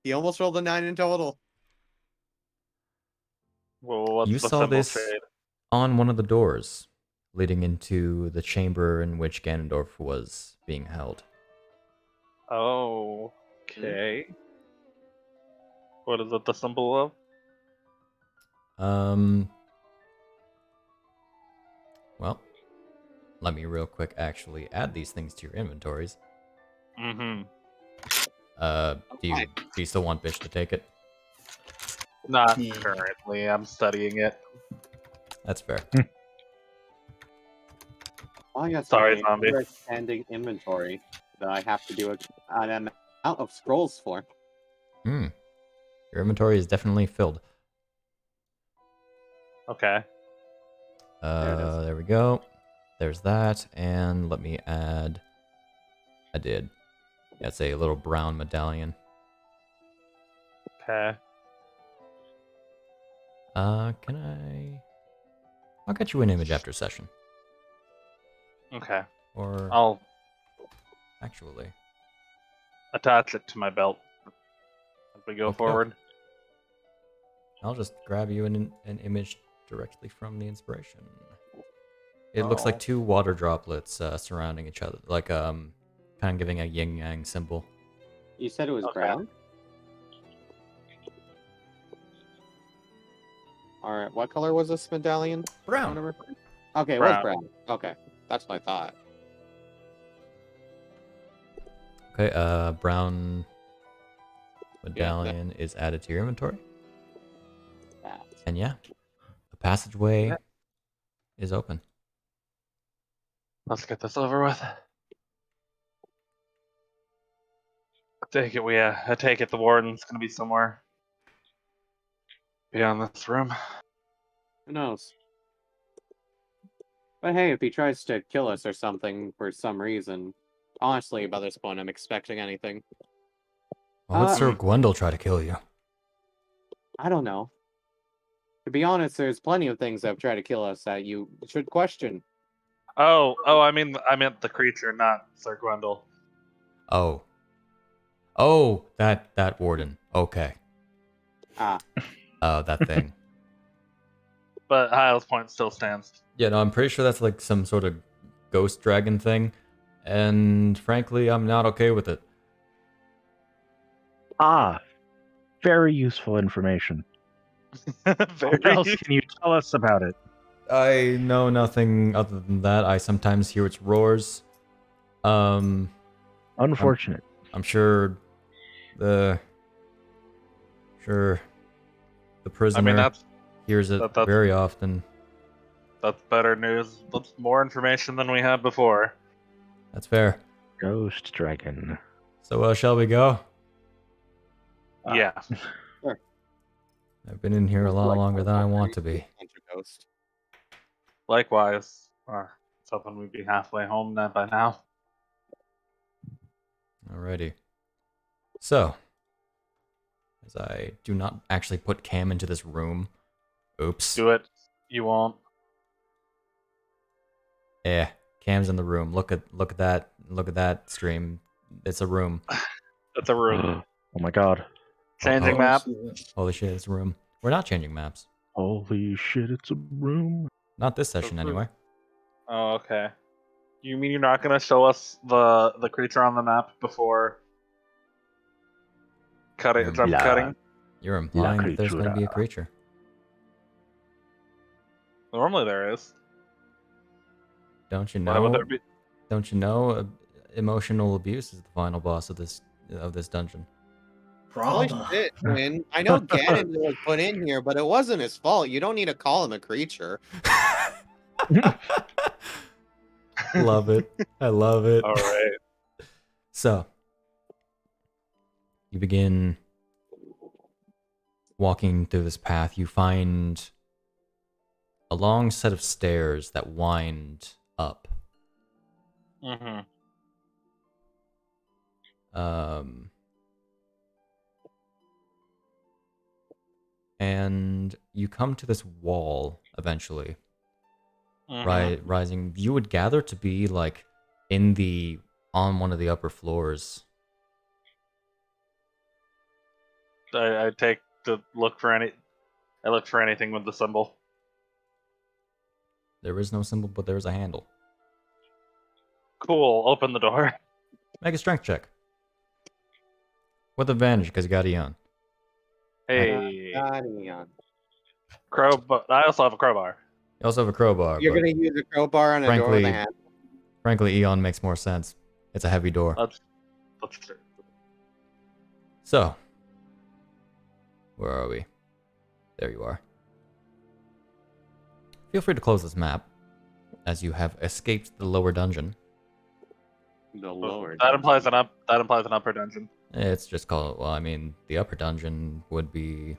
He almost rolled a 9 in total. Well, what's You the saw symbol this shade? on one of the doors leading into the chamber in which Ganondorf was being held. Oh. Okay. What is it the symbol of? Well, let me real quick actually add these things to your inventories. Mm-hmm. Do you still want Bisht to take it? Not Yeah. currently. I'm studying it. That's fair. Oh, yes. Sorry, okay. Zombie. Expanding inventory that I have to do an amount of scrolls for. Your inventory is definitely filled. Okay. There it is. There we go. There's that, and let me add. I did. That's a little brown medallion. Okay. Can I? I'll get you an image after session. Okay. Or I'll actually, attach it to my belt as we go Okay. forward. I'll just grab you an image directly from the inspiration. It looks like Oh. 2 water droplets surrounding each other, like kind of giving a yin yang symbol. You said it was Okay. brown? Alright, what color was this medallion? Brown. Okay, it was brown. Okay, that's what I thought. Okay, brown medallion is added to your inventory. And yeah, the passageway is open. Let's get this over with. I take it the warden's gonna be somewhere beyond this room. Who knows? But hey, if he tries to kill us or something for some reason, honestly, by this point, I'm expecting anything. Why would Sir Gwendol try to kill you? I don't know. To be honest, there's plenty of things that have tried to kill us that you should question. Oh, I meant the creature, not Sir Gwendol. Oh, that warden. Okay. Ah. Oh, that thing. But Hyle's point still stands. Yeah, no, I'm pretty sure that's like some sort of ghost dragon thing, and frankly, I'm not okay with it. Very useful information. Very What else can you tell us about it? I know nothing other than that. I sometimes hear its roars. Unfortunate. I'm sure the prisoner hears it that's- very often. That's better news. That's more information than we had before. That's fair. Ghost dragon. So, shall we go? Yeah. Sure. I've been in here a lot longer than I want to be. Ghost. Likewise. I was hoping we'd be halfway home by now. Alrighty. So, as I do not actually put Cam into this room. Oops. Do it. You won't. Cam's in the room. Look at that stream. It's a room. It's a room. Oh my god. Changing map. Holy shit, it's a room. We're not changing maps. Holy shit, it's a room. Not this session anyway. Oh, okay. You mean you're not gonna show us the creature on the map before cutting? You're implying that there's going to be a creature. Normally there is. Don't you know? Why would there be? Don't you know? Emotional abuse is the final boss of this dungeon. Holy shit, Lynn. I know Ganon was put in here, but it wasn't his fault. You don't need to call him a creature. Love it. I love it. All right. So, you begin walking through this path. You find a long set of stairs that wind up. Mm-hmm. And you come to this wall eventually. Mm-hmm. Rising, you would gather to be like on one of the upper floors. I take to look for any. I look for anything with the symbol. There is no symbol, but there is a handle. Cool. Open the door. Make a strength check. With advantage, because you got Eon. Hey, Eon. I also have a crowbar. You also have a crowbar, You're but gonna use a crowbar on a door with a frankly, hand. frankly, Eon makes more sense. It's a heavy door. Let's. So, where are we? There you are. Feel free to close this map, as you have escaped the lower dungeon. The lower. That implies an upper dungeon. It's just called. Well, I mean, the upper dungeon would be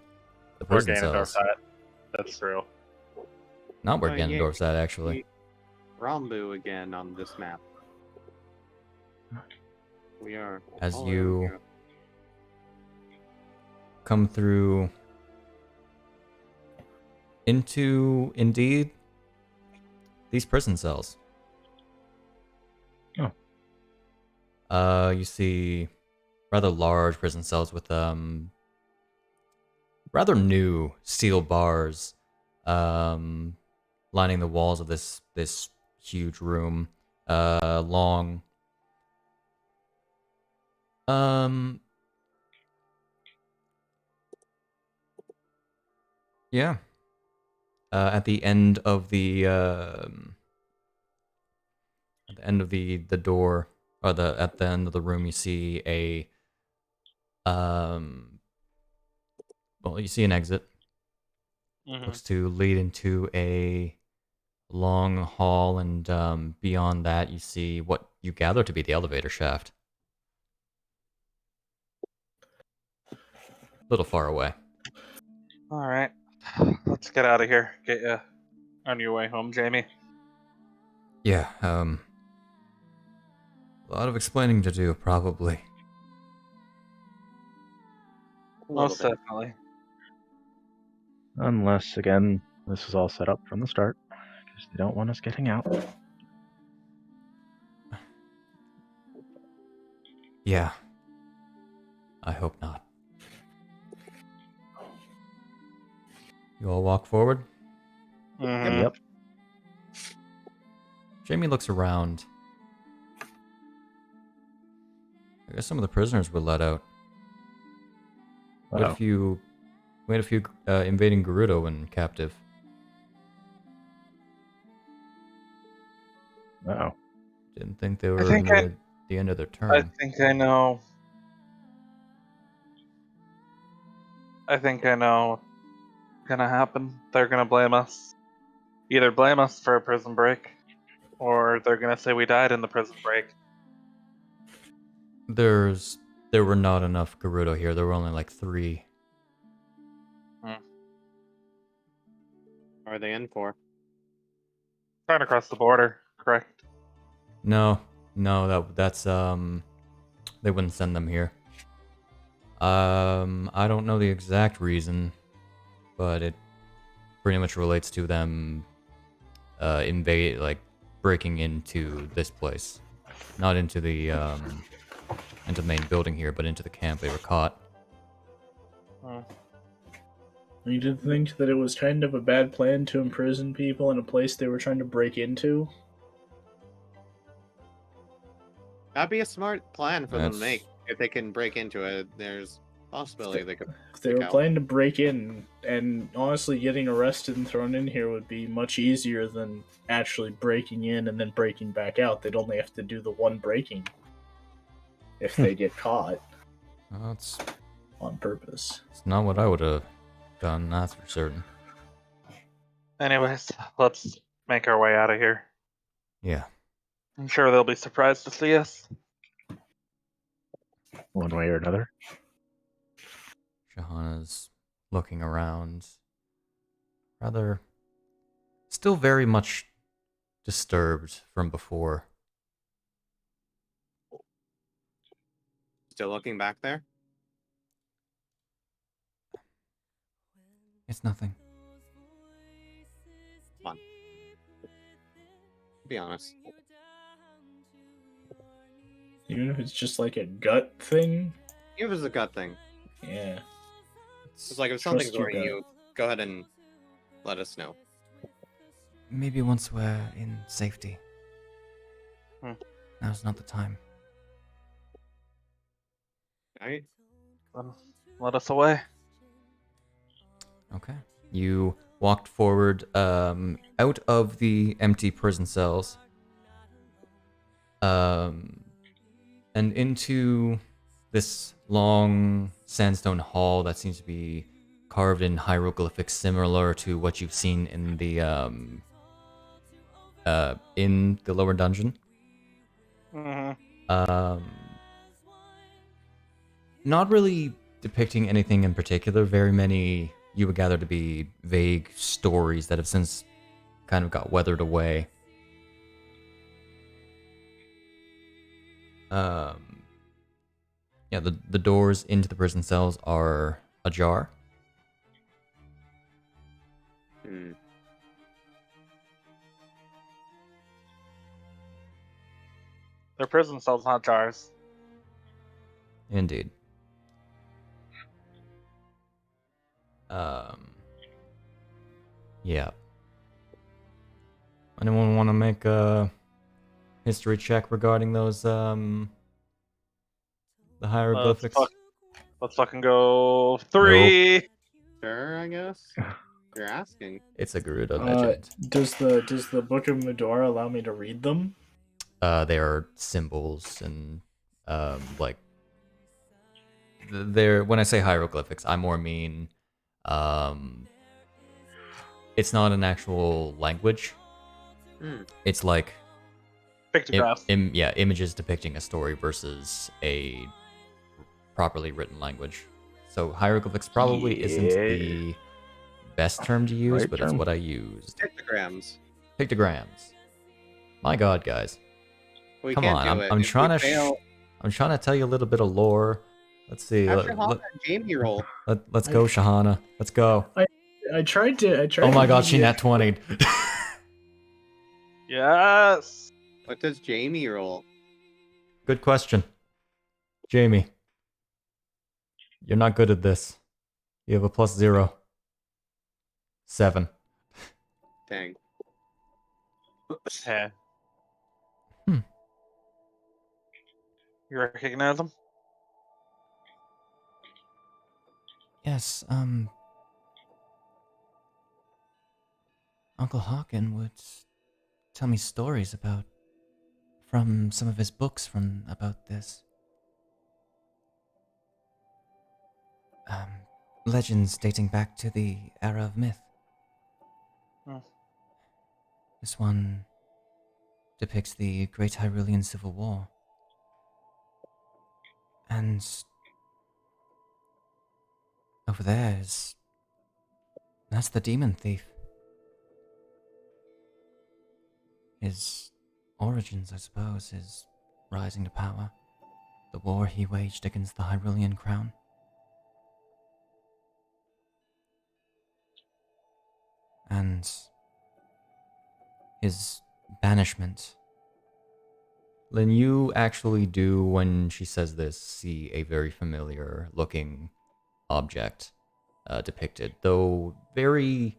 the Or prison cells. Ganondorf. That's true. Not where Oh, yeah. Ganondorf's at, actually. Rambu again on this map. We are. As all you over here. come through into, indeed, these prison cells. Oh. You see rather large prison cells with rather new steel bars lining the walls of this huge room. Long. Yeah. At the end of the door, or at the end of the room, you see a you see an exit. Mm-hmm. Looks to lead into a long hall, and beyond that, you see what you gather to be the elevator shaft. A little far away. All right, let's get out of here. Get you on your way home, Jamie. Yeah, a lot of explaining to do, probably. Most definitely. Unless, again, this is all set up from the start, because they don't want us getting out. Yeah. I hope not. You all walk forward. Mm-hmm. Yep. Jamie looks around. I guess some of the prisoners were let out. We had a few invading Gerudo in captive. Uh-oh. Didn't think they were think near the end of their term. I think I know. What's gonna happen. They're gonna blame us. Either blame us for a prison break, or they're gonna say we died in the prison break. There were not enough Gerudo here. There were only like 3. What are they in for? Trying to cross the border, correct? No, that's they wouldn't send them here. I don't know the exact reason, but it pretty much relates to them breaking into this place. Not into the main building here, but into the camp. They were caught. You didn't think that it was kind of a bad plan to imprison people in a place they were trying to break into? That'd be a smart plan for them to That's- make. If they can break into it, there's a possibility they could. If they were planning to break in, and honestly getting arrested and thrown in here would be much easier than actually breaking in and then breaking back out. They'd only have to do the one breaking if they get caught Well, it's on purpose. not what I would have done, that's for certain. Anyways, let's make our way out of here. Yeah. I'm sure they'll be surprised to see us. One way or another. Shahana's looking around, rather still very much disturbed from before. Still looking back there? It's nothing. Come on. Be honest. Even if it's just like a gut thing. It was a gut thing. Yeah. It's like if something's Trust your worrying gut. you, go ahead and let us know. Maybe once we're in safety. Now's not the time. Alright? Let us away. Okay. You walked forward out of the empty prison cells and into this long sandstone hall that seems to be carved in hieroglyphics similar to what you've seen in the lower dungeon. Not really depicting anything in particular. Very many you would gather to be vague stories that have since kind of got weathered away. Yeah, the doors into the prison cells are ajar. They're prison cells, not jars. Indeed. Yeah. Anyone want to make a history check regarding those the hieroglyphics? Let's fucking go 3. Sure, I guess. You're asking. It's a Gerudo legend. Does the Book of Medora allow me to read them? They are symbols and like they're when I say hieroglyphics, I more mean it's not an actual language. It's like Pictographs. Images depicting a story versus a properly written language. So hieroglyphics probably isn't the best term to use, but it's what I used. Pictograms. Pictograms. My God, guys. We Come can't on, do it. I'm If trying we to fail- I'm trying to tell you a little bit of lore. Let's see. Have Shahana and Jamie roll. Let's go, Shahana. Let's go. I tried to. Oh my to God, give she you a- nat 20. Yes. What does Jamie roll? Good question. Jamie. You're not good at this. You have a +0. 7. Dang. Okay. You recognize them? Yes, Uncle Hawken would tell me stories from some of his books about this. Legends dating back to the era of myth. This one depicts the Great Hyrulean Civil War. And over there that's the demon thief. His origins, I suppose, is rising to power. The war he waged against the Hyrulean crown. And his banishment. Lynn, you actually do, when she says this, see a very familiar looking object depicted, though very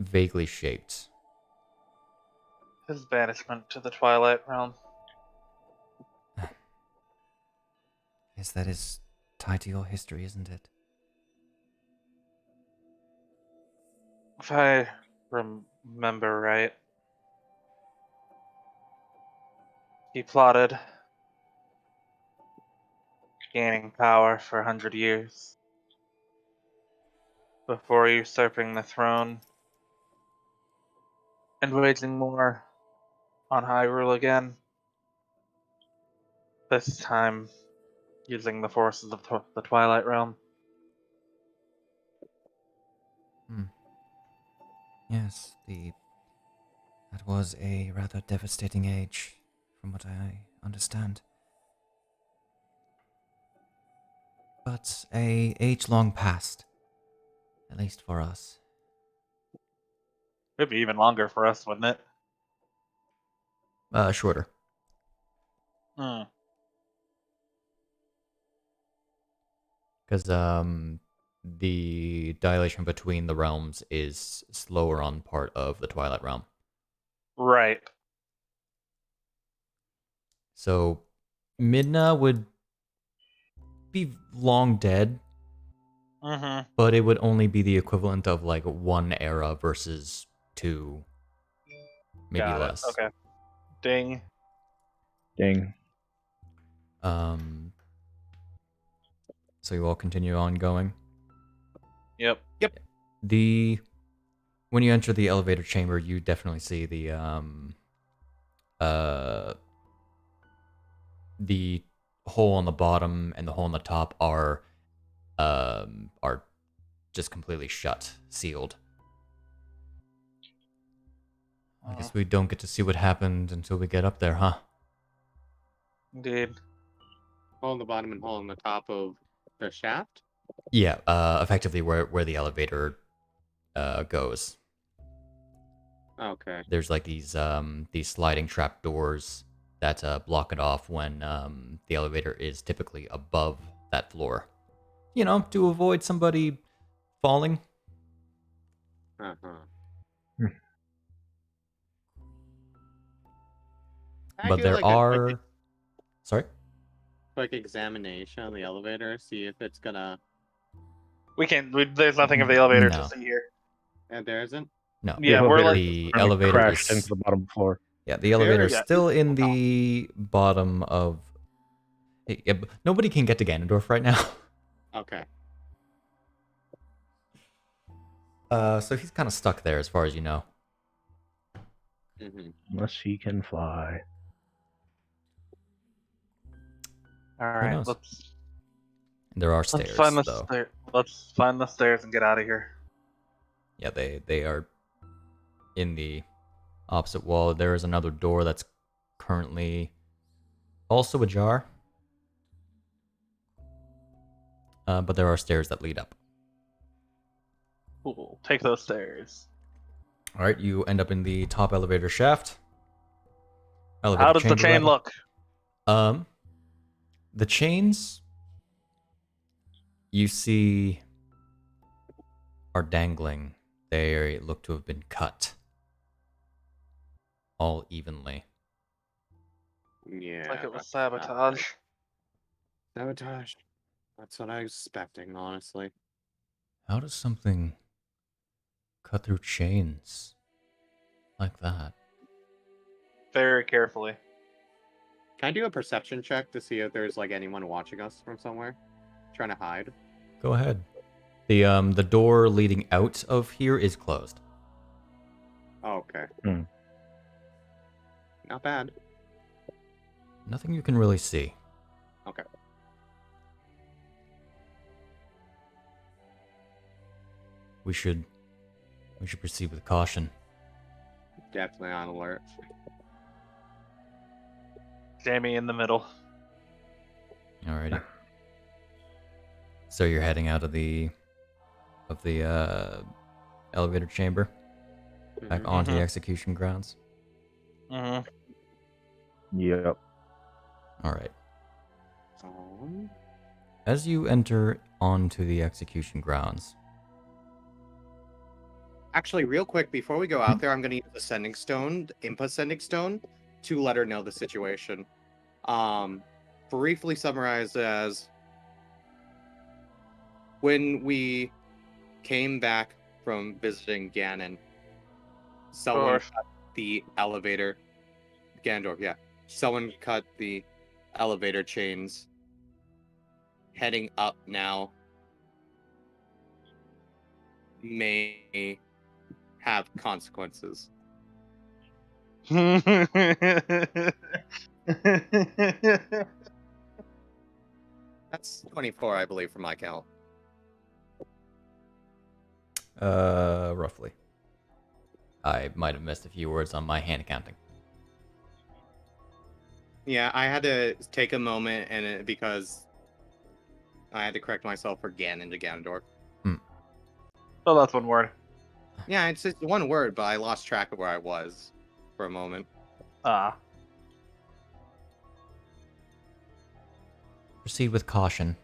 vaguely shaped. His banishment to the Twilight Realm. Yes, that is tied to your history, isn't it? If I remember right, he plotted gaining power for 100 years before usurping the throne and waging war on Hyrule again. This time using the forces of the Twilight Realm. Yes, that was a rather devastating age, from what I understand. But a age long past, at least for us. It'd be even longer for us, wouldn't it? Shorter. Hmm. Because the dilation between the realms is slower on part of the Twilight Realm. Right. So Midna would be long dead, Mm-hmm. but it would only be the equivalent of like one era versus two, maybe Got less. it. Okay. Ding. Ding. So you all continue on going. Yep. When you enter the elevator chamber, you definitely see the hole on the bottom and the hole on the top are just completely shut, sealed. I guess we don't get to see what happened until we get up there, huh? Indeed. Hole in the bottom and hole in the top of the shaft? Yeah, effectively where the elevator goes. Okay. There's like these sliding trap doors that block it off when the elevator is typically above that floor. You know, to avoid somebody falling. Uh-huh. But there are... Sorry? Quick examination of the elevator, see if it's gonna... We can't. There's nothing of the elevator No. to see here. And there isn't? No. Yeah, we're like. The elevator crashed is... into the bottom floor. Yeah, the elevator is Yeah. still in the bottom of... Yeah, nobody can get to Ganondorf right now. Okay. So he's kind of stuck there as far as you know. Mm-hmm. Unless he can fly. All Who right. knows? Let's There are stairs, find the though. Let's find the stairs and get out of here. Yeah, they are in the opposite wall. There is another door that's currently also ajar. But there are stairs that lead up. Cool. Take those stairs. All right, you end up in the top elevator shaft. How does the chamber, chain rather. look? The chains you see are dangling. They look to have been cut all evenly. Yeah. It's like it was that's not sabotage. right. Sabotage. That's what I was expecting, honestly. How does something cut through chains like that? Very carefully. Can I do a perception check to see if there's like anyone watching us from somewhere? Trying to hide? Go ahead. The door leading out of here is closed. Oh, okay. Hmm. Not bad. Nothing you can really see. Okay. We should proceed with caution. Definitely on alert. Jamie in the middle. Alrighty. So you're heading out of the elevator chamber back onto the execution grounds. Mm-hmm. Yep. All right. As you enter onto the execution grounds. Actually, real quick, before we go out there, I'm going to use the sending stone, input sending stone, to let her know the situation. Briefly summarized as when we came back from visiting Ganon, someone cut the elevator. Ganondorf, yeah. Someone cut the elevator chains. Heading up now may have consequences. That's 24, I believe, from my count. Roughly. I might have missed a few words on my hand counting. Yeah, I had to take a moment because I had to correct myself for Ganon to Ganondorf. Oh, that's one word. Yeah, it's just one word, but I lost track of where I was for a moment. Ah. Proceed with caution.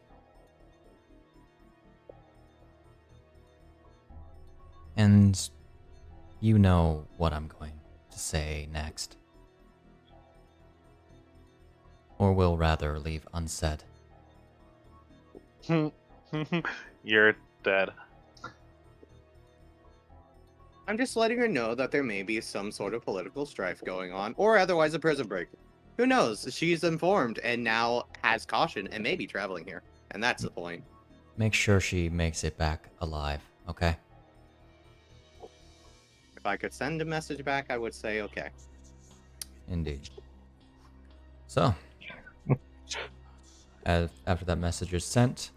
And you know what I'm going to say next. Or will rather leave unsaid. You're dead. I'm just letting her know that there may be some sort of political strife going on, or otherwise a prison break. Who knows? She's informed and now has caution and may be traveling here. And that's the point. Make sure she makes it back alive, okay? If I could send a message back, I would say okay. Indeed. So, after that message is sent,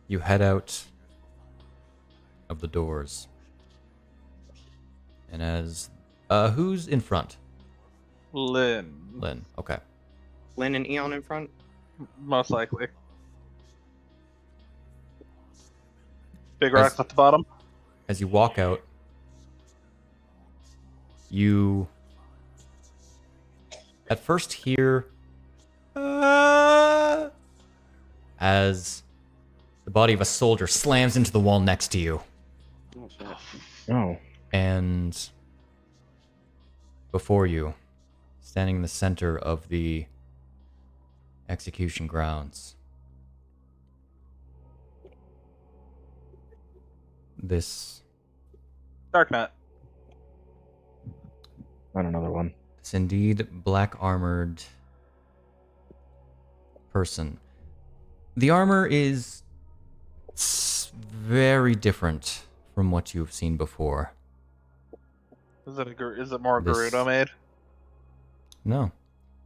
you head out of the doors. And as... who's in front? Lynn. Lynn, okay. Lynn and Eon in front? Most likely. Big rocks at the bottom. As you walk out, you at first hear as the body of a soldier slams into the wall next to you. Oh, shit. Oh. And before you, standing in the center of the execution grounds, this Dark Knight. Not another one. this indeed black armored person. The armor is very different from what you've seen before. Is it more This- Gerudo made? No.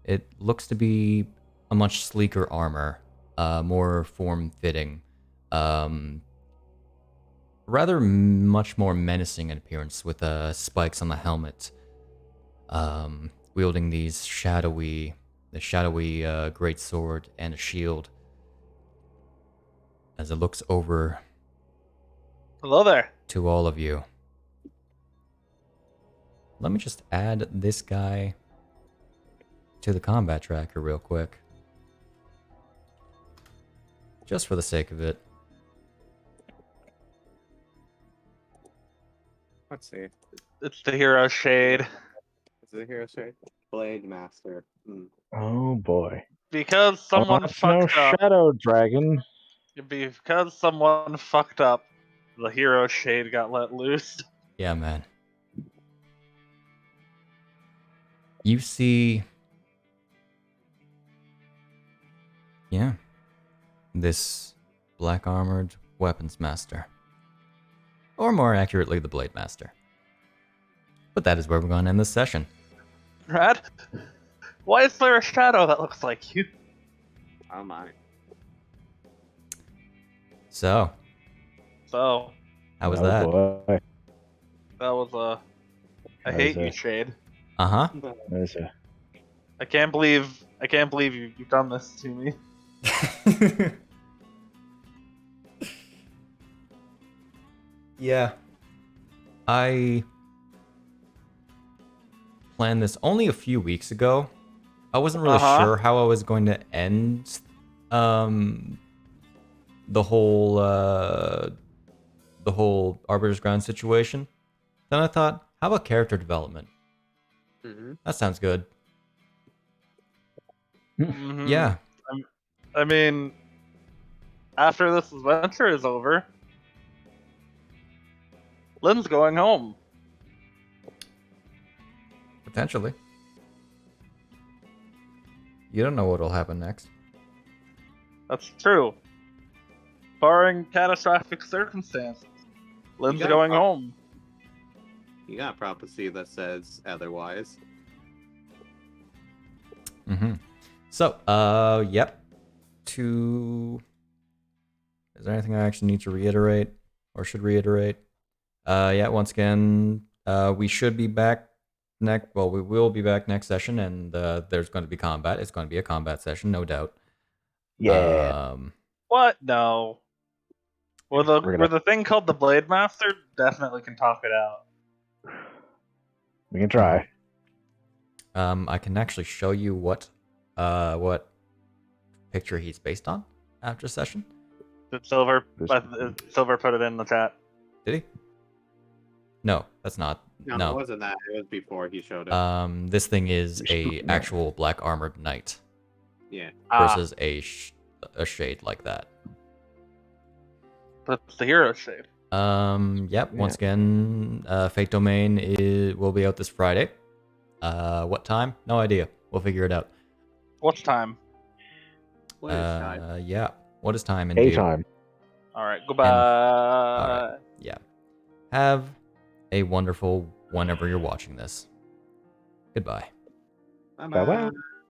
It looks to be a much sleeker armor, more form-fitting, rather much more menacing in appearance with spikes on the helmet, wielding the shadowy great sword and a shield. As it looks over Hello there. to all of you. Let me just add this guy to the combat tracker real quick. Just for the sake of it. Let's see. It's the hero shade. Is it here straight? Blade Master. Oh boy. Because someone That's no fucked up. Shadow Dragon. Because someone fucked up, the hero shade got let loose. Yeah, man. You see... Yeah. This black-armored weapons master. Or more accurately, the blade master. But that is where we're going to end this session. Brad? Why is there a shadow that looks like you? Oh my. So, So, how was Oh, that? boy. that was a... I That hate was you, a- Shade. Uh-huh. There's a... I can't believe you've done this to me. Yeah. I planned this only a few weeks ago. I wasn't really sure how I was going to end the whole Arbiter's Ground situation. Then I thought, how about character development? Mm-hmm. That sounds good. Mhm. Yeah. I mean, after this adventure is over, Lynn's going home. Potentially. You don't know what'll happen next. That's true. Barring catastrophic circumstances, Lynn's got going it. home. You got prophecy that says otherwise. Mm-hmm. So, yep. Is there anything I actually need to reiterate or should reiterate? Yeah, once again, we should be back we will be back next session, and there's going to be combat. It's going to be a combat session, no doubt. Yeah. What? No. Well, the thing called the Blade Master definitely can talk it out. We can try. I can actually show you what picture he's based on after session. Did Silver put it in the chat? Did he? No, that's not. No, it wasn't that. It was before he showed up. This thing is a actual black armored knight. Yeah. Versus a shade like that. But it's the hero shade. Yep. Once again, Fate Domain will be out this Friday. What time? No idea. We'll figure it out. What's time? What is time? Yeah. What is time indeed? Time. All right. Goodbye. All right. Yeah. Have a wonderful whenever you're watching this. Goodbye. Bye-bye.